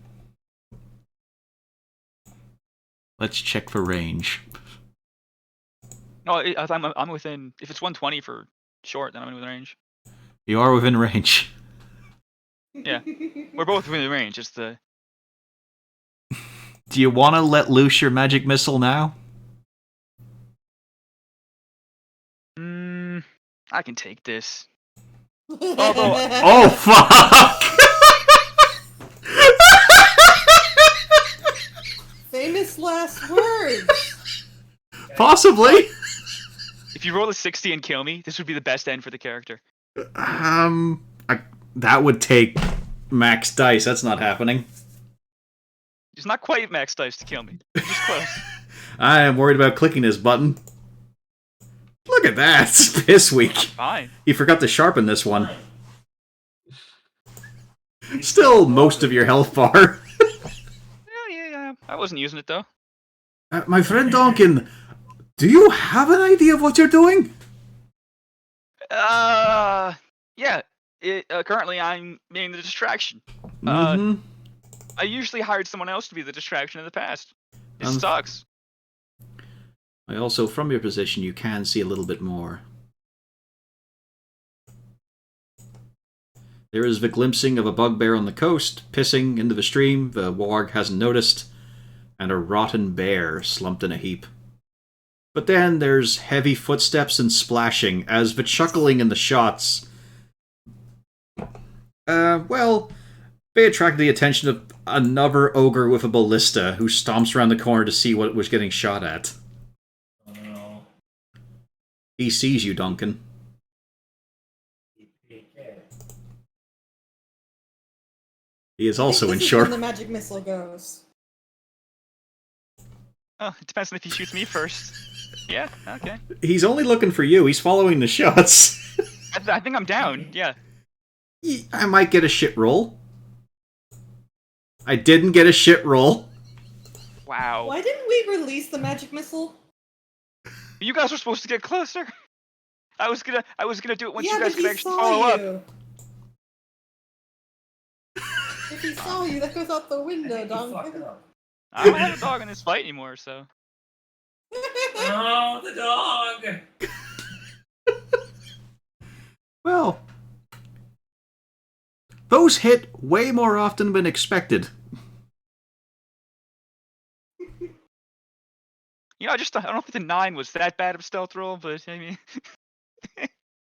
Let's check for range. No, I'm within. If it's 120 for short, then I'm within range. You are within range. Yeah. We're both within range. It's the. Do you want to let loose your magic missile now? I can take this. Although, Oh, fuck! famous last words. Possibly. If you roll a 60 and kill me, this would be the best end for the character. That would take max dice. That's not happening. It's not quite max dice to kill me. Just close. I am worried about clicking this button. Look at that. This week. Fine. You forgot to sharpen this one. Still most of your health bar. Yeah. I wasn't using it though. My friend Donkin, do you have an idea of what you're doing? Yeah. Currently, I'm being the distraction. Mm-hmm. I usually hired someone else to be the distraction in the past. It Um, sucks. I also, from your position, you can see a little bit more. There is the glimpsing of a bugbear on the coast, pissing into the stream the warg hasn't noticed, and a rotten bear slumped in a heap. But then there's heavy footsteps and splashing as the chuckling and the shots, well, they attracted the attention of another ogre with a ballista who stomps around the corner to see what was getting shot at. Oh no. He sees you, Duncan. PK. He is I think also this is inshore. when the magic missile goes. Oh, it depends on if he shoots me first. Yeah, okay. He's only looking for you. He's following the shots. I think I'm down. Yeah. I might get a shit roll. I didn't get a shit roll. Wow. Why didn't we release the magic missile? You guys were supposed to get closer. I was gonna do it once yeah, you guys but could he actually saw follow up. you. If he saw you, that goes out the I window, think you fucked Duncan. up. I don't have a dog in this fight anymore, so. Oh, the dog! Well, those hit way more often than expected. You know, I don't know if the 9 was that bad of a stealth roll, but I mean.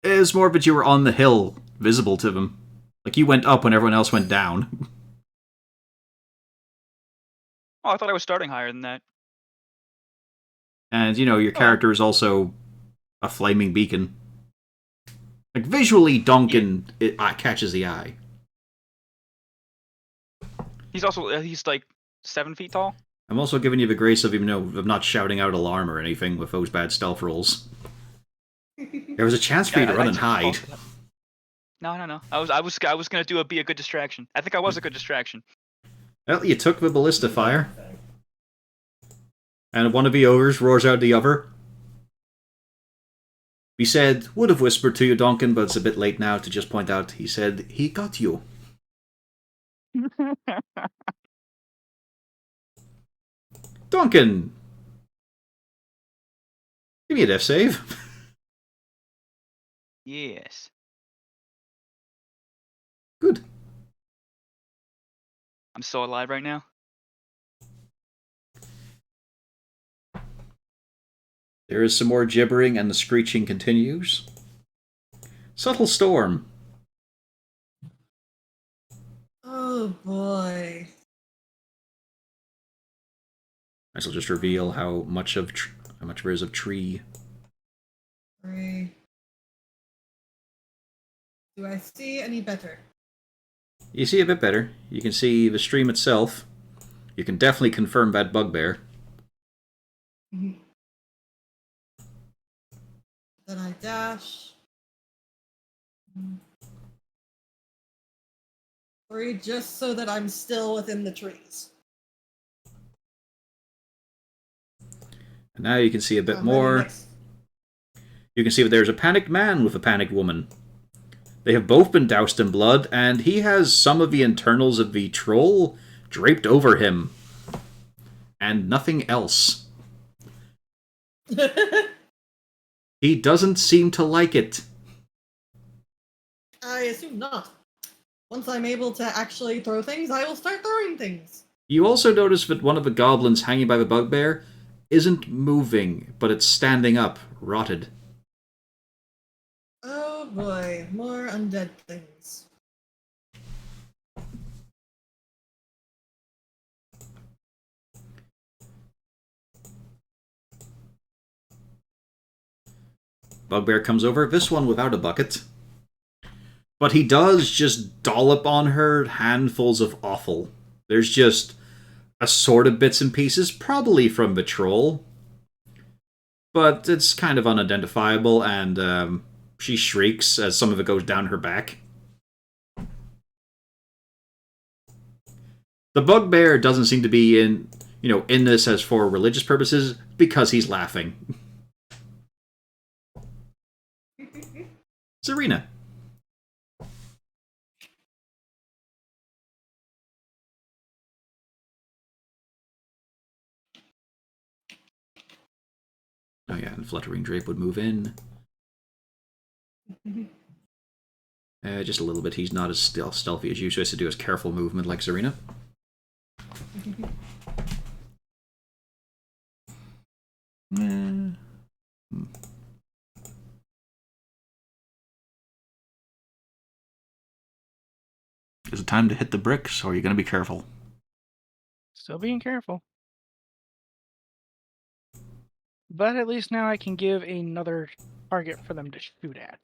It was more that you were on the hill, visible to them. Like, you went up when everyone else went down. Oh, I thought I was starting higher than that. And, your character is also a flaming beacon. Like, visually, Duncan it catches the eye. He's also, he's like 7 feet tall. I'm also giving you the grace of, of not shouting out alarm or anything with those bad stealth rolls. There was a chance for you to run and hide. No. I was gonna be a good distraction. I think I was a good distraction. Well, you took the ballista fire. And one of the ogres roars out the other. He said, would have whispered to you, Duncan, but it's a bit late now to just point out. He said, he got you. Duncan! Give me a death save. Yes. Good. I'm so alive right now. There is some more gibbering and the screeching continues. Subtle storm. Oh boy. I shall just reveal how much there is of tree. 3. Do I see any better? You see a bit better. You can see the stream itself. You can definitely confirm that bugbear. Then I dash. 3, just so that I'm still within the trees. And now you can see a bit I'm more. ready next. You can see that there's a panicked man with a panicked woman. They have both been doused in blood, and he has some of the internals of the troll draped over him. And nothing else. He doesn't seem to like it. I assume not. Once I'm able to actually throw things, I will start throwing things. You also notice that one of the goblins hanging by the bugbear isn't moving, but it's standing up, rotted. Oh boy, more undead things. Bugbear comes over, this one without a bucket. But he does just dollop on her handfuls of offal. There's just assorted bits and pieces, probably from the troll. But it's kind of unidentifiable, and she shrieks as some of it goes down her back. The bugbear doesn't seem to be in this as for religious purposes, because he's laughing. Serena. Oh yeah, and Fluttering Drape would move in. Just a little bit. He's not as stealthy as you, so he has to do his careful movement like Zarina. Is it time to hit the bricks, or are you going to be careful? Still being careful. But at least now I can give another target for them to shoot at.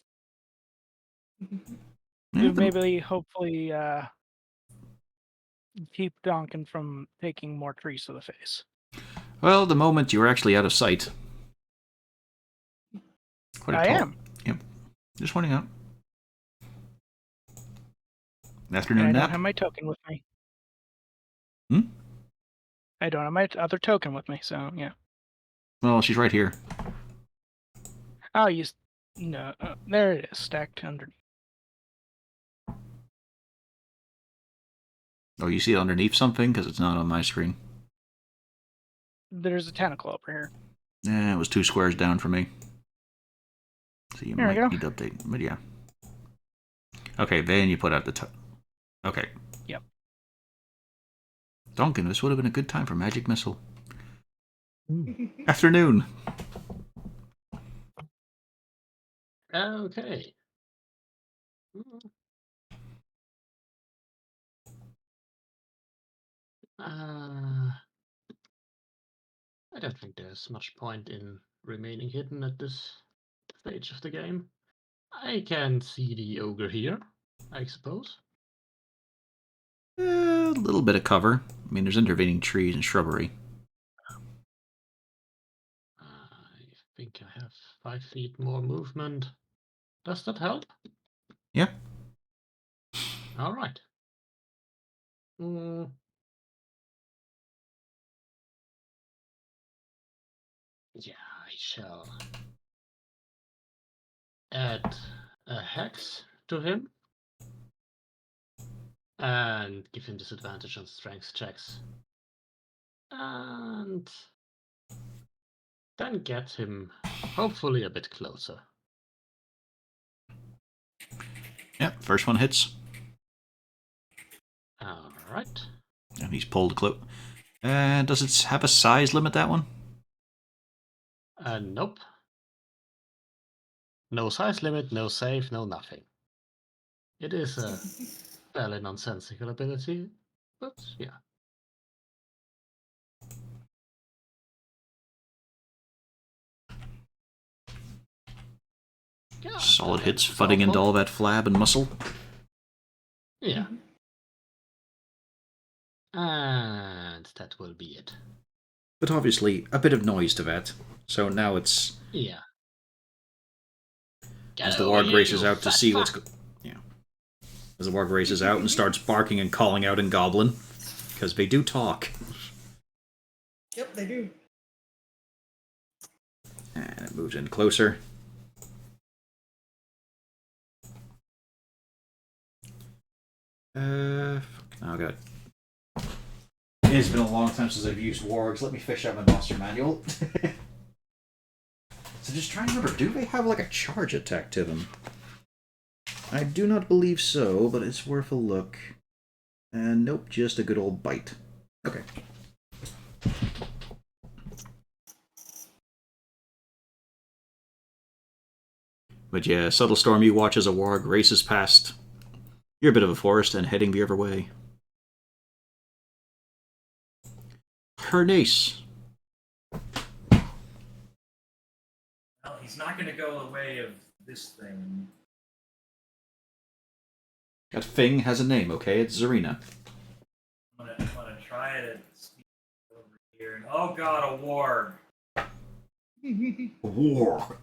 Yeah, Maybe, hopefully, keep Donkin from taking more trees to the face. well, the moment you're actually out of sight. I am. Yep. Just pointing out. And Afternoon I nap. don't have my token with me. Hmm? I don't have my other token with me, so yeah. Well, she's right here. I'll use. No, there it is, stacked underneath. Oh, you see it underneath something? Because it's not on my screen. There's a tentacle over here. It was 2 squares down for me. So you There we might go. need to update. But yeah. Okay, then you put out the... Okay. Yep. Duncan, this would have been a good time for Magic Missile. Afternoon. Okay. I don't think there's much point in remaining hidden at this stage of the game. I can see the ogre here, I suppose. A little bit of cover. I mean, there's intervening trees and shrubbery. I think I have 5 feet more movement. Does that help? Yeah. All right. Yeah, I shall add a hex to him and give him disadvantage on strength checks. And then get him hopefully a bit closer. Yeah, first one hits. All right. And he's pulled close. Does it have a size limit, that one? Nope. No size limit, no save, no nothing. It is a fairly nonsensical ability, but yeah. God, Solid that hits, is fudding into awful. all that flab and muscle. Yeah. And that will be it. But obviously, a bit of noise to that. So now it's... Yeah. As the warg races out to see what's... Yeah. As the warg races out and starts barking and calling out in Goblin. Because they do talk. Yep, they do. And it moves in closer. Oh god. It's been a long time since I've used wargs. Let me fish out my monster manual. So just trying to remember, do they have like a charge attack to them? I do not believe so, but it's worth a look. And nope, just a good old bite. Okay. But yeah, Subtle Storm, you watch as a warg races past your bit of a forest and heading the other way. Hernace. Well, he's not going to go the way of this thing. That thing has a name, okay? It's Zarina. I'm gonna try to sneak over here. And, oh god, a warg. War.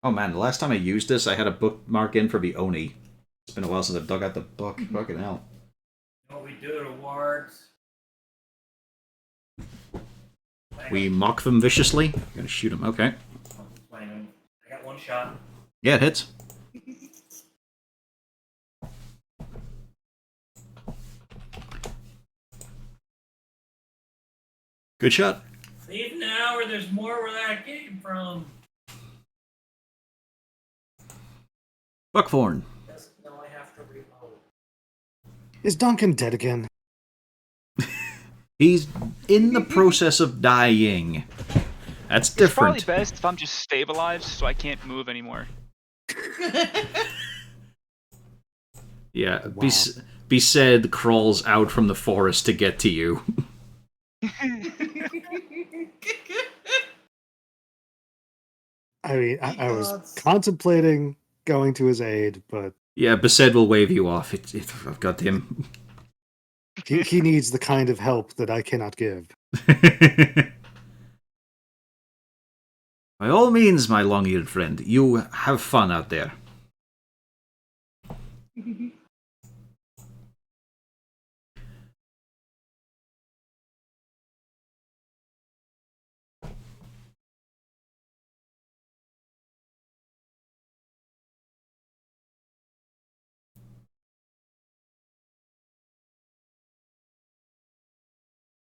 Oh man, the last time I used this, I had a bookmark in for the Oni. It's been a while since I've dug out the book. Fucking hell. You know what we do to wargs? We mock them viciously. You're gonna shoot them, okay. I got one shot. Yeah, it hits. Good shot. Leave now, or there's more where that came from. Buckthorn. Doesn't know I have to reload. Is Duncan dead again? He's in the process of dying. That's It's probably different. best if I'm just stabilized so I can't move anymore. Yeah, Wow. Besaid crawls out from the forest to get to you. I mean, I was Gods. contemplating going to his aid, but Yeah, Besaid will wave you off. I've got him. he needs the kind of help that I cannot give. By all means, my long-eared friend, you have fun out there.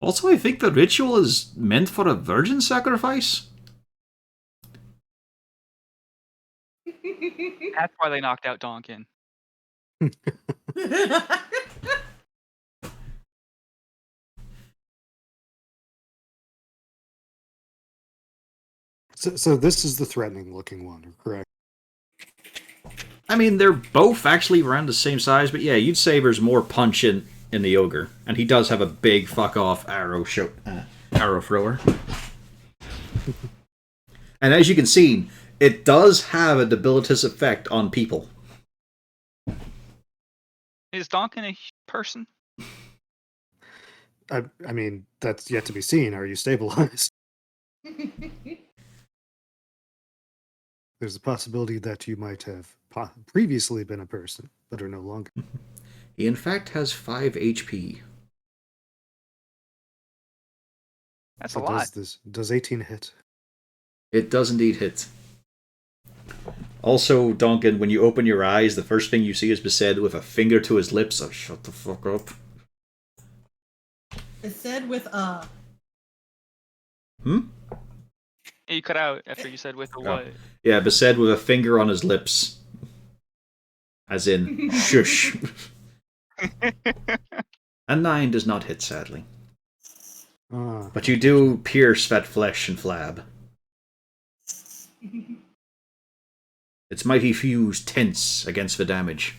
Also, I think the ritual is meant for a virgin sacrifice. That's why they knocked out Donkin. So this is the threatening looking one, correct? I mean, they're both actually around the same size, but yeah, you'd say there's more punch in the ogre, and he does have a big fuck off arrow thrower. And as you can see, it does have a debilitous effect on people. Is Donkin a person? I mean, that's yet to be seen. Are you stabilized? There's a possibility that you might have previously been a person, but are no longer. He in fact has 5 HP. That's a So lot. does 18 hit? It does indeed hit. Also, Duncan, when you open your eyes, the first thing you see is Besaid with a finger to his lips. Oh, shut the fuck up. It said with You cut out after you said with the what? Yeah, Besaid with a finger on his lips. As in, shush. A 9 does not hit, sadly. But you do pierce that flesh and flab. Its mighty thews tense against the damage.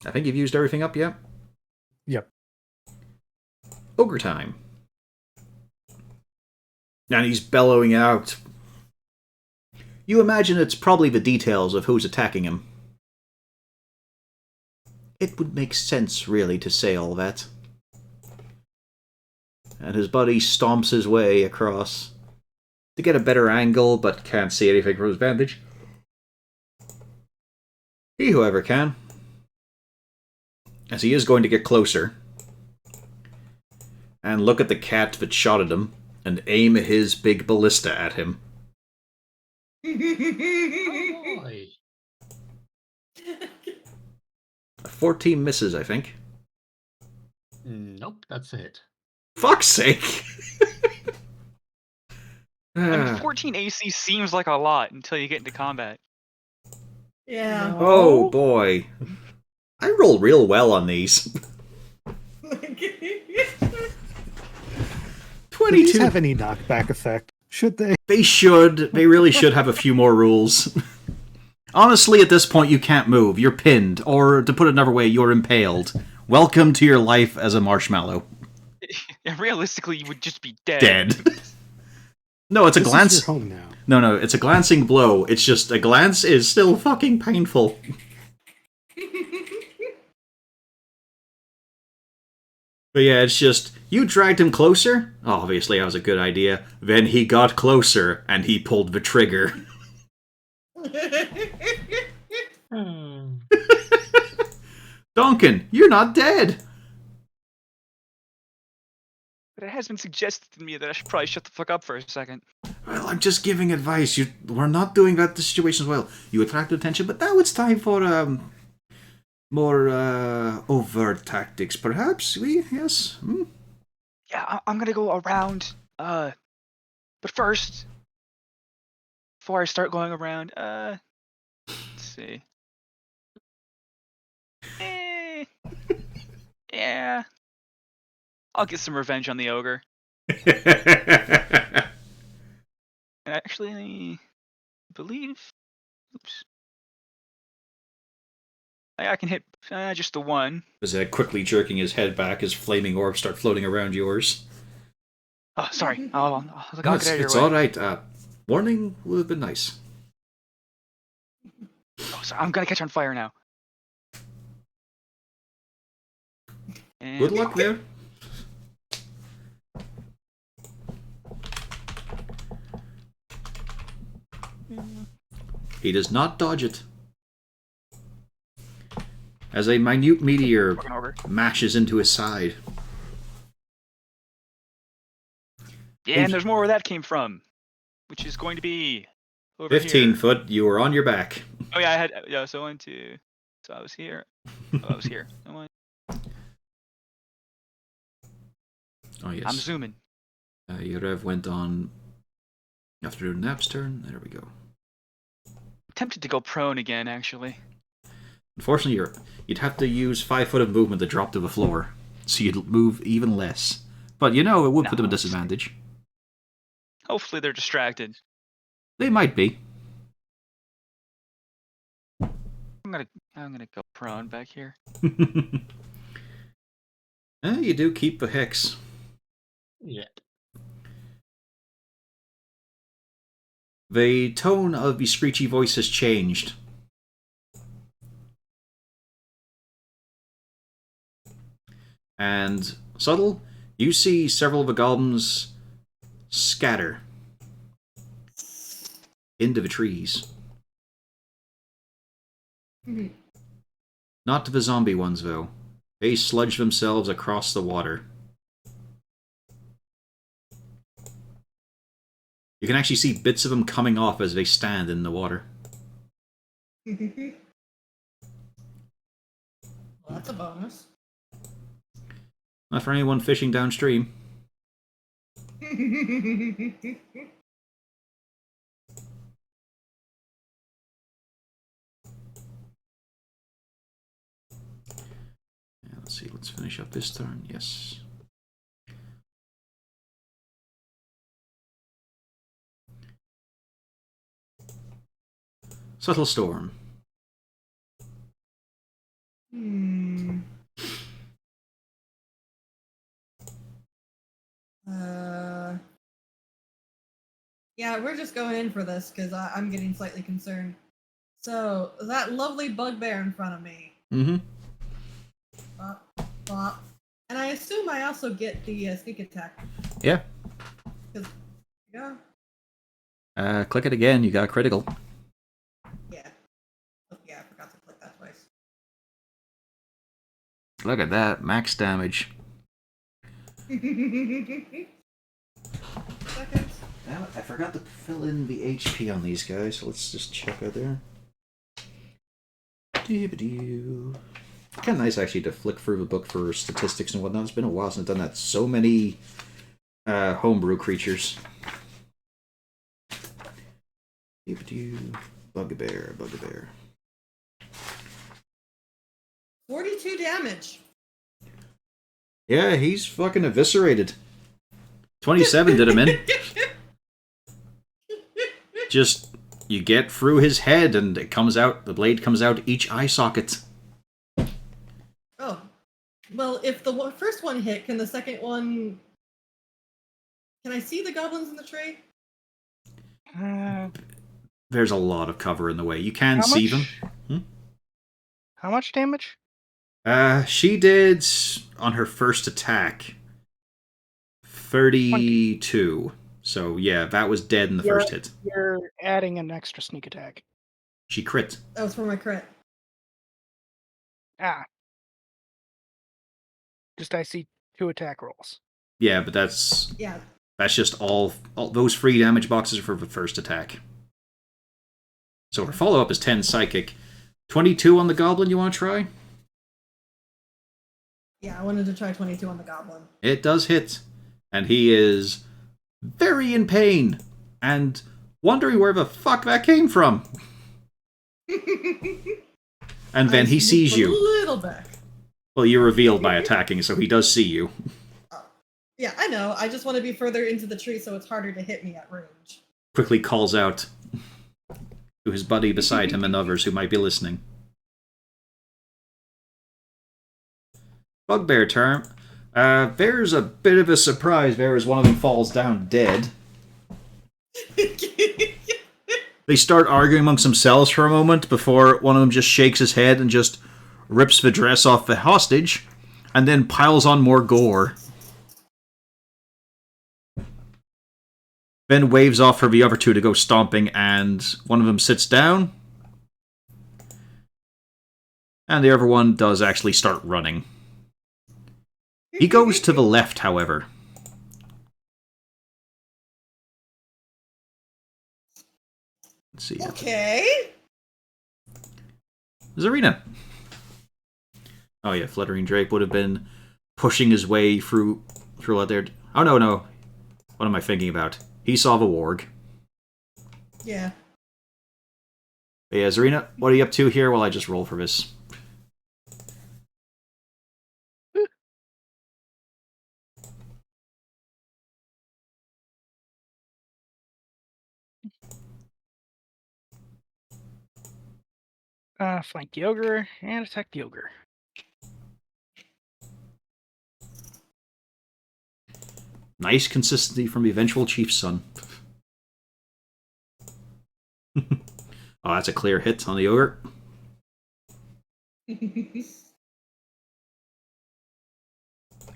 I think you've used everything up yet? Yep. Ogre time. And he's bellowing out. You imagine it's probably the details of who's attacking him. It would make sense, really, to say all that. And his buddy stomps his way across to get a better angle, but can't see anything from his vantage. He, however, can. As he is going to get closer. And look at the cat that shot at him, and aim his big ballista at him. Boy. 14 misses, I think. Nope, that's a hit. Fuck's sake! I mean, 14 AC seems like a lot until you get into combat. Yeah. Oh boy. I roll real well on these. Do 22. these have any knockback effect? Should they? They should. They really should have a few more rules. Honestly, at this point, you can't move. You're pinned. Or, to put it another way, you're impaled. Welcome to your life as a marshmallow. And realistically, you would just be dead. Dead. No, it's a This glance. is your home now. No, it's a glancing blow. It's just a glance is still fucking painful. But yeah, it's just, you dragged him closer? Obviously, that was a good idea. Then he got closer, and he pulled the trigger. Duncan, you're not dead! But it has been suggested to me that I should probably shut the fuck up for a second. Well, I'm just giving advice. We're not doing that the situations well. You attracted attention, but now it's time for, more overt tactics, perhaps? Yes? Hmm? Yeah, I'm gonna go around. But first, before I start going around, let's see. Eh, yeah, I'll get some revenge on the ogre. And actually, I believe. Oops. I can hit just the one. As quickly jerking his head back as flaming orbs start floating around yours. Oh, sorry. I'll get No, out of your it's way. all right. Warning would have been nice. Oh, sorry. I'm gonna catch on fire now. And Good luck there. He does not dodge it. As a minute meteor fucking ogre. mashes into his side. Yeah, and there's more where that came from, which is going to be over 15 here. foot, you were on your back. Oh yeah, I had So 1, 2. So I was here. Oh, I was here. One. Oh, yes. I'm zooming. Your rev went on after Nap's turn. There we go. Tempted to go prone again, actually. Unfortunately, you'd have to use 5 foot of movement to drop to the floor, so you'd move even less. But it would put them at disadvantage. Hopefully they're distracted. They might be. I'm gonna go prone back here. You do keep the hex. Yeah. The tone of the screechy voice has changed. And Subtle, you see several of the goblins scatter into the trees. Not to the zombie ones, though. They sludge themselves across the water. You can actually see bits of them coming off as they stand in the water. Well, that's a bonus. Not for anyone fishing downstream. Yeah, let's see, let's finish up this turn. Yes. Subtle Storm. Yeah, we're just going in for this because I'm getting slightly concerned. So, that lovely bugbear in front of me. Mm-hmm. Bop, bop. And I assume I also get the sneak attack. Yeah. Yeah. Click it again, you got a critical. Yeah. Oh, yeah, I forgot to click that twice. Look at that, max damage. Seconds. Damn it, I forgot to fill in the HP on these guys, so let's just check out there. Kind of nice actually to flick through the book for statistics and whatnot. It's been a while since I've done that. So many homebrew creatures. Bugbear. 42 damage. Yeah, he's fucking eviscerated. 27 did him in. Just, you get through his head and it comes out, the blade comes out each eye socket. Oh. Well, if the first one hit, can the second one... Can I see the goblins in the tree? There's a lot of cover in the way. You can see them. How much damage? She did, on her first attack, 32. So, yeah, that was dead in the first hit. You're adding an extra sneak attack. She crit. That was for my crit. Ah. Just I see 2 attack rolls. Yeah, but that's Yeah. just all those free damage boxes are for the first attack. So her follow-up is 10 psychic. 22 on the goblin, you want to try? Yeah, I wanted to try 22 on the goblin. It does hit. And he is very in pain and wondering where the fuck that came from. And then I he moved sees a you. little back. Well, you're revealed by attacking, so he does see you. Yeah, I know. I just want to be further into the tree so it's harder to hit me at range. Quickly calls out to his buddy beside him and others who might be listening. Bugbear turn. There's a bit of a surprise there as one of them falls down dead. They start arguing amongst themselves for a moment before one of them just shakes his head and just rips the dress off the hostage and then piles on more gore. Then waves off for the other two to go stomping, and one of them sits down. And the other one does actually start running. He goes to the left, however. Let's see. Okay. Zarina. Oh yeah, Fluttering Drake would have been pushing his way through out there. Oh no. What am I thinking about? He saw the warg. Yeah. But yeah, Zarina, what are you up to here while I just roll for this? Flank the ogre and attack the ogre. Nice consistency from the eventual chief's son. Oh, that's a clear hit on the ogre.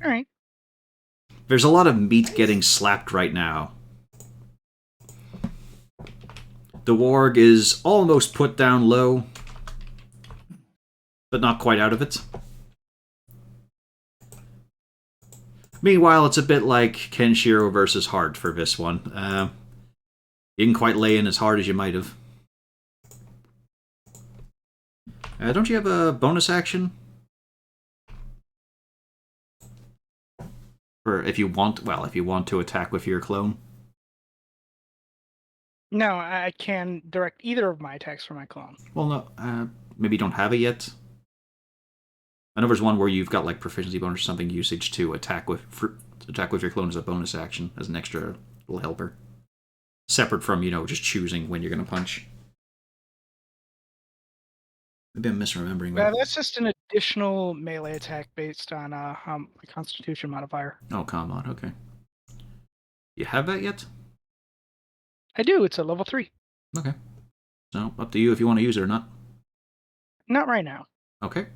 Alright. There's a lot of meat getting slapped right now. The warg is almost put down low, but not quite out of it. Meanwhile, it's a bit like Kenshiro versus Hart for this one. You didn't quite lay in as hard as you might have. Don't you have a bonus action? Or if you want to attack with your clone. No, I can direct either of my attacks for my clone. Well, no, maybe you don't have it yet. I know there's one where you've got like proficiency bonus or something usage to attack with your clone as a bonus action, as an extra little helper. Separate from, just choosing when you're going to punch. Maybe I'm misremembering that. That's just an additional melee attack based on my Constitution modifier. Oh, come on, okay. You have that yet? I do. It's a level 3. Okay. So, up to you if you want to use it or not. Not right now. Okay.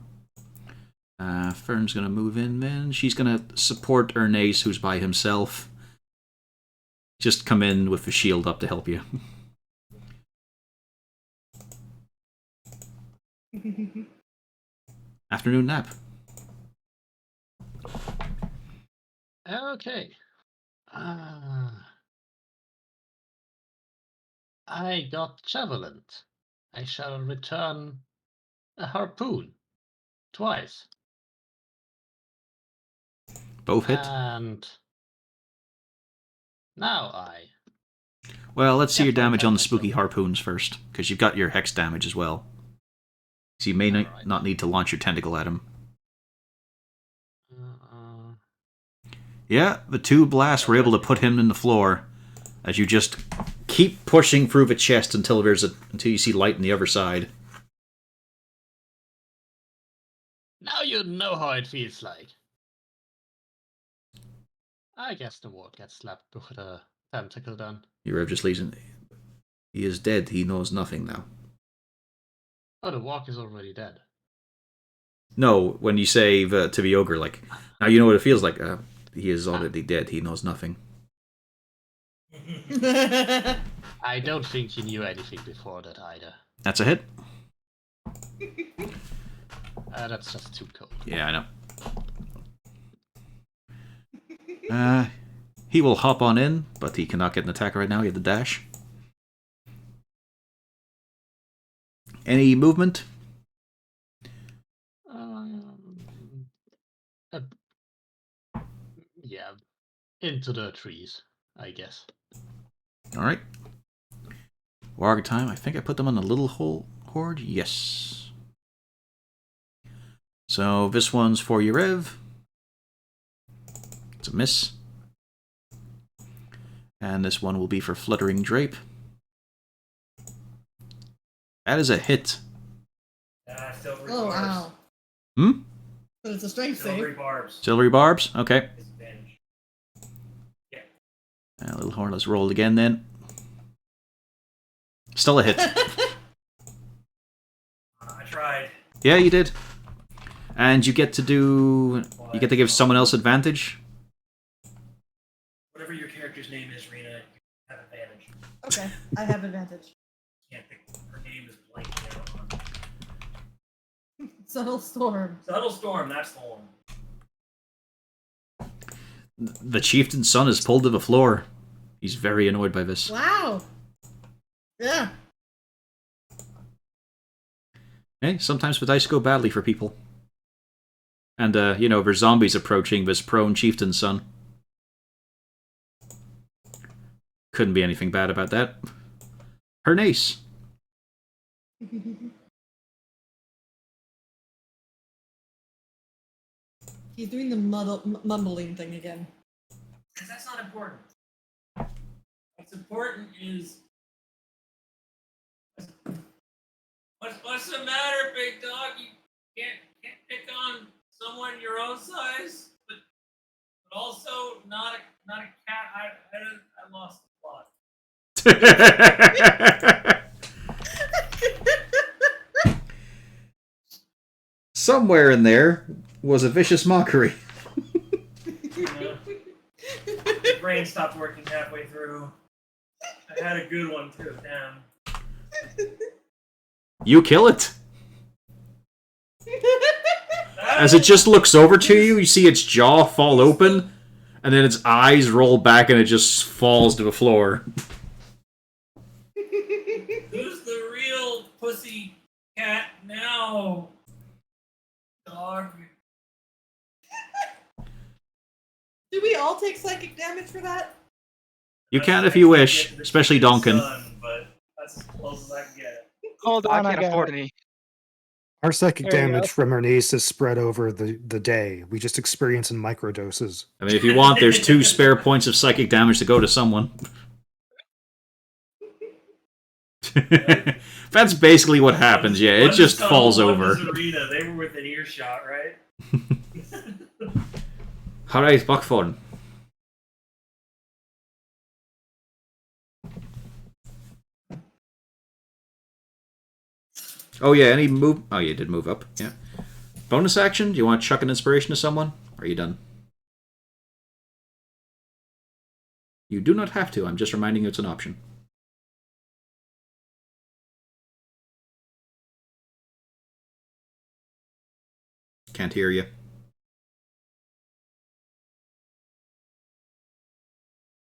Fern's going to move in then. She's going to support Ernace, who's by himself. Just come in with the shield up to help you. Afternoon nap. Okay. I got javelin. I shall return a harpoon twice. Both hit? And now I. Well, let's see your Get my damage on the tentacle. spooky harpoons first, because you've got your hex damage as well. So you may Alright. not need to launch your tentacle at him. Yeah, the two blasts were able to put him in the floor, as you just keep pushing through the chest until you see light on the other side. Now you know how it feels like. I guess the ward gets slapped with a tentacle then. Your Rev just leaves him. He is dead. He knows nothing now. Oh, the walk is already dead. No, when you say to the ogre, like, now you know what it feels like. He is already dead. He knows nothing. I don't think he knew anything before that either. That's a hit. That's just too cold. Yeah, I know. He will hop on in, but he cannot get an attack right now. He had the dash. Any movement? A Yeah, into the trees, I guess. Alright. Warg time. I think I put them on the little horde. Yes. So this one's for you, Rev. It's a miss. And this one will be for Fluttering Drape. That is a hit. Silvery Oh, barbs. wow. Hmm? But it's a strength Silvery save. barbs. Silvery Barbs? Okay. Disadvantage. Little horn, let's roll it again then. Still a hit. I tried. Yeah, you did. And you get to do... You get to give someone else advantage. Whatever your character's name is, Rena, you have advantage. Okay, I have advantage. Can't think. Her name is blanking out. Subtle storm. Subtle Storm, that's the one. The chieftain's son is pulled to the floor. He's very annoyed by this. Wow. Yeah. Hey, sometimes the dice go badly for people. And, you know, there's zombies approaching this prone chieftain's son. Couldn't be anything bad about that. Hernace. He's doing the mumbling thing again. Because that's not important. What's important is... What's the matter, big dog? You can't pick on someone your own size, but also not a cat. I lost the plot. Somewhere in there was a vicious mockery. The brain stopped working halfway through. I had a good one too. Damn. You kill it. As it just looks over to you, you see its jaw fall open, and then its eyes roll back and it just falls to the floor. Who's the real pussy cat now? Dog. Do we all take psychic damage for that? You can if you wish, especially Donkin. But that's as close as I can get. Hold I on, I can't got afford it. any. Our psychic There you damage go. from our niece is spread over the day. We just experience in microdoses. I mean, if you want, there's 2 spare points of psychic damage to go to someone. That's basically what happens, yeah. It One just was falls One over. was Arena. They were within earshot, right? Alright, Buckford. Oh yeah, any move... Oh, you did move up, yeah. Bonus action? Do you want to chuck an inspiration to someone? Or are you done? You do not have to, I'm just reminding you it's an option. Can't hear you.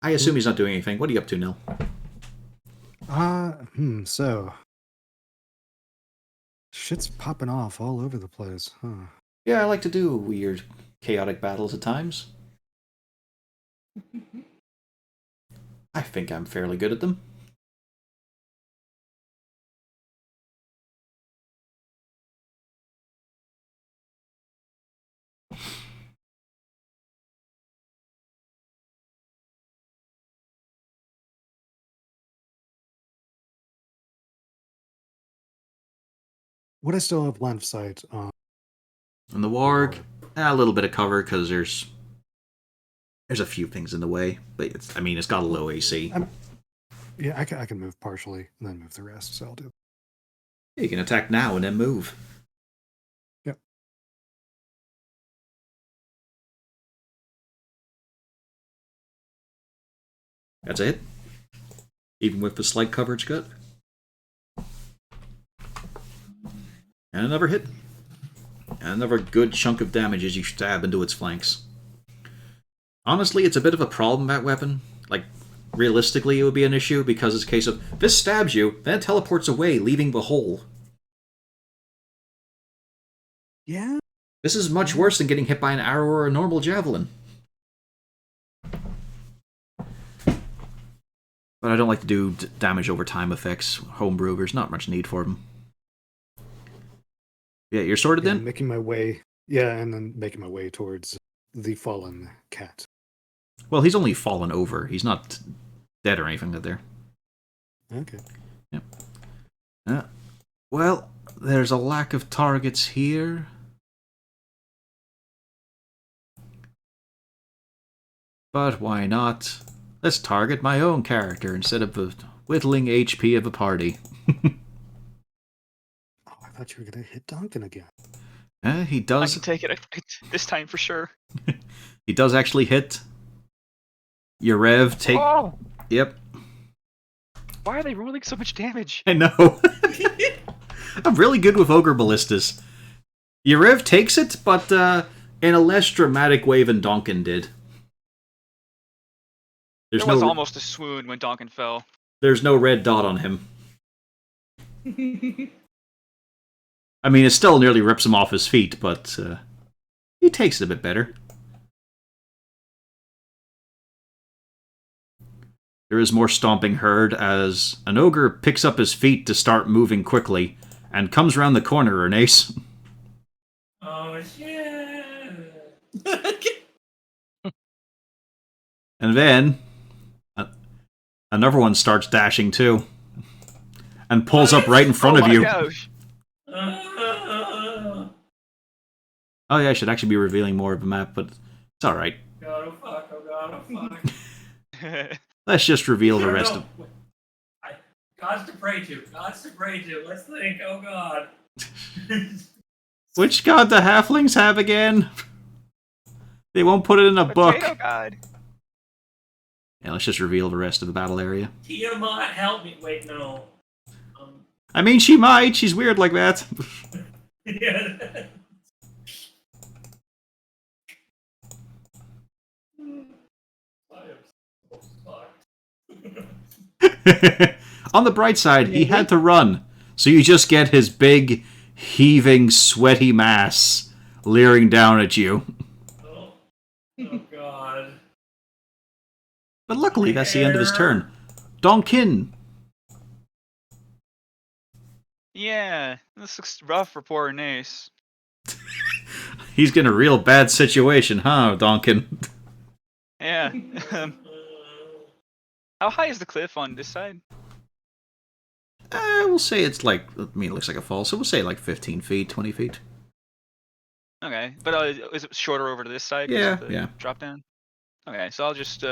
I assume he's not doing anything. What are you up to, Nil? So... Shit's popping off all over the place, huh? Yeah, I like to do weird, chaotic battles at times. I think I'm fairly good at them. Would I still have line of sight on? And the warg, a little bit of cover because there's a few things in the way, but it's got a low AC. Yeah, I can move partially and then move the rest, so I'll do. You can attack now and then move. Yep. That's a hit. Even with the slight coverage cut. And another hit. And another good chunk of damage as you stab into its flanks. Honestly, it's a bit of a problem, that weapon. Like, realistically, it would be an issue because it's a case of, this stabs you, then it teleports away, leaving the hole. Yeah? This is much worse than getting hit by an arrow or a normal javelin. But I don't like to do damage over time effects. Homebrew, there's not much need for them. Yeah, you're sorted Yeah, then? making my way. Yeah, and then making my way towards the fallen cat. Well, he's only fallen over. He's not dead or anything like there. Okay. Well, there's a lack of targets here. But why not? Let's target my own character instead of the whittling HP of a party. Oh, I thought you were gonna hit Duncan again. He I does. can take it this time for sure. He does actually hit. Yarev, take. Oh, Yep, why are they rolling so much damage? I know. I'm really good with Ogre Ballistas. Yarev takes it, but in a less dramatic way than Donkin did. There was almost a swoon when Donkin fell. There's no red dot on him. I mean, it still nearly rips him off his feet, but he takes it a bit better. There is more stomping heard as an ogre picks up his feet to start moving quickly and comes around the corner, Ernace. Oh shit! And then another one starts dashing too and pulls up right in front of you. Gosh. Oh yeah, I should actually be revealing more of the map, but it's alright. God, oh fuck, oh god, oh fuck. Let's just reveal the rest of... Gods to pray to, gods to pray to. Let's think, oh god. Which god the halflings have again? They won't put it in a book. Potato God. Yeah, let's just reveal the rest of the battle area. Tiamat, help me. Wait, no. I mean, she might. She's weird like that. Yeah. I am so fucked. On the bright side, he had to run. So you just get his big, heaving, sweaty mass leering down at you. Oh, oh god. But luckily, that's the end of his turn. Donkin. Yeah, this looks rough for poor Nace. He's in a real bad situation, huh, Donkin? Yeah. How high is the cliff on this side? We'll say it's like, I mean, it looks like a fall, so we'll say like 15 feet, 20 feet. Okay, but is it shorter over to this side? 'cause Yeah, of the yeah. Drop down. Okay, so I'll just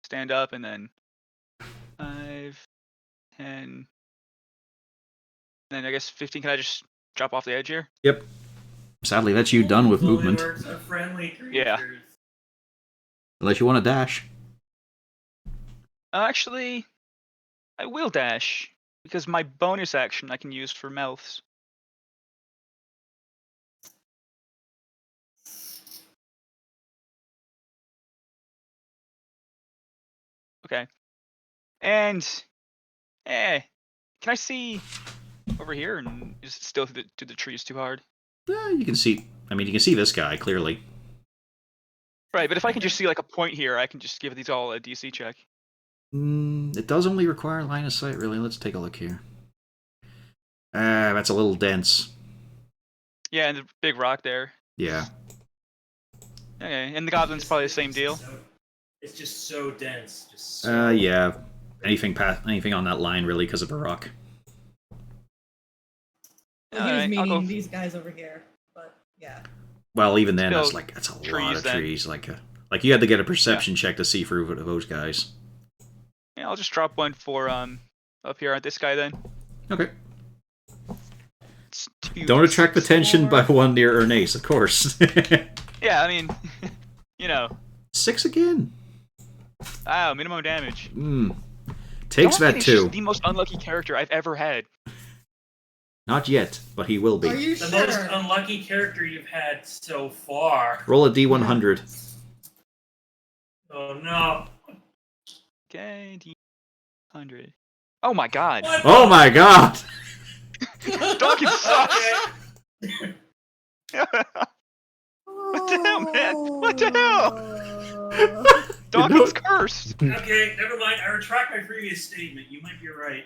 stand up and then 5, 10, then I guess 15. Can I just drop off the edge here? Yep. Sadly, that's you done with Only movement. works on friendly creatures. Yeah. Unless you want to dash. Actually, I will dash because my bonus action I can use for mouths. Okay. And can I see over here? And is it still through the trees too hard? You can see, I mean, you can see this guy, clearly. Right, but if I can just see like a point here, I can just give these all a DC check. It does only require line of sight, really. Let's take a look here. That's a little dense. Yeah, and the big rock there. Yeah. Okay, and the goblin's probably the same deal. It's just so dense. Just so Yeah. Anything on that line, really, because of the rock. He was Alright, I'll meaning go. these guys over here, but yeah. Well, even then, Still that's a lot trees of then. trees. Like you had to get a perception check to see through those guys. Yeah, I'll just drop one for up here at this guy then. Okay. It's 2, Don't attract 6, attention 4. by one near Ernace, of course. Yeah, I mean, you know. 6 again. Wow, minimum damage. Takes Donkin that is too. just the most unlucky character I've ever had. Not yet, but he will Are be. you the sure? most unlucky character you've had so far. Roll a D100. Oh no. Okay, D100. Oh my god. What Oh my god! Donkin sucks! Okay. What the hell, man? What the hell? Donkey's cursed. Okay, never mind. I retract my previous statement. You might be right.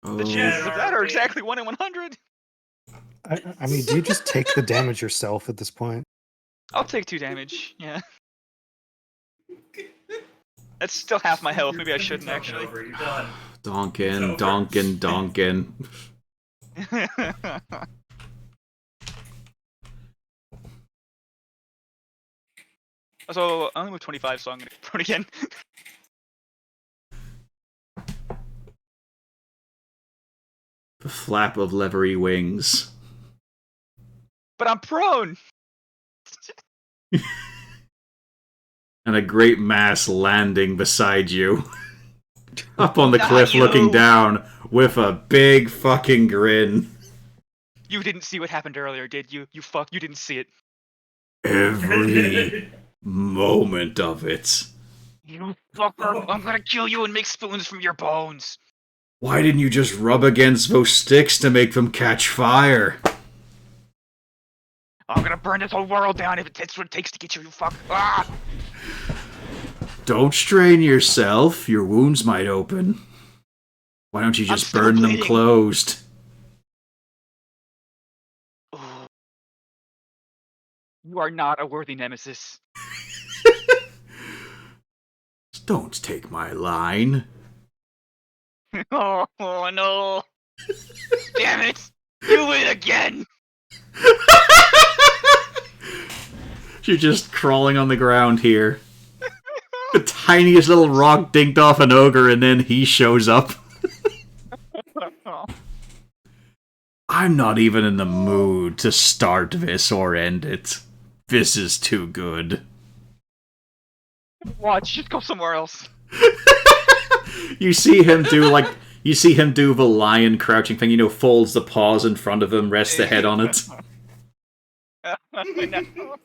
Oh, The chances of that are Yeah. exactly 1 in 100. I mean, do you just take the damage yourself at this point? I'll take 2 damage. Yeah. That's still half my health. Maybe I shouldn't actually. Over. You're done. Donkin, Donkin, Donkin. So I only moved 25, so I'm gonna put it again. The flap of leathery wings. But I'm prone. And a great mass landing beside you. Up on the Not cliff you. looking down with a big fucking grin. You didn't see what happened earlier, did you? You didn't see it. Every moment of it. You fucker! I'm gonna kill you and make spoons from your bones. Why didn't you just rub against those sticks to make them catch fire? I'm gonna burn this whole world down if it's what it takes to get you, you fuck. Ah! Don't strain yourself. Your wounds might open. Why don't you I'm just still burn them bleeding. closed? You are not a worthy nemesis. Don't take my line. Oh no! Damn it! You win again! You're just crawling on the ground here. The tiniest little rock dinked off an ogre and then he shows up. I'm not even in the mood to start this or end it. This is too good. Watch, just go somewhere else. You see him do the lion crouching thing, folds the paws in front of him, rests the head on it. No.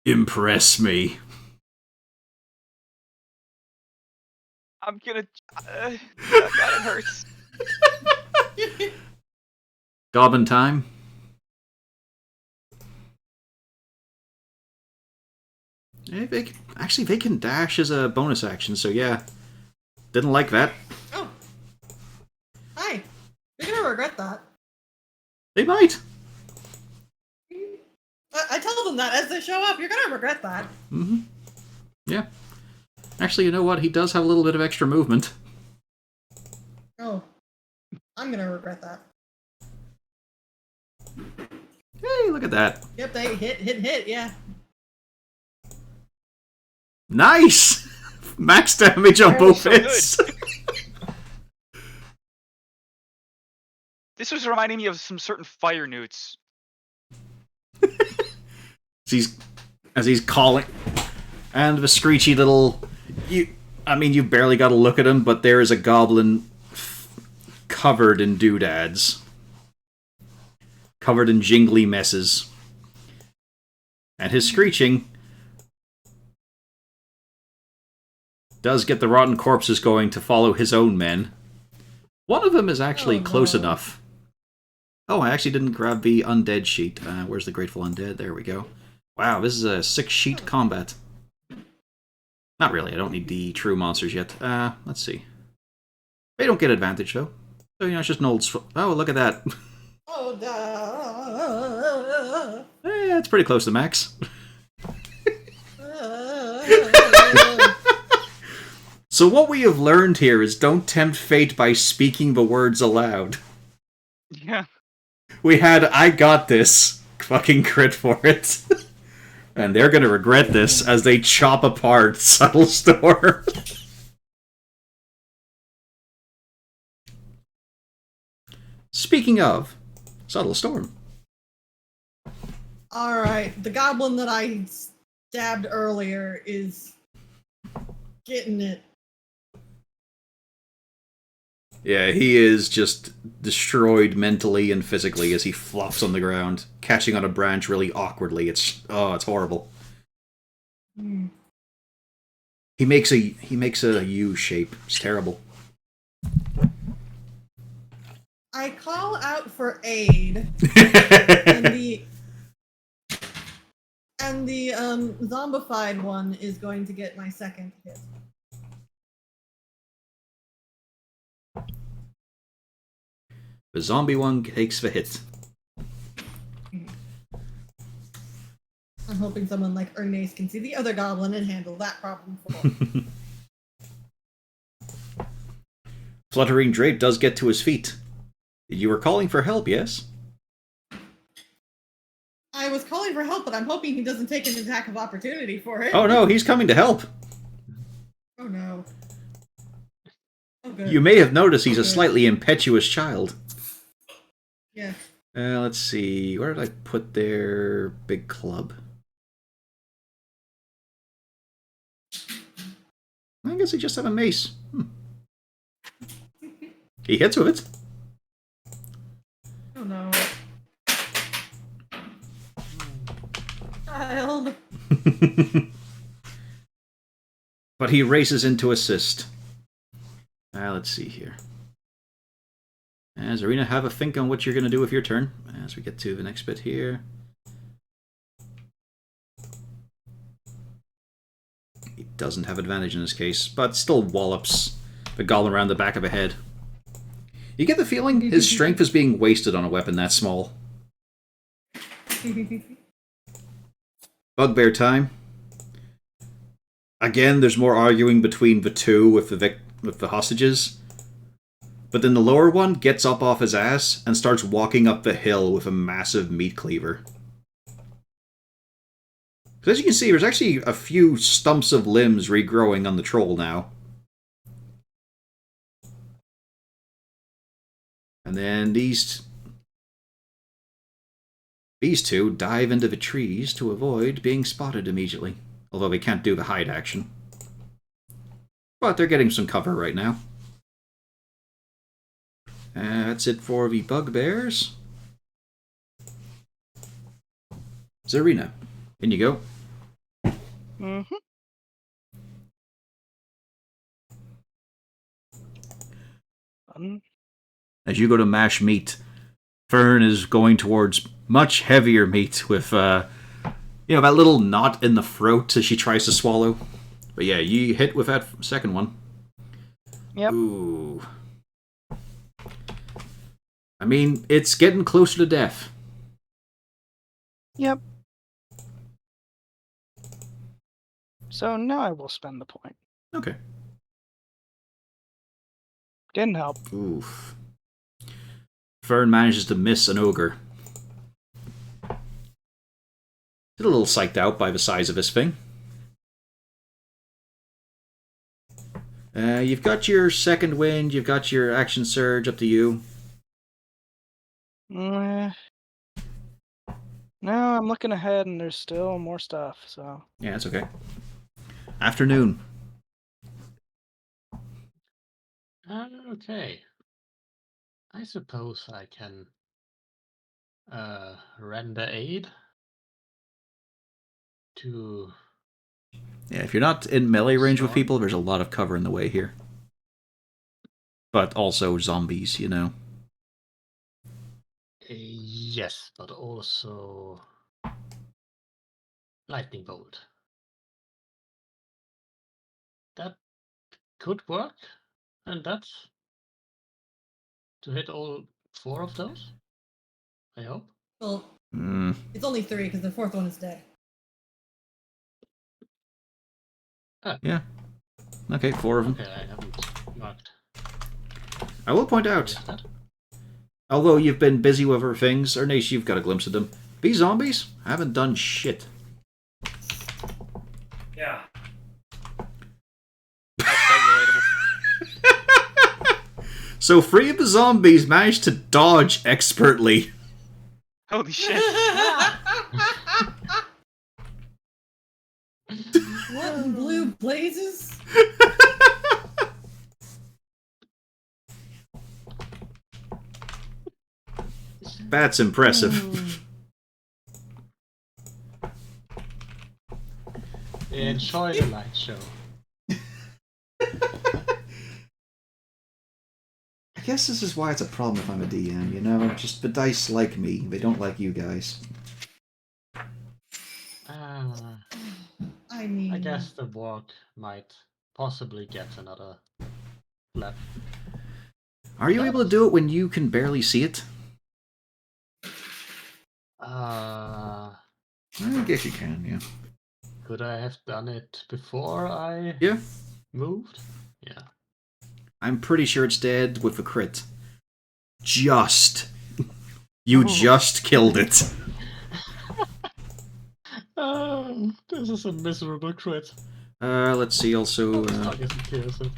Impress me. I'm gonna. God, it hurts. Goblin time. They can dash as a bonus action, so yeah. Didn't like that. Oh. Hi. You're gonna regret that. They might. I tell them that as they show up. You're gonna regret that. Mm-hmm. Yeah. Actually, you know what? He does have a little bit of extra movement. Oh. I'm gonna regret that. Hey, look at that. Yep, they hit, yeah. Nice! Max damage on both So hits. This was reminding me of some certain fire newts. As he's calling. And the screechy little... you've barely got to look at him, but there is a goblin covered in doodads. Covered in jingly messes. And his screeching does get the rotten corpses going to follow his own men. One of them is actually close enough. Oh, I actually didn't grab the undead sheet. Where's the Grateful Undead? There we go. Wow, this is a 6-sheet combat. Not really, I don't need the true monsters yet. Let's see. They don't get advantage, though. So, it's just an old... Oh, look at that. Oh, It's pretty close to max. So what we have learned here is don't tempt fate by speaking the words aloud. Yeah. We had I got this fucking crit for it. And they're gonna regret this as they chop apart Subtle Storm. Speaking of Subtle Storm. Alright, the goblin that I stabbed earlier is getting it. Yeah, he is just destroyed mentally and physically as he flops on the ground, catching on a branch really awkwardly. It's horrible. Mm. He makes a U shape. It's terrible. I call out for aid, and And the zombified one is going to get my second hit. The zombie one takes the hit. I'm hoping someone like Ernest can see the other goblin and handle that problem for me. Fluttering Drape does get to his feet. You were calling for help, yes? I was calling for help, but I'm hoping he doesn't take an attack of opportunity for it. Oh no, he's coming to help. Oh no. Oh good. You may have noticed he's a slightly impetuous child. Yeah. Let's see. Where did I put their big club? I guess he just have a mace. He hits with it. Oh no. Child. But he races in to assist. Let's see here. Zarina, have a think on what you're going to do with your turn as we get to the next bit here. He doesn't have advantage in this case, but still wallops the goblin around the back of the head. You get the feeling his strength is being wasted on a weapon that small. Bugbear time. Again, there's more arguing between the two with the hostages. But then the lower one gets up off his ass and starts walking up the hill with a massive meat cleaver. So as you can see, there's actually a few stumps of limbs regrowing on the troll now. And then these two dive into the trees to avoid being spotted immediately. Although they can't do the hide action. But they're getting some cover right now. That's it for the bugbears. Zarina, in you go. Mm-hmm. As you go to mash meat, Fern is going towards much heavier meat with, that little knot in the throat as she tries to swallow. But yeah, you hit with that second one. Yep. Ooh. I mean, it's getting closer to death. Yep. So now I will spend the point. Okay. Didn't help. Oof. Fern manages to miss an ogre. He's a little psyched out by the size of this thing. You've got your second wind, you've got your action surge, up to you. No, I'm looking ahead and there's still more stuff, so. Yeah, that's okay. Afternoon. Okay. I suppose I can render aid to... Yeah, if you're not in melee range with Storm. people, there's a lot of cover in the way here. But also zombies, you know. Yes, but also lightning bolt. That could work, and that's to hit all 4 of those. I hope. Well, Mm. it's only 3 because the fourth one is dead. Yeah. Okay, 4 of them. Okay, I haven't marked. I will point out, Is that? although you've been busy with other things, Ernest, you've got a glimpse of them. These zombies haven't done shit. Yeah. That's quite relatable. So 3 of the zombies managed to dodge expertly. Holy shit. What in blue blazes? That's impressive. Enjoy the light show. I guess this is why it's a problem if I'm a DM, you know? Just the dice like me. They don't like you guys. I mean, I guess the walk might possibly get another lap. Are you able to do it when you can barely see it? Uh, I guess you can, yeah. could I have done it before I Yeah. moved? Yeah. I'm pretty sure it's dead with a crit. Just. You Oh. just killed it. This is a miserable crit. Let's see also. I guess it kills it.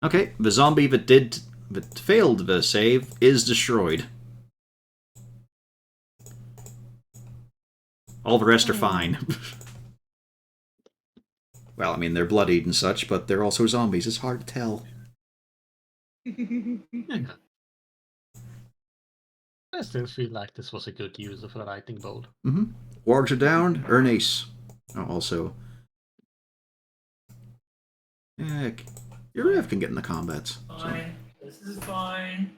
Okay, the zombie that failed the save is destroyed. All the rest are fine. Well, I mean, they're bloodied and such, but they're also zombies. It's hard to tell. Yeah. I still feel like this was a good use of a lightning bolt. Wargs are down. Ernace. Oh, also. Heck. Your Rev can get in the combats. Fine. This is fine.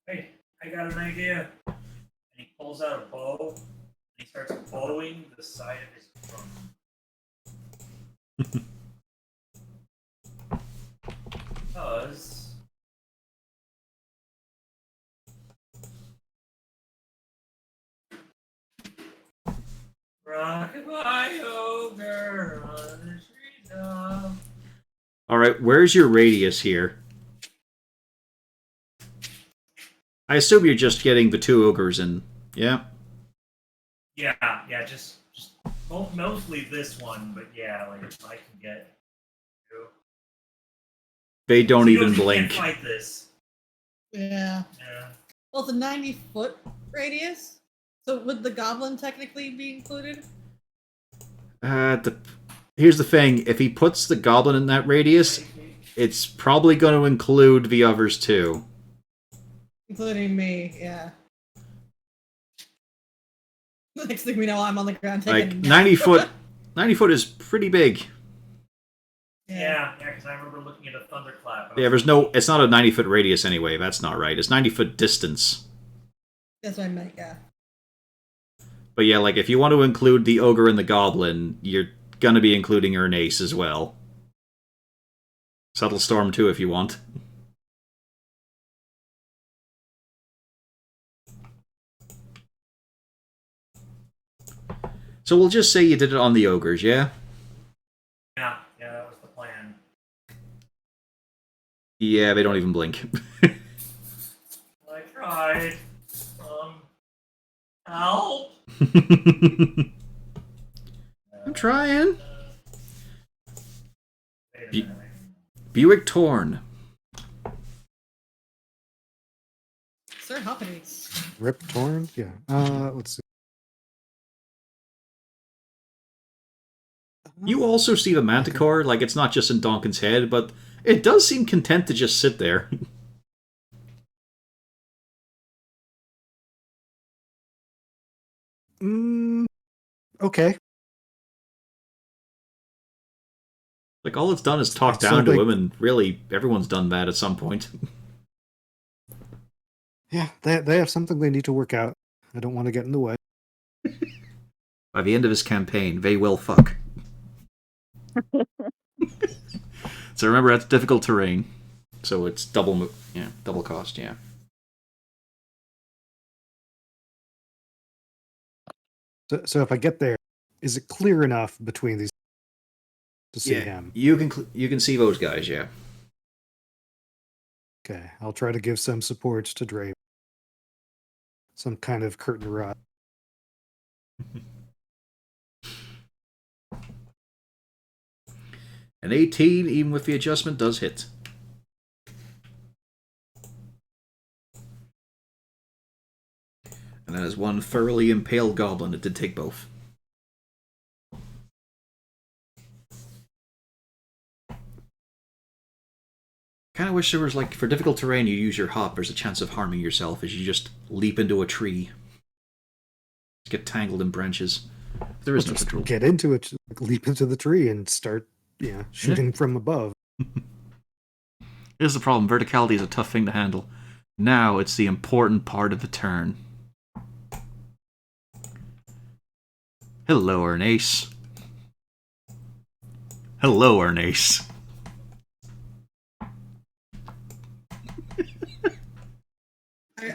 Hey, I got an idea. And he pulls out a bow. And he starts bowing the side of his drum. Because rockabye ogre on the treetop. Alright, where's your radius here? I assume you're just getting the 2 ogres in. Yeah? Yeah, just mostly this one, but yeah, like if I can get two. They don't So even you blink. can't fight this. yeah. Yeah. Well, it's a 90-foot radius. So would the goblin technically be included? Here's the thing. If he puts the goblin in that radius, it's probably going to include the others too. Including me, yeah. Next thing we know, I'm on the ground taking Like, 90 foot... 90 foot is pretty big. Yeah, because I remember looking at a thunderclap. Yeah, there's no... It's not a 90-foot radius anyway. That's not right. It's 90-foot distance. That's what I meant, yeah. But yeah, like, if you want to include the ogre and the goblin, you're gonna be including Ernace as well. Subtle Storm too, if you want. So we'll just say you did it on the ogres, yeah? Yeah, that was the plan. Yeah, they don't even blink. I tried. Help! I'm trying. Wait a Bu- minute. Buick Torn. Sir Hoppities. Rip Torn? Yeah. Let's see. You also see the manticore, like it's not just in Donkin's head, but it does seem content to just sit there. Okay. Like, all it's done is talk It's down to like- him, and really, everyone's done that at some point. Yeah, they have something they need to work out. I don't want to get in the way. By the end of his campaign, they will fuck. So remember, that's difficult terrain. So it's double cost, yeah. So if I get there, is it clear enough between these to see Yeah, him? you can see those guys, yeah. Okay, I'll try to give some support to Drape. Some kind of curtain rod. An 18, even with the adjustment, does hit. And that is one thoroughly impaled goblin. It did take both. Kind of wish there was, like, for difficult terrain, you use your hop. There's a chance of harming yourself as you just leap into a tree. Get tangled in branches. There is no Just control. get into it, leap into the tree, and start, shooting from above. Here's the problem. Verticality is a tough thing to handle. Now it's the important part of the turn. Hello, Ernace. Hello, Ernace.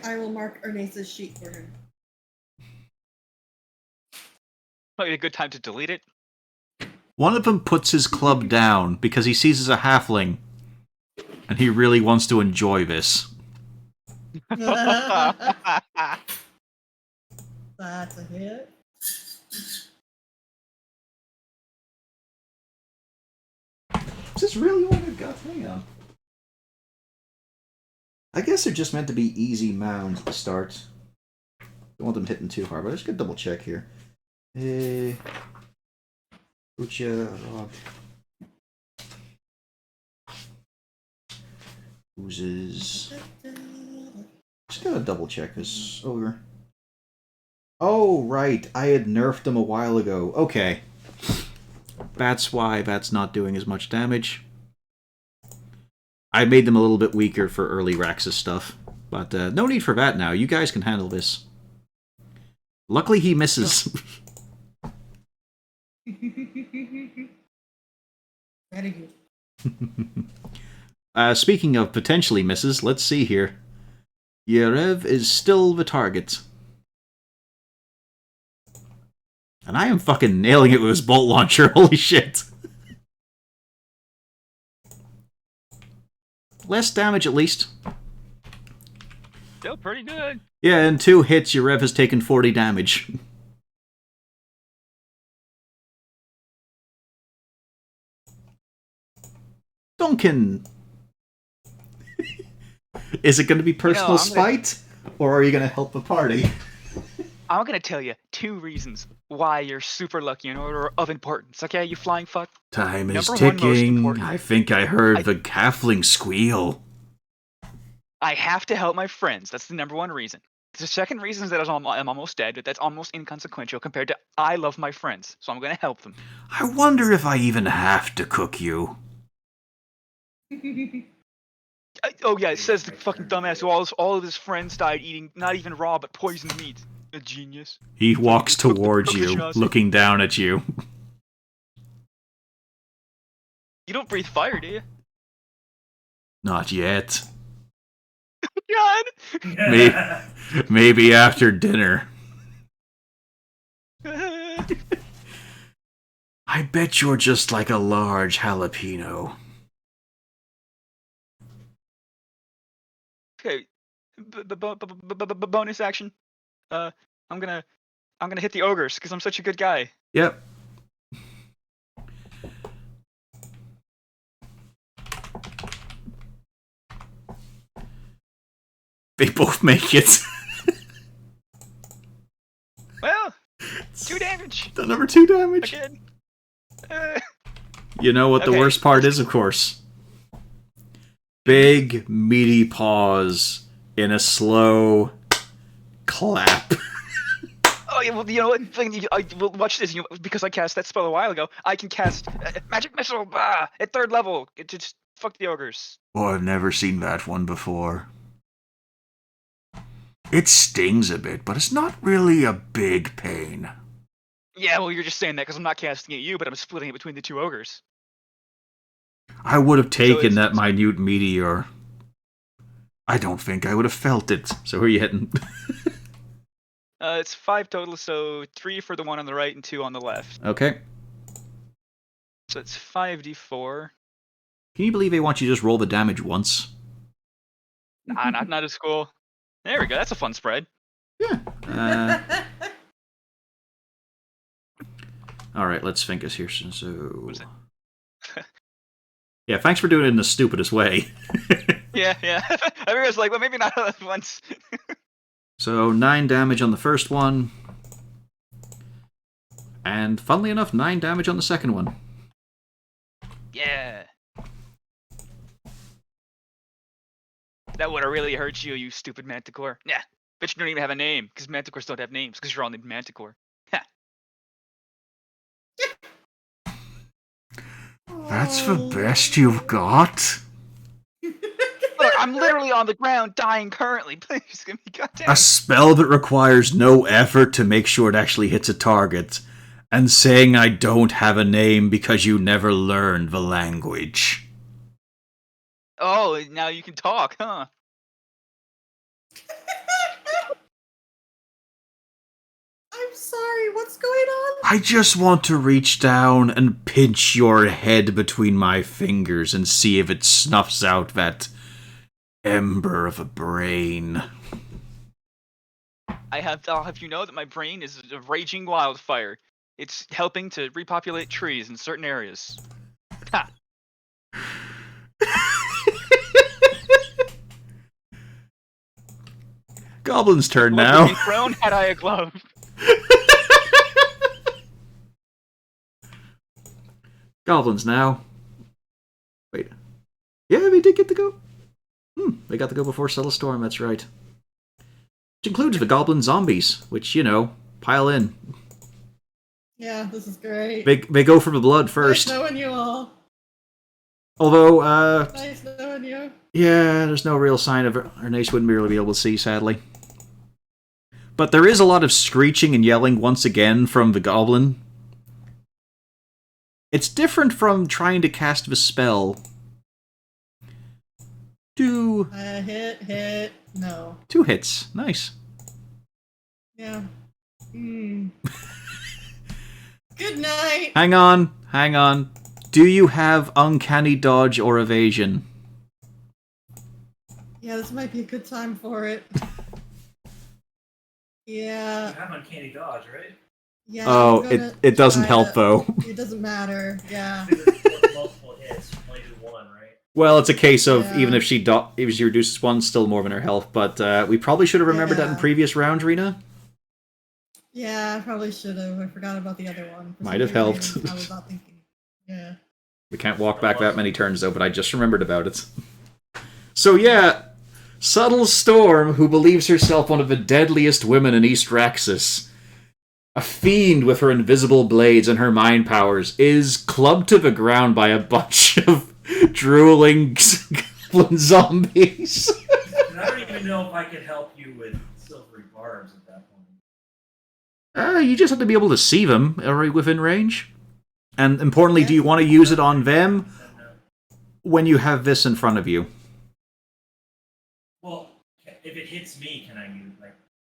I will mark Ernace's sheet for him. Might be a good time to delete it. One of them puts his club down because he sees as a halfling, and he really wants to enjoy this. That's a hit. Is this really what I've got? Hang on. I guess they're just meant to be easy mounds at the start. Don't want them hitting too hard, but I just gotta double check here. Ucha, Rob. Oozes. Just gotta double check this over. Oh, right. I had nerfed them a while ago. Okay. That's why that's not doing as much damage. I made them a little bit weaker for early Raxus stuff. But no need for that now. You guys can handle this. Luckily he misses. Very good. Speaking of potentially misses, let's see here. Yerev is still the target. And I am fucking nailing it with his bolt launcher, holy shit. Less damage at least. Still pretty good. Yeah, in 2 hits, Yerev has taken 40 damage. Duncan! Is it going to be personal spite? Or are you going to help the party? I'm gonna tell you 2 reasons why you're super lucky in order of importance. Okay, you flying fuck. Time is Number 1, most ticking. important. I think I heard the halfling squeal. I have to help my friends. That's the number 1 reason. The second reason is that I'm almost dead, but that's almost inconsequential compared to I love my friends, so I'm gonna help them. I wonder if I even have to cook you. Oh yeah, it says the fucking dumbass who all of his friends died eating not even raw but poisoned meat. A genius. He walks towards cook the you, chassis. looking down at you. You don't breathe fire, do you? Not yet. God. Maybe after dinner. I bet you're just like a large jalapeno. Okay. Bonus action. I'm gonna hit the ogres because I'm such a good guy. Yep. They both make it. Well, 2 damage. The number 2 damage. Again. You know what the Okay. worst part is, of course. Big, meaty paws in a slow clap. Oh yeah, well you know what? Well, watch this. Because I cast that spell a while ago, I can cast magic missile at 3rd level. It just fuck the ogres. Oh, I've never seen that one before. It stings a bit, but it's not really a big pain. Yeah, well you're just saying that because I'm not casting at you, but I'm splitting it between the 2 ogres. I would have taken it's- that minute meteor. I don't think I would have felt it. So who are you hitting? It's 5 total, so 3 for the one on the right and 2 on the left. Okay. So it's 5d4. Can you believe they want you to just roll the damage once? Nah, not as cool. There we go. That's a fun spread. Yeah. All right, let's think this here. So. What is it? Yeah, thanks for doing it in the stupidest way. Yeah. I was like, well, maybe not all at once. So 9 damage on the first one. And funnily enough, 9 damage on the second one. Yeah. That would have really hurt you, you stupid manticore. Yeah. Bet you don't even have a name, because manticores don't have names, because you're all named Manticore. Ha. That's the best you've got? Look, I'm literally on the ground dying currently. Please give me goddamn. A spell that requires no effort to make sure it actually hits a target, And saying I don't have a name because you never learned the language. Oh, now you can talk, huh? I'm sorry, what's going on? I just want to reach down and pinch your head between my fingers and see if it snuffs out that ember of a brain. I'll have you know that my brain is a raging wildfire. It's helping to repopulate trees in certain areas. Ha! Goblin's turn Glove now. would be thrown had I a glove. Goblins now. Wait. Yeah, we did get to go. They got to go before Subtle Storm, that's right. Which includes the goblin zombies, which, pile in. Yeah, this is great. They go for the blood first. Nice knowing you all. Although, Nice knowing you. yeah, there's no real sign of Ernest wouldn't really be able to see, sadly. But there is a lot of screeching and yelling once again from the goblin. It's different from trying to cast the spell. Hit. No. 2 hits. Nice. Yeah. Good night. Hang on. Do you have uncanny dodge or evasion? Yeah, this might be a good time for it. Yeah. You have uncanny dodge, right? Yeah. Oh, I'm gonna it doesn't try help, it. though. It doesn't matter. Yeah. Multiple hits, you only do one, right? Well, it's a case of Yeah. even if she reduces 1, still more than her health. But we probably should have remembered that in Yeah. previous rounds, Rena. Yeah, I probably should have. I forgot about the other one. For Might have some weird helped. reason, I was not thinking. Yeah. We can't walk back that many turns, though, but I just remembered about it. So, yeah, Subtle Storm, who believes herself one of the deadliest women in East Raxus, a fiend with her invisible blades and her mind powers, is clubbed to the ground by a bunch of drooling goblin zombies. And I don't even know if I could help you with silvery barbs at that point. You just have to be able to see them within range. And importantly, do you want to use it on them when you have this in front of you? Well, if it hits me, can I use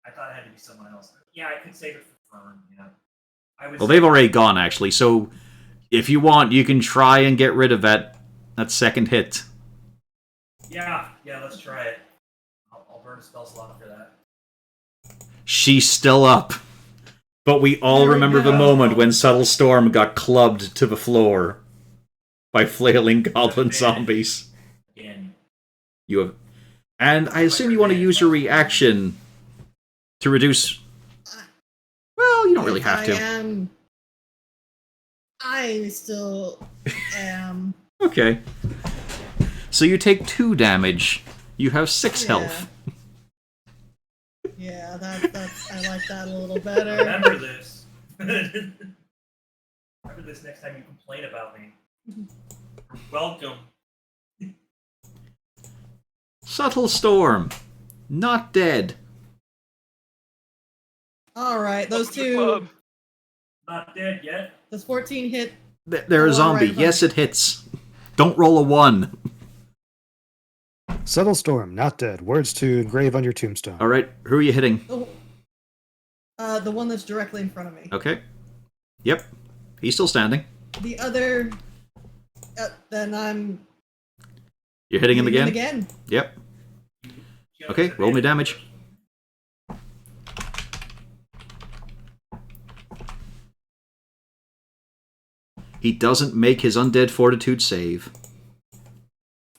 I thought it had to be someone else. Yeah, I could save it for Fern. Yeah. Well, they've already gone, actually, so if you want, you can try and get rid of that second hit. Yeah, let's try it. I'll burn a spell slot for that. She's still up. But we all There we remember the go. moment when Subtle Storm got clubbed to the floor by flailing goblin zombies. Again. You have, and I assume you want to use your reaction to reduce. Well, you don't really have to. I still am. Okay. So you take 2 damage. You have 6 Yeah. health. Yeah, that's. I like that a little better. Remember this. Remember this next time you complain about me. You're welcome. Subtle Storm. Not dead. All right, those Welcome to the two. club. Not dead yet. Does 14 hit? They're a Oh, zombie. right, Yes, right. it hits. Don't roll a 1. Subtle Storm, not dead. Words to engrave on your tombstone. Alright, who are you hitting? The one that's directly in front of me. Okay. Yep. He's still standing. The other. Then I'm. You're hitting him hitting again? Yep. Okay, roll me damage. He doesn't make his undead fortitude save.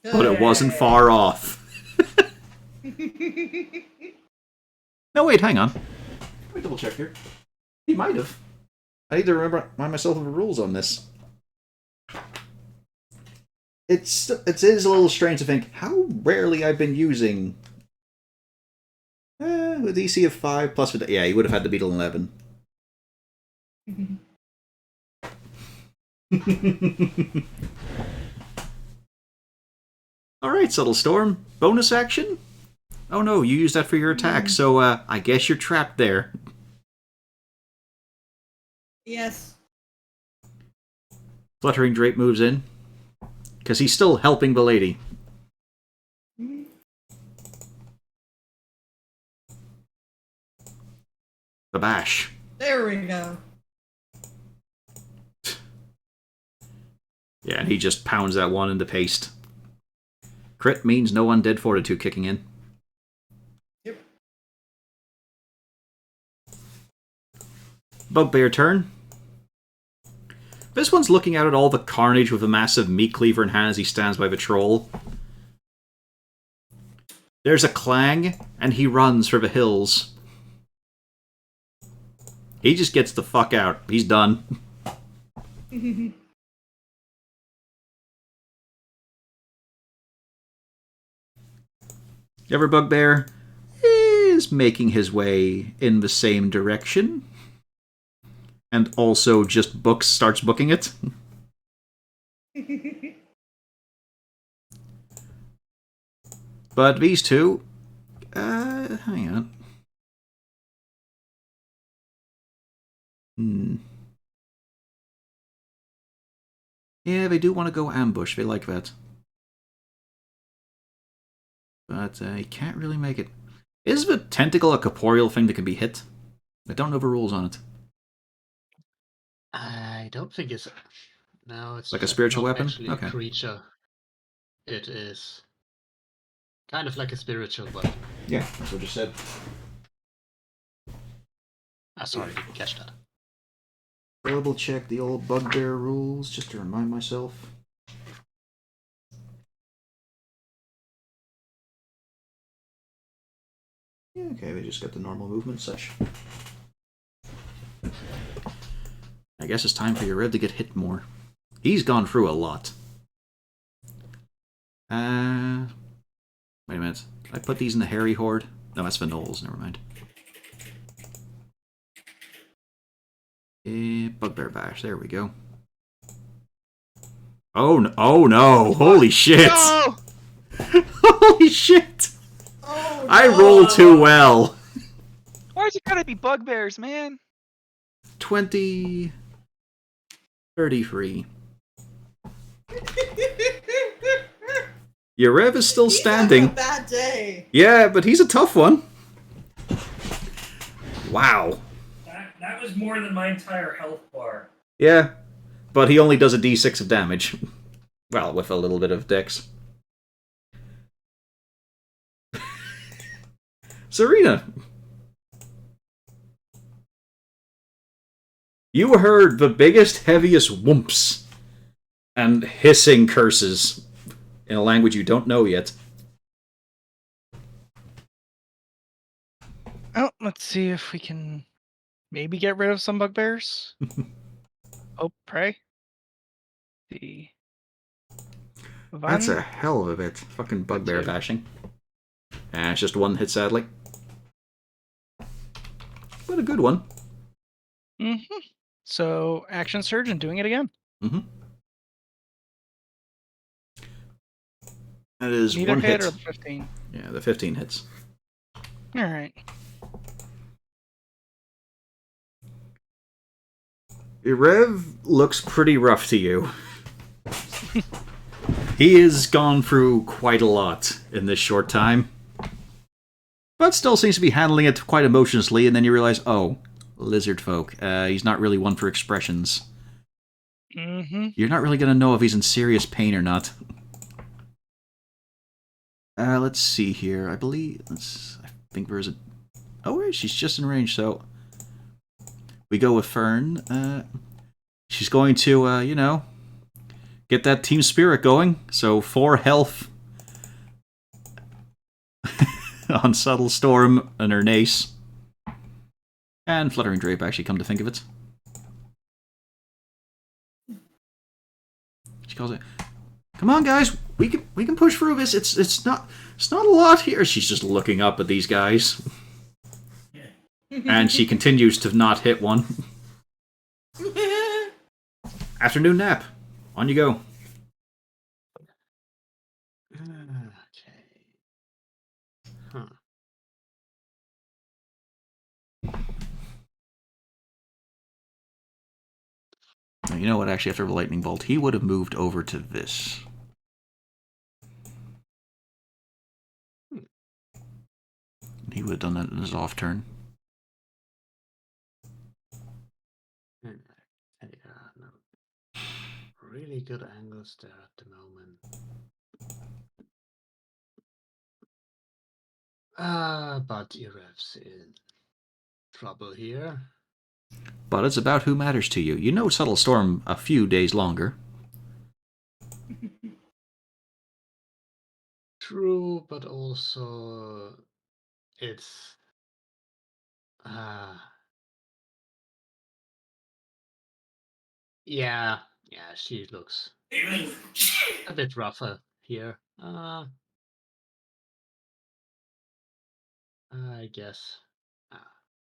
But it wasn't far off. No, wait, hang on. Let me double check here. He might have. I need to remind myself of the rules on this. It is a little strange to think how rarely I've been using. With DC of 5 plus. Yeah, he would have had to beat an 11. Alright, Subtle Storm. Bonus action? Oh no, you used that for your attack, so I guess you're trapped there. Yes. Fluttering Drape moves in. Because he's still helping the lady. Mhm. The bash. There we go. Yeah, and he just pounds that one into paste. Crit means no undead fortitude kicking in. Yep. Bugbear turn. This one's looking out at all the carnage with a massive meat cleaver in hand as he stands by the troll. There's a clang, and he runs for the hills. He just gets the fuck out. He's done. The other Bugbear is making his way in the same direction. And also just starts booking it. But these two... hang on. Yeah, they do want to go ambush. They like that. But he can't really make it. Is the tentacle a corporeal thing that can be hit? I don't know the rules on it. I don't think it's... No, it's Like a spiritual not weapon? actually Okay. a creature. It is kind of like a spiritual weapon. Yeah, that's what you said. Ah, sorry, didn't catch that. Double check the old Bugbear rules just to remind myself. Yeah, okay, they just got the normal movement such. I guess it's time for your Red to get hit more. He's gone through a lot. Wait a minute. Did I put these in the Hairy Horde? No, that's the Knolls, never mind. Bugbear Bash, there we go. Oh no, oh no, holy shit! No! Holy shit! Oh, I no. roll too well. Why's it gotta be bugbears, man? 20... 33. Your Rev is still He's standing. having a bad day. Yeah, but he's a tough one. Wow. That was more than my entire health bar. Yeah, but he only does a d6 of damage. Well, with a little bit of dex. Serena. You heard the biggest, heaviest whoops and hissing curses in a language you don't know yet. Oh, let's see if we can maybe get rid of some bugbears. Oh, pray. The That's a hell of a bit. Fucking bugbear bashing. And it's just one hit, sadly. But a good one. Mm-hmm. So, action surge and doing it again. Mm-hmm. That is Neither one hit. or the 15. Yeah, the 15 hits. All right. Rev looks pretty rough to you. He has gone through quite a lot in this short time. But still seems to be handling it quite emotionlessly, and then you realize, oh, lizard folk. He's not really one for expressions. Mm-hmm. You're not really going to know if he's in serious pain or not. Let's see here. I think there's a... Oh, wait, she's just in range, so... We go with Fern. She's going to, you know, get that team spirit going. So 4 health on Subtle Storm and her Nace. And Fluttering Drape, actually, come to think of it. She calls it, come on, guys, we can push through this. It's not a lot here. She's just looking up at these guys. And she continues to not hit one. Afternoon nap. On you go. Okay. Huh. You know what? Actually, after the lightning bolt, he would have moved over to this. He would have done that in his off turn. Yeah, no. Really good angles there at the moment. But Irev's in trouble here. But it's about who matters to you. You know Subtle Storm a few days longer. True, but also it's yeah, she looks a bit rougher here. I guess.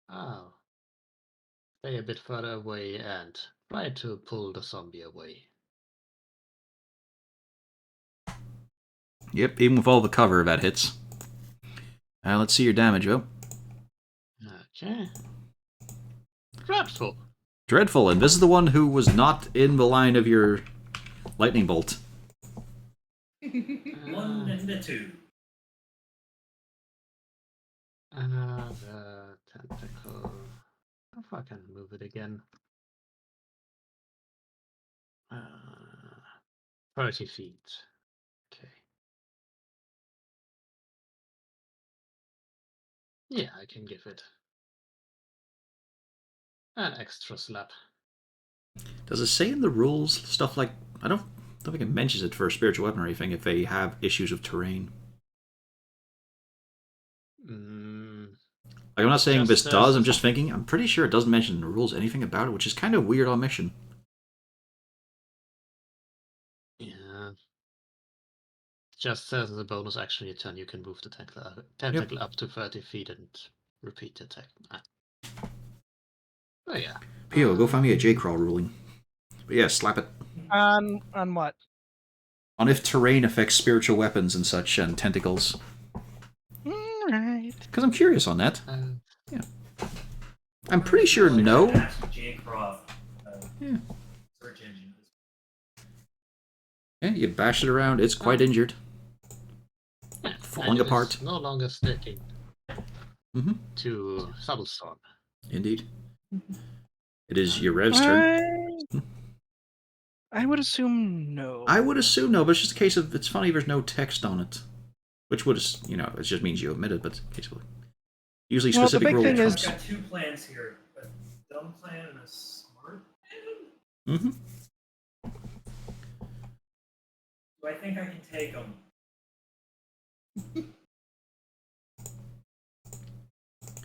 Oh, stay a bit further away and try to pull the zombie away. Yep, even with all the cover, that hits. Let's see your damage, oh. Okay. Dreadful. Dreadful, and this is the one who was not in the line of your lightning bolt. 1 and a 2. The tentacle. If I can move it again. 30 feet. Okay. Yeah, I can give it an extra slap. Does it say in the rules stuff like... I don't think it mentions it for a spiritual weapon or anything if they have issues with terrain. Like, I'm not saying this does, I'm just thinking, I'm pretty sure it doesn't mention in the rules anything about it, which is kind of weird on mission. Yeah. Just says as a bonus action, your turn, you can move the tentacle up to 30 feet and repeat the attack. Oh yeah. Pio, go find me a J-crawl ruling. But yeah, slap it. On what? On if terrain affects spiritual weapons and such, and tentacles. Right. Because I'm curious on that. Yeah. I'm pretty sure no. Yeah. Search engine. Yeah, you bash it around, it's quite injured. Falling apart. No longer sticking to Subtle Storm. Indeed. It is Yarev's turn. I would assume no. I would assume no, but it's just a case of, it's funny there's no text on it. Which would, you know, it just means you admit it, but basically. Usually specific rule trumps. I've got 2 plans here. A dumb plan and a smart plan. Do I think I can take them?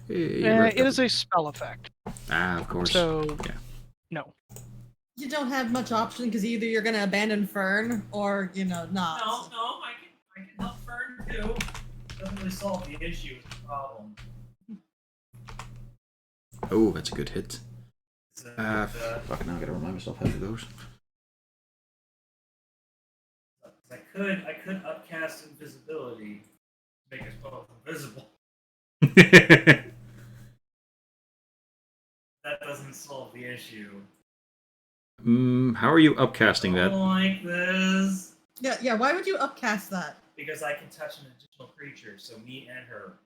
Hey, it is a spell effect. Of course. So, yeah. No. You don't have much option because either you're going to abandon Fern or, not. No, I can help Fern too. Doesn't really solve the issue, it's the problem. Oh, that's a good hit. Fucking now I gotta remind myself how to do those. I could upcast invisibility to make us both invisible. That doesn't solve the issue. How are you upcasting that? Like this. Yeah, why would you upcast that? Because I can touch an additional creature, so me and her.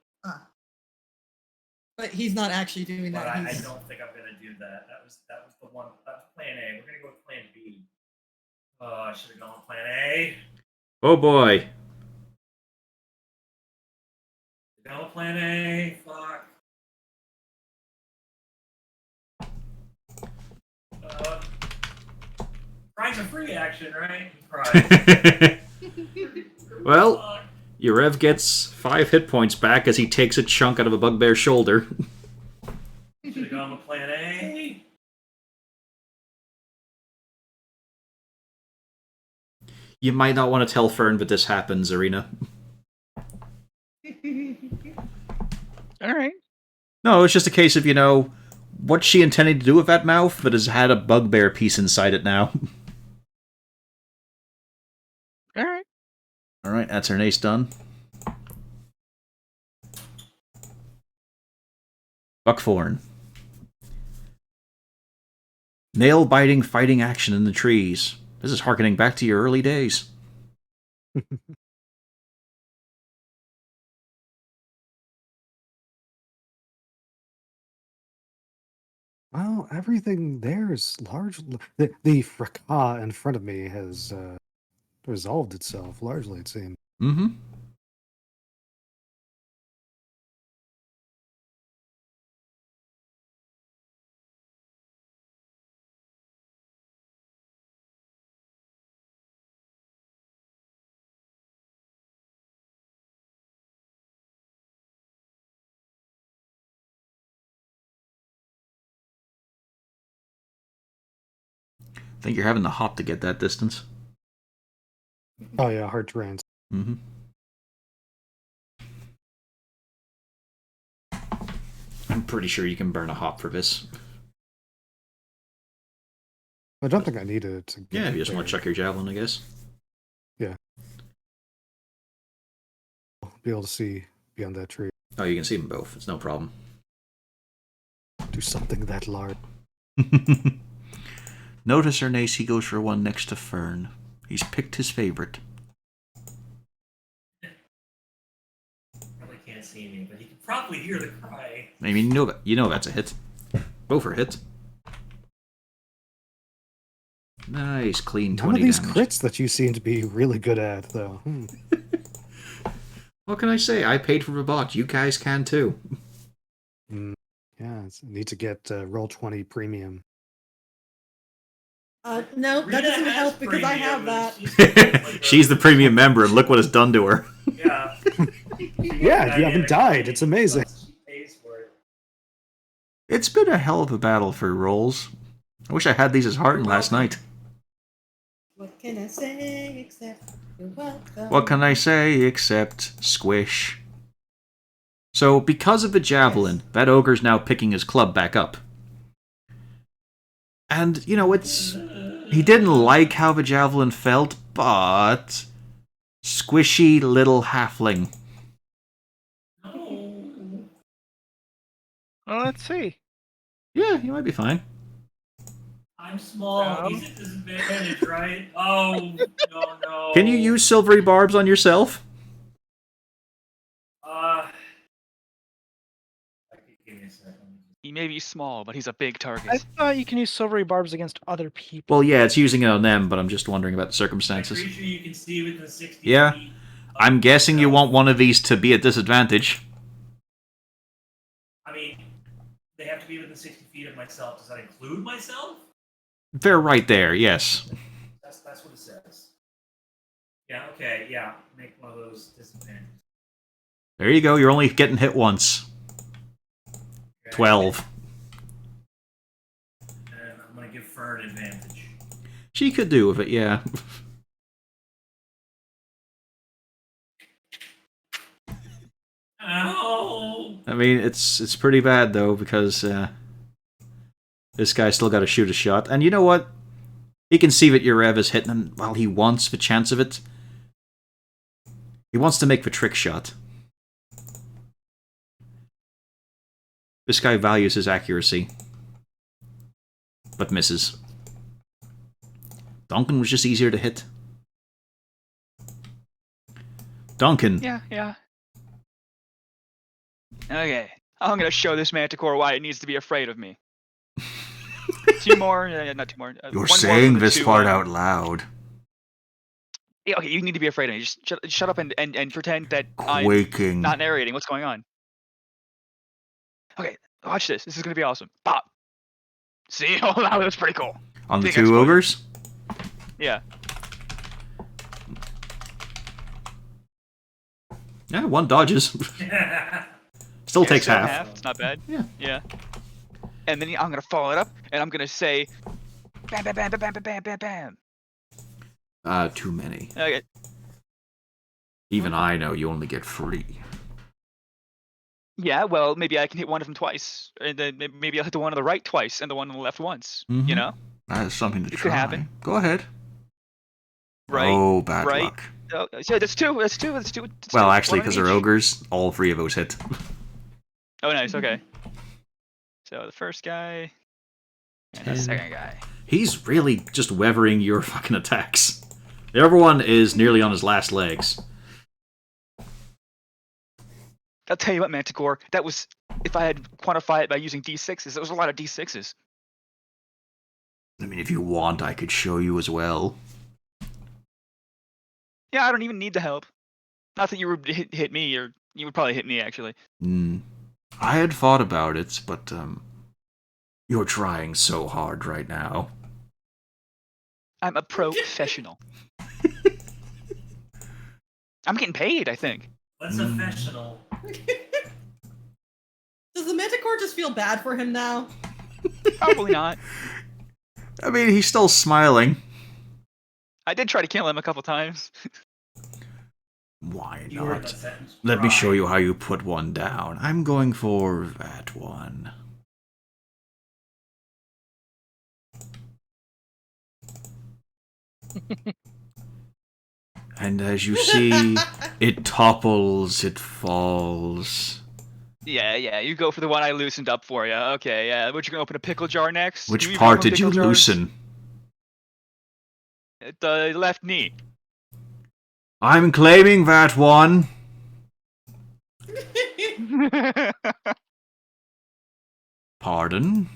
But he's not actually doing But that. I don't think I'm gonna do that. That was the one. That was plan A. We're gonna go with plan B. I should have gone with plan A. Oh boy. Go with plan A. Fuck. Pride's a free action, right? Pride. Well, Yarev gets 5 hit points back as he takes a chunk out of a bugbear's shoulder. Should have gone with plan A. You might not want to tell Fern that this happens, Arena. Alright. No, it's just a case of, what's she intending to do with that mouth that has had a bugbear piece inside it now? Alright. Alright, that's her ace done. Buckthorn. Nail-biting fighting action in the trees. This is harkening back to your early days. Well, everything there is large. The fracas in front of me has resolved itself largely, it seems. Mm-hmm. I think you're having to hop to get that distance. Oh yeah, hard terrains. Mm-hmm. I'm pretty sure you can burn a hop for this. I don't think I need it to get Yeah, if you just there. want to chuck your javelin, I guess. I'll be able to see beyond that tree. Oh, you can see them both. It's no problem. Do something that large. Notice, Ernace, he goes for one next to Fern. He's picked his favorite. Probably can't see me, but he can probably hear the cry. I mean, you know that's a hit. Both are hits. Nice, clean 20 None of these damage. crits that you seem to be really good at, though. What can I say? I paid for the bot. You guys can too. Yeah, need to get Roll20 Premium. No, that Rita doesn't has help because I have premium, that. and She's the premium member, and look what it's done to her. Yeah. Yeah, you haven't died. It's amazing. She pays for it. It's been a hell of a battle for rolls. I wish I had these as Hearten last night. What can I say except you're welcome? What can I say except squish? So, because of the javelin, that ogre's now picking his club back up. And, you know, he didn't like how the javelin felt, but squishy little halfling. No. Well, let's see. Yeah, you might be fine. I'm small. No. He's at disadvantage, right? Oh, no. Can you use silvery barbs on yourself? Give me a second. He may be small, but he's a big I target. thought you can use silvery barbs against other people. Well, yeah, it's using it on them, but I'm just wondering about the I'm circumstances. pretty sure you can see within 60 Yeah. feet. of I'm guessing you yourself. want one of these to be at disadvantage. I mean, they have to be within 60 feet of myself. Does that include myself? They're right there, yes. That's what it says. Yeah, okay, yeah. Make one of those disadvantage. There you go, you're only getting hit once. Okay. 12. And I'm going to give Fern advantage. She could do with it, yeah. Ow! I mean, it's pretty bad, though, because this guy's still got to shoot a shot. And you know what? He can see that Urev is hitting him while he wants the chance of it. He wants to make the trick shot. This guy values his accuracy. But misses. Duncan was just easier to hit. Duncan. Yeah. Okay. I'm gonna show this manticore why it needs to be afraid of me. Two more, not two more. You're one more saying for the this two, part out loud. Yeah, okay, you need to be afraid of me. Just shut up and pretend that Quaking. I'm not narrating what's going on. Okay, watch this. This is gonna be awesome. Pop. See? Oh, that was pretty cool. On the Big two explosion. ogres? Yeah. Yeah, one dodges. Still Yeah, takes still half. It's not bad. Yeah. And then I'm gonna follow it up, and I'm gonna say, bam, bam, bam, bam, bam, bam, bam, bam. Too many. Okay. Even I know you only get 3. Yeah, well, maybe I can hit one of them twice, and then maybe I'll hit the one on the right twice, and the one on the left once. Mhm. You know, That is something to It try. could happen. Go ahead. right? Oh, bad right. luck. Oh, so that's two. That's two. That's two. That's Well, two. actually, One on because they're each. ogres, all 3 of those hit. Oh, nice. Okay. So the first guy. And the second guy. He's really just weathering your fucking attacks. The other one is nearly on his last legs. I'll tell you what, Manticore, that was, if I had quantified it by using D6s, that was a lot of D6s. I mean, if you want, I could show you as well. Yeah, I don't even need the help. Not that you would hit me, or you would probably hit me, actually. I had thought about it, but, you're trying so hard right now. I'm a professional. I'm getting paid, I think. What's professional? Does the Manticore just feel bad for him now? Probably not. I mean, he's still smiling. I did try to kill him a couple times. Why You heard not? that sentence. Let me Try. show you how you put one down. I'm going for that one. And as you see, it topples, it falls. Yeah, you go for the one I loosened up for you. Okay, yeah. What, you gonna open a pickle jar next? Which Do you part open did you pickle jars? loosen? The left knee. I'm claiming that one. Pardon?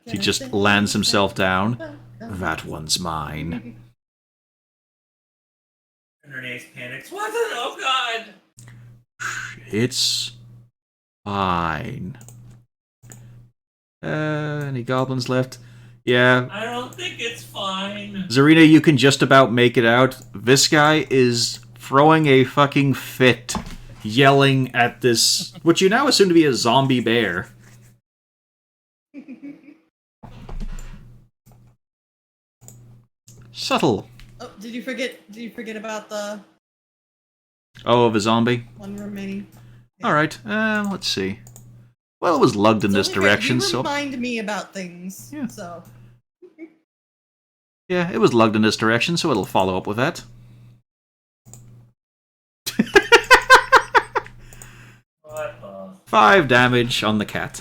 He just lands himself down. That one's mine. And Renee's panics. What? Oh God! It's fine. Any goblins left? Yeah. I don't think it's fine. Zarina, you can just about make it out. This guy is throwing a fucking fit, yelling at this, what you now assume to be a zombie bear. Subtle. Oh, did you forget about the Oh, of a zombie? one remaining? Alright, let's see. Well, it was lugged in this It's only fair, direction, you so... remind me about things. Yeah. So. Yeah, it was lugged in this direction, so it'll follow up with that. What the? 5 damage on the cat.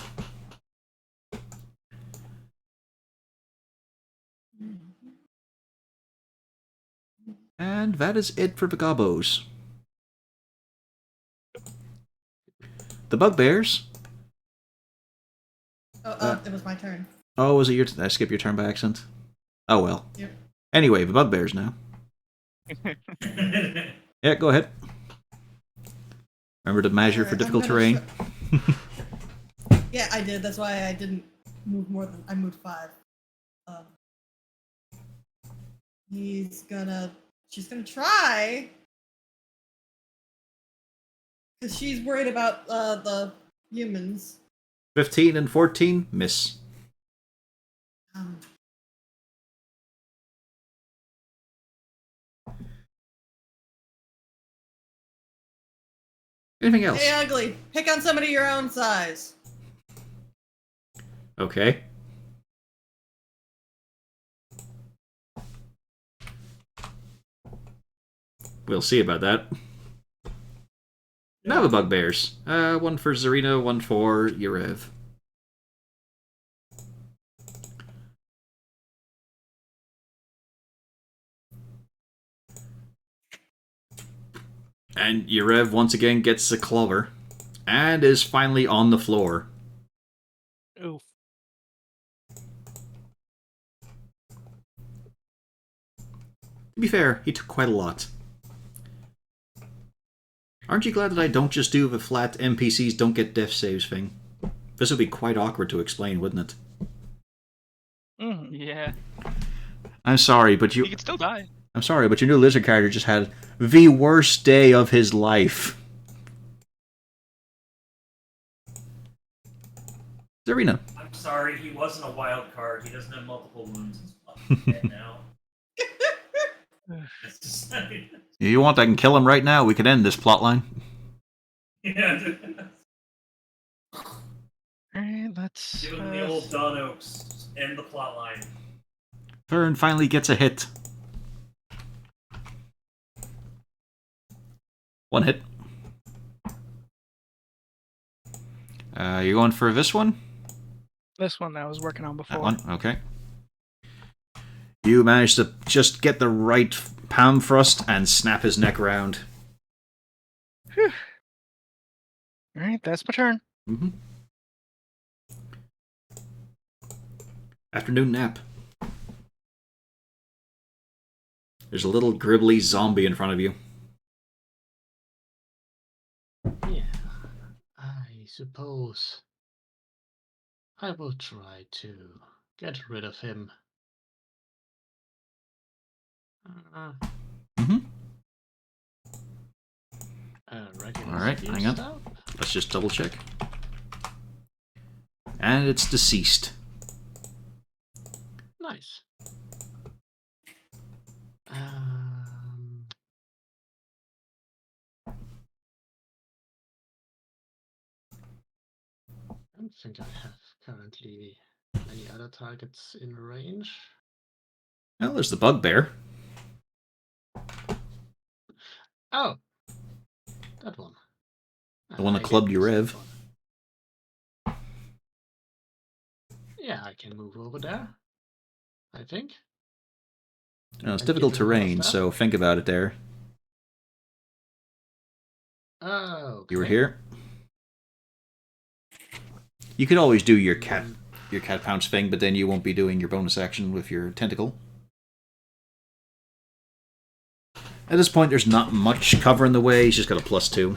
And that is it for the gobbos. The bugbears. It was my turn. Oh, was it your... Did I skip your turn by accident? Oh, well. Yep. Anyway, the bugbears now. Yeah, go ahead. Remember to measure for Alright, difficult I'm gonna terrain. Yeah, I did. That's why I didn't move more than I moved 5. She's gonna try, because she's worried about the humans. 15 and 14, miss. Um, Anything else? Hey, ugly! Pick on somebody your own size. Okay. We'll see about that. Now the bugbears. One for Zarina, one for Yurev. And Yurev once again gets a clover. And is finally on the floor. Oof. To be fair, he took quite a lot. Aren't you glad that I don't just do the flat NPCs don't get death saves thing? This would be quite awkward to explain, wouldn't it? Yeah. I'm sorry, but You can still die. I'm sorry, but your new lizard character just had the worst day of his life. Zarina. I'm sorry, he wasn't a wild card. He doesn't have multiple wounds. He's fucking dead now. It's just, You want I can kill him right now? We could end this plotline. yeah. Alright, let's. Give him the old Don Oaks. End the plot line. Fern finally gets a hit. 1 hit. You're going for this one? This one that I was working on That before. one, okay. You managed to just get the right palm thrust and snap his neck around. Whew. All right, that's my turn. Mm-hmm. Afternoon nap. There's a little gribbly zombie in front of you. Yeah, I suppose I will try to get rid of him. Mm-hmm. Regular Alright, spear hang on. stab. Let's just double check. And it's deceased. Nice. I don't think I have currently any other targets in range. Well, there's the bugbear. Oh, that one. The one that I clubbed did you, miss that Rev. one. Yeah, I can move over there, I think. No, it's And difficult give him another terrain, stab. so think about it there. Oh, okay. You were here. You could always do your cat pounce thing, but then you won't be doing your bonus action with your tentacle. At this point, there's not much cover in the way. He's just got a +2.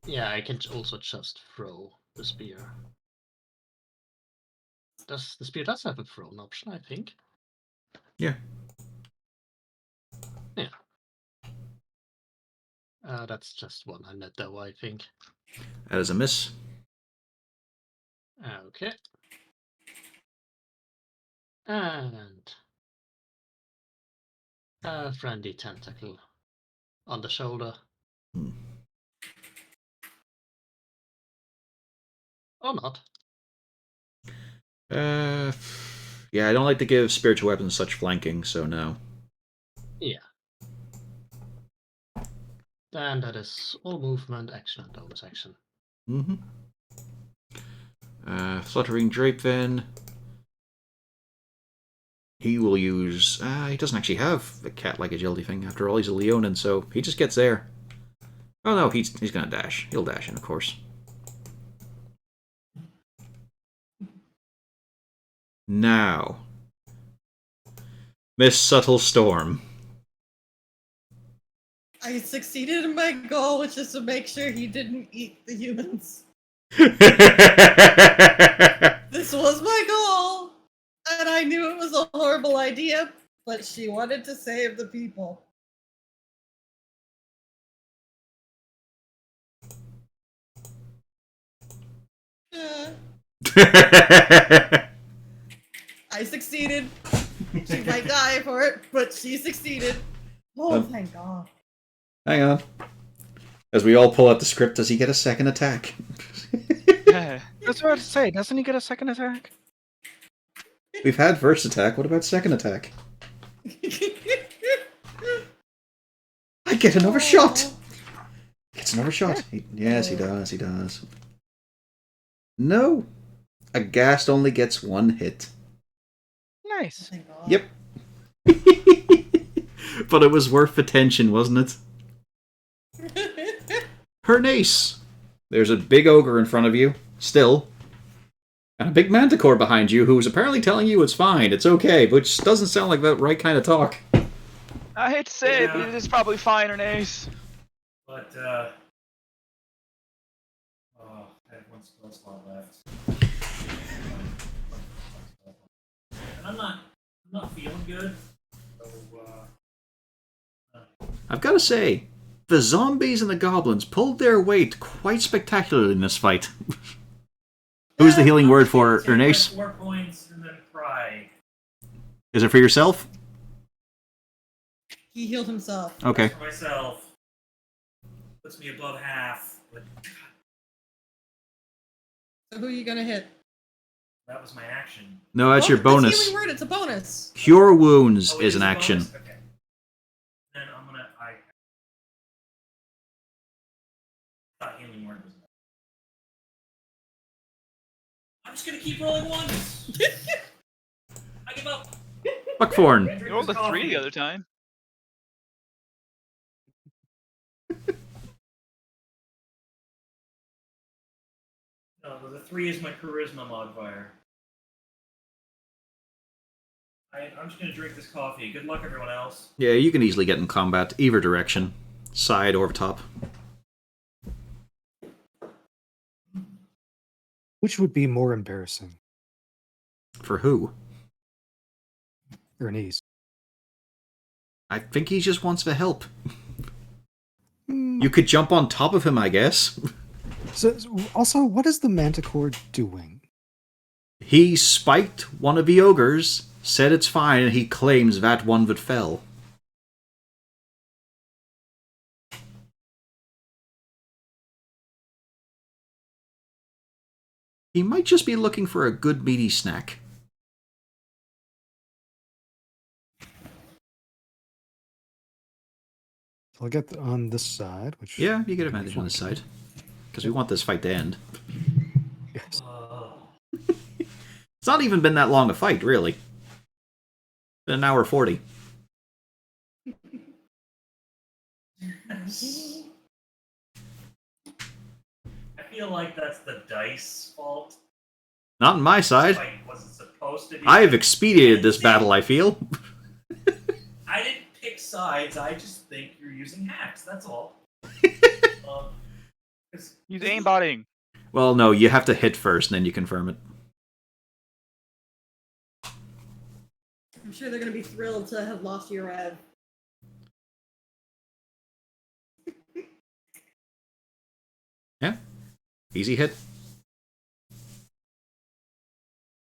Yeah, I can also just throw the spear. The spear does have a thrown option, I think. Yeah. Yeah. That's just one-handed though, I think. That is a miss. Okay. And a friendly tentacle on the shoulder. Hmm. Or not. Yeah, I don't like to give spiritual weapons such flanking, so no. Yeah. Then that is all movement, action, and bonus action. Mm-hmm. Fluttering Drape then. He will use... he doesn't actually have a cat-like agility thing. After all, he's a Leonin, so he just gets there. Oh no, he's gonna dash. He'll dash in, of course. Now. Miss Subtle Storm. I succeeded in my goal, which is to make sure he didn't eat the humans. This was my goal, and I knew it was a horrible idea, but she wanted to save the people. I succeeded. She might die for it, but she succeeded. Oh, thank God. Hang on. As we all pull out the script, does he get a second attack? That's what I was to say. Doesn't he get a second attack? We've had first attack. What about second attack? I get another shot! Gets another shot. Yes, he does. He does. No. A ghast only gets one hit. Nice. Thank God. Yep. But it was worth the tension, wasn't it? Hernace. There's a big ogre in front of you, still. And a big manticore behind you who's apparently telling you it's fine, it's okay, which doesn't sound like the right kind of talk. I hate to say it, Yeah. but it's probably fine, Renee's. But, oh, I have one spell slot left. And I'm not feeling good. So, I've got to say, the zombies and the goblins pulled their weight quite spectacularly in this fight. Who's the healing word for take my Ernace? 4 points and then cry. Is it for yourself? He healed himself. Okay. For myself. Puts me above half. But So who are you gonna hit? that was my action. No, that's Oh, your bonus. That's healing word. It's a bonus. Cure wounds Oh, it is an a action. bonus? Okay. Then I'm gonna. I thought healing word was. I'm just gonna keep rolling ones. I give up. Buckthorn. Drink You rolled this a 3 coffee. the other time. No, the 3 is my charisma modifier. I'm just gonna drink this coffee. Good luck, everyone else. Yeah, you can easily get in combat either direction, side or top. Which would be more embarrassing? For who? Ernest. I think he just wants the help. Hmm. You could jump on top of him, I guess. So, also, what is the Manticore doing? He spiked one of the ogres, said it's fine, and he claims that one that fell. He might just be looking for a good meaty snack. So I'll get on this side, which... Yeah, you get advantage on this side. Because we want this fight to end. Yes. It's not even been that long a fight, really. Been an hour 40. I feel like that's the dice fault. Not on my This side. fight wasn't supposed to be. I have expedited this battle, I feel. I didn't pick sides. I just think you're using hacks. That's all. 'Cause- Use aimbotting. Well, no, you have to hit first, and then you confirm it. I'm sure they're going to be thrilled to have lost your Rev. Yeah. Easy hit.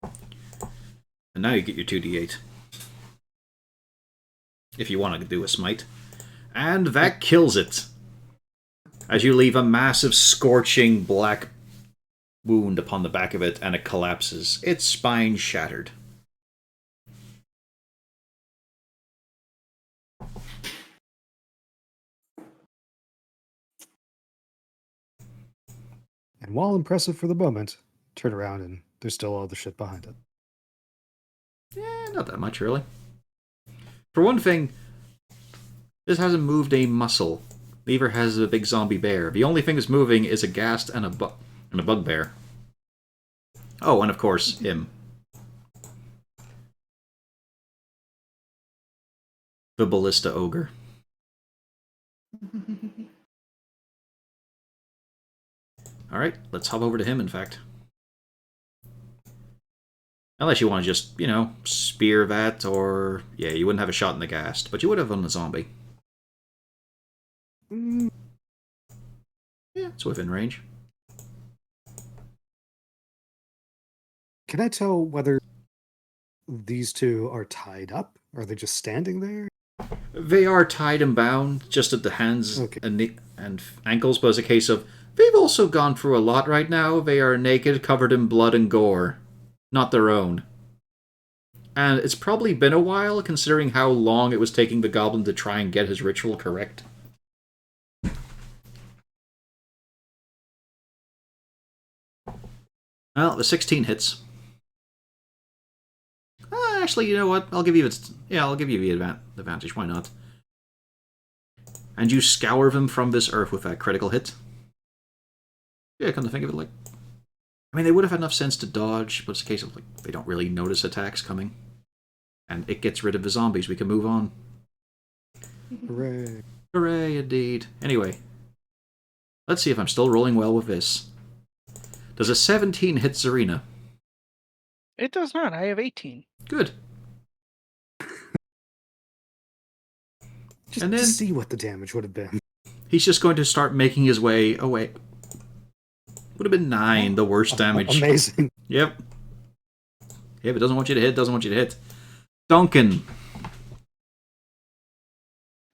And now you get your 2d8. If you want to do a smite. And that kills it. As you leave a massive, scorching black wound upon the back of it, and it collapses. Its spine shattered. And while impressive for the moment, turn around and there's still all the shit behind it. Not that much, really. For one thing, this hasn't moved a muscle. Neither has a big zombie bear. The only thing that's moving is a ghast and a bugbear. Oh, and of course, him. The ballista ogre. Alright, let's hop over to him, in fact. Unless you want to just, spear that, or... Yeah, you wouldn't have a shot in the ghast, but you would have on the zombie. Mm, Yeah, it's within range. Can I tell whether these two are tied up? Are they just standing there? They are tied and bound, just at the hands Okay. and ankles, but it's a case of... They've also gone through a lot right now. They are naked, covered in blood and gore. Not their own. And it's probably been a while, considering how long it was taking the goblin to try and get his ritual correct. Well, the 16 hits. Actually, you know what? I'll give you the advantage. Why not? And you scour them from this earth with that critical hit. Yeah, come to think of it, I mean, they would have had enough sense to dodge, but it's a case of, they don't really notice attacks coming. And it gets rid of the zombies. We can move on. Hooray. Hooray, indeed. Anyway. Let's see if I'm still rolling well with this. Does a 17 hit Zarina? It does not. I have 18. Good. Just And then- to see what the damage would have been. He's just going to start making his way away. Would have been 9, the worst damage. Amazing. Yep. If it doesn't want you to hit, doesn't want you to hit. Duncan.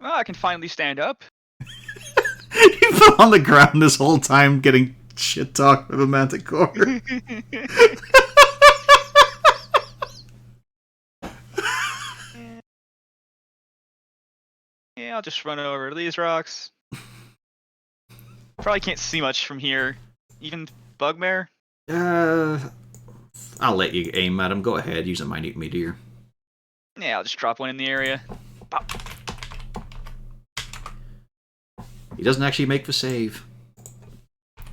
Well, I can finally stand up. You've been on the ground this whole time getting shit talked with a manticore. Yeah, I'll just run over these rocks. Probably can't see much from here. Even bugbear. I'll let you aim at him. Go ahead, use a minute meteor. Yeah, I'll just drop one in the area. Pop. He doesn't actually make the save.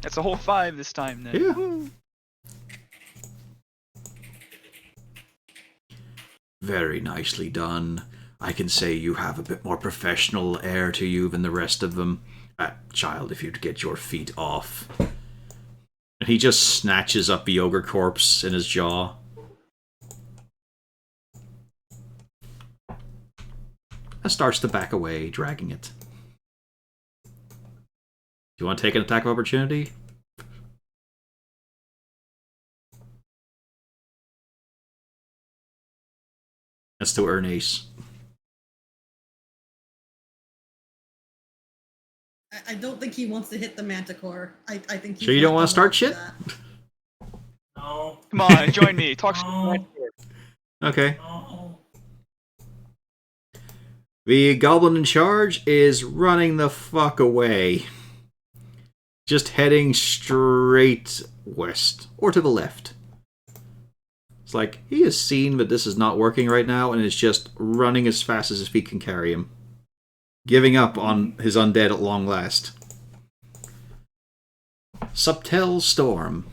That's a whole 5 this time then. Yeah. Woo. Very nicely done. I can say you have a bit more professional air to you than the rest of them. Child, if you'd get your feet off. And he just snatches up the ogre corpse in his jaw. And starts to back away, dragging it. Do you want to take an attack of opportunity? That's to Ernace. I don't think he wants to hit the manticore. I think he's Sure you don't not want to start for shit? that. No. Come on, join me. Talk shit. No. Okay. No. The goblin in charge is running the fuck away. Just heading straight west. Or to the left. It's like, he has seen that this is not working right now and is just running as fast as his feet can carry him. Giving up on his undead at long last. Subtel Storm.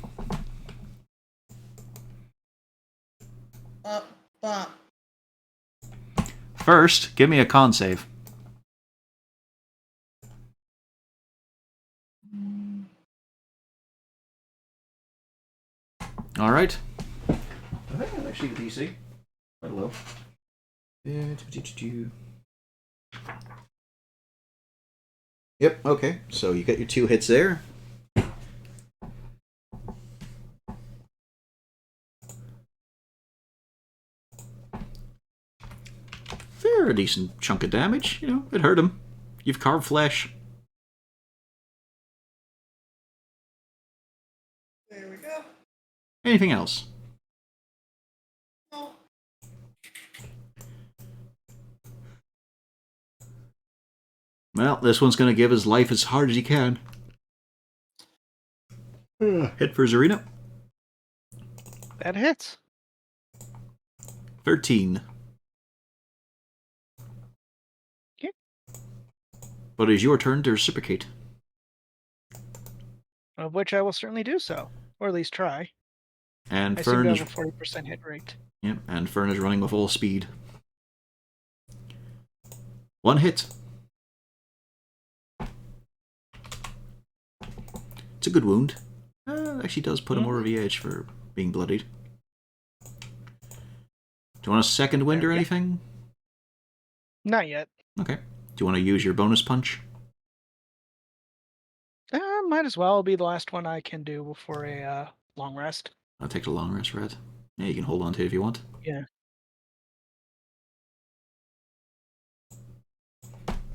But First, give me a con save. Alright. I think that's actually the DC. Quite low. Yep, okay. So you got your 2 hits there. Fair, a decent chunk of damage. You know, it hurt him. You've carved flesh. there we go. Anything else? Oh, Well, this one's going to give his life as hard as he can. Hit for Zarina. That hits. 13. Okay. But it is your turn to reciprocate. Of which I will certainly do so. Or at least try. And I seem Fern to is... have a 40% hit rate. Yep, and Fern is running with full speed. 1 hit. It's a good wound. Actually does put him over the edge for being bloodied. Do you want a second wind or anything? Not yet. Okay. Do you want to use your bonus punch? Might as well be the last one I can do before a long rest. I'll take the long rest, Red. Yeah, you can hold on to it if you want. Yeah.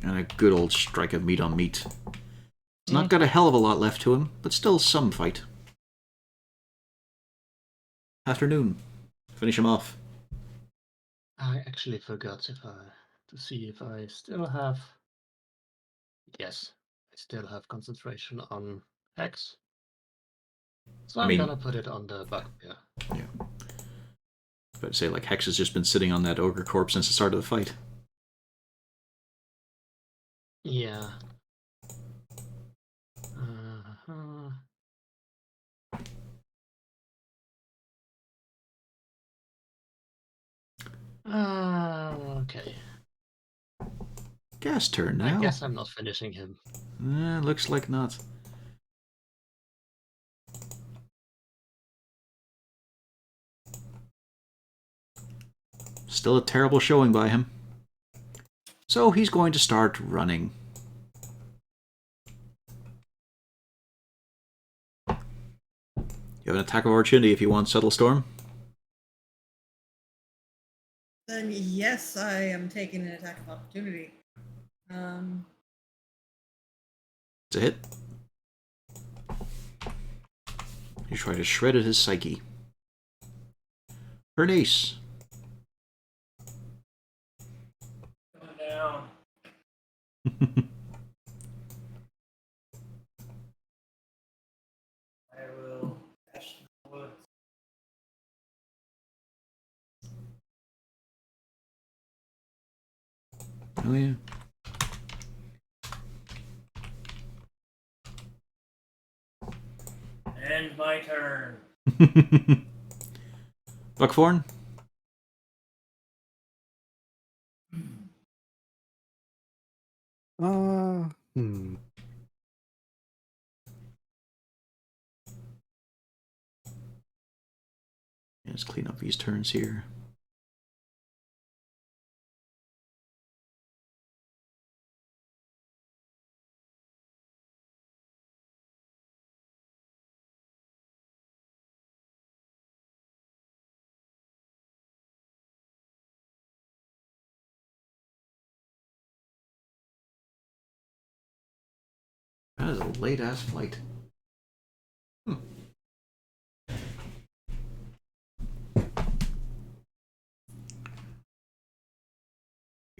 And a good old strike of meat on meat. He's not got a hell of a lot left to him, but still some fight. Afternoon. Finish him off. I actually forgot to see if I still have. Yes, I still have concentration on Hex. So I I'm mean- gonna put it on the bugbear. Yeah. I was about to say, like, Hex has just been sitting on that ogre corpse since the start of the fight. Yeah. Uh-huh. Okay. Gas turn now. I guess I'm not finishing him. Looks like not. Still a terrible showing by him. So he's going to start running. You have an attack of opportunity if you want Subtle Storm. then yes, I am taking an attack of opportunity. It's a hit. You try to shred at his psyche. Bernice. Going down. I will dash in the woods. Oh, yeah. And my turn. Buckthorn? Hmm. Let's clean up these turns here. That is a late-ass flight.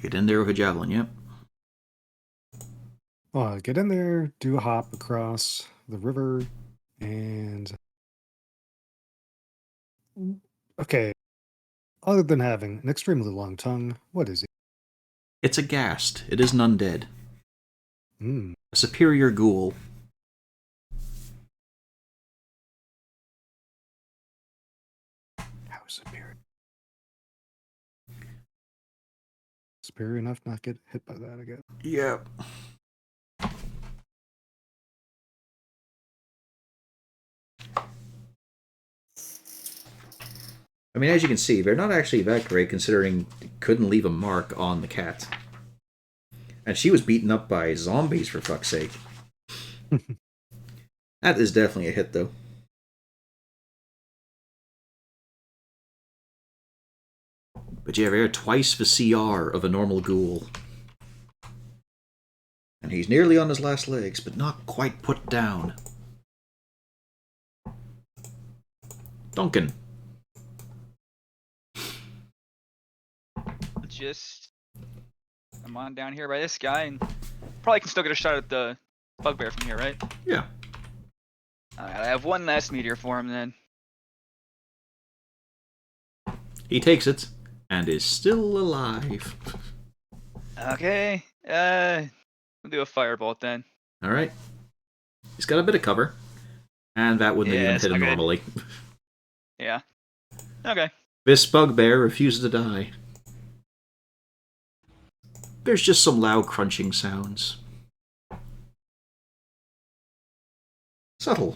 Get in there with a javelin, yep. Get in there, do a hop across the river, and okay. Other than having an extremely long tongue, what is it? It's a ghast. It is an undead. Hmm. A superior ghoul. How superior? Superior enough not get hit by that again. Yep. I mean, as you can see, they're not actually that great considering they couldn't leave a mark on the cat. And she was beaten up by zombies, for fuck's sake. That is definitely a hit, though. But yeah, they're twice the CR of a normal ghoul. And he's nearly on his last legs, but not quite put down. Duncan. I'm on down here by this guy, and probably can still get a shot at the bugbear from here, right? Yeah. Alright, I have one last meteor for him then. He takes it, and is still alive. Okay, we'll do a firebolt then. Alright. He's got a bit of cover. And that wouldn't Yeah, even it's hit him not good. normally. Yeah. Okay. This bugbear refuses to die. There's just some loud crunching sounds. Subtle.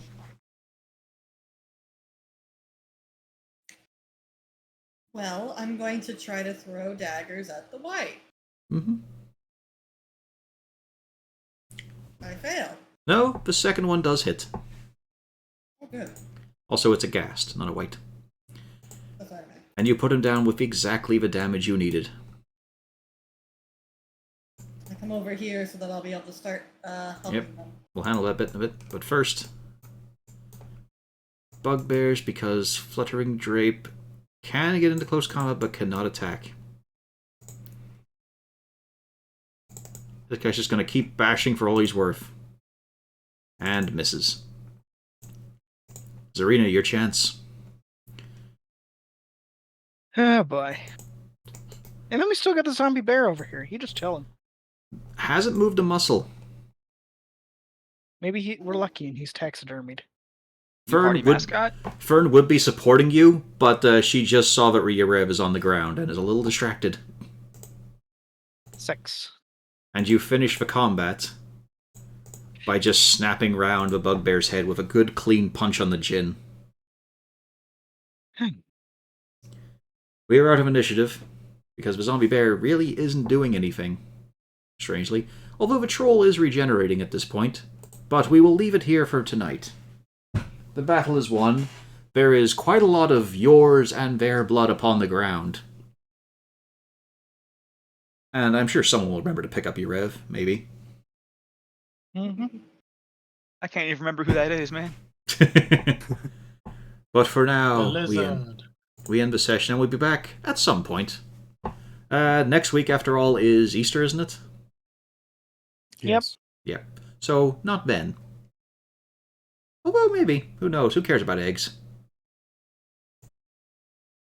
Well, I'm going to try to throw daggers at the white. Mm-hmm. I fail. No, the second one does hit. Oh, good. Also, it's a ghast, not a white. That's what I meant. And you put him down with exactly the damage you needed. I come over here so that I'll be able to start helping Yep. them. We'll handle that bit in a bit. But first, bugbears, because fluttering drape can get into close combat but cannot attack. This guy's just going to keep bashing for all he's worth. And misses. Zarina, your chance. Oh boy. And then we still got the zombie bear over here. He just chilling. Hasn't moved a muscle. Maybe we're lucky and he's taxidermied. Party mascot? Fern would be supporting you, but she just saw that Ryarev is on the ground and is a little distracted. 6. And you finish the combat by just snapping round the bugbear's head with a good clean punch on the chin. We are out of initiative, because the zombie bear really isn't doing anything, strangely, although the troll is regenerating at this point. But we will leave it here for tonight. The battle is won. There is quite a lot of yours and their blood upon the ground. And I'm sure someone will remember to pick up Yarev, maybe. Mm-hmm. I can't even remember who that is, man. But for The now, lizard. we end the session, and we'll be back at some point. Next week, after all, is Easter, isn't it? Yes. Yeah. So, not then. Although, maybe. Who knows? Who cares about eggs?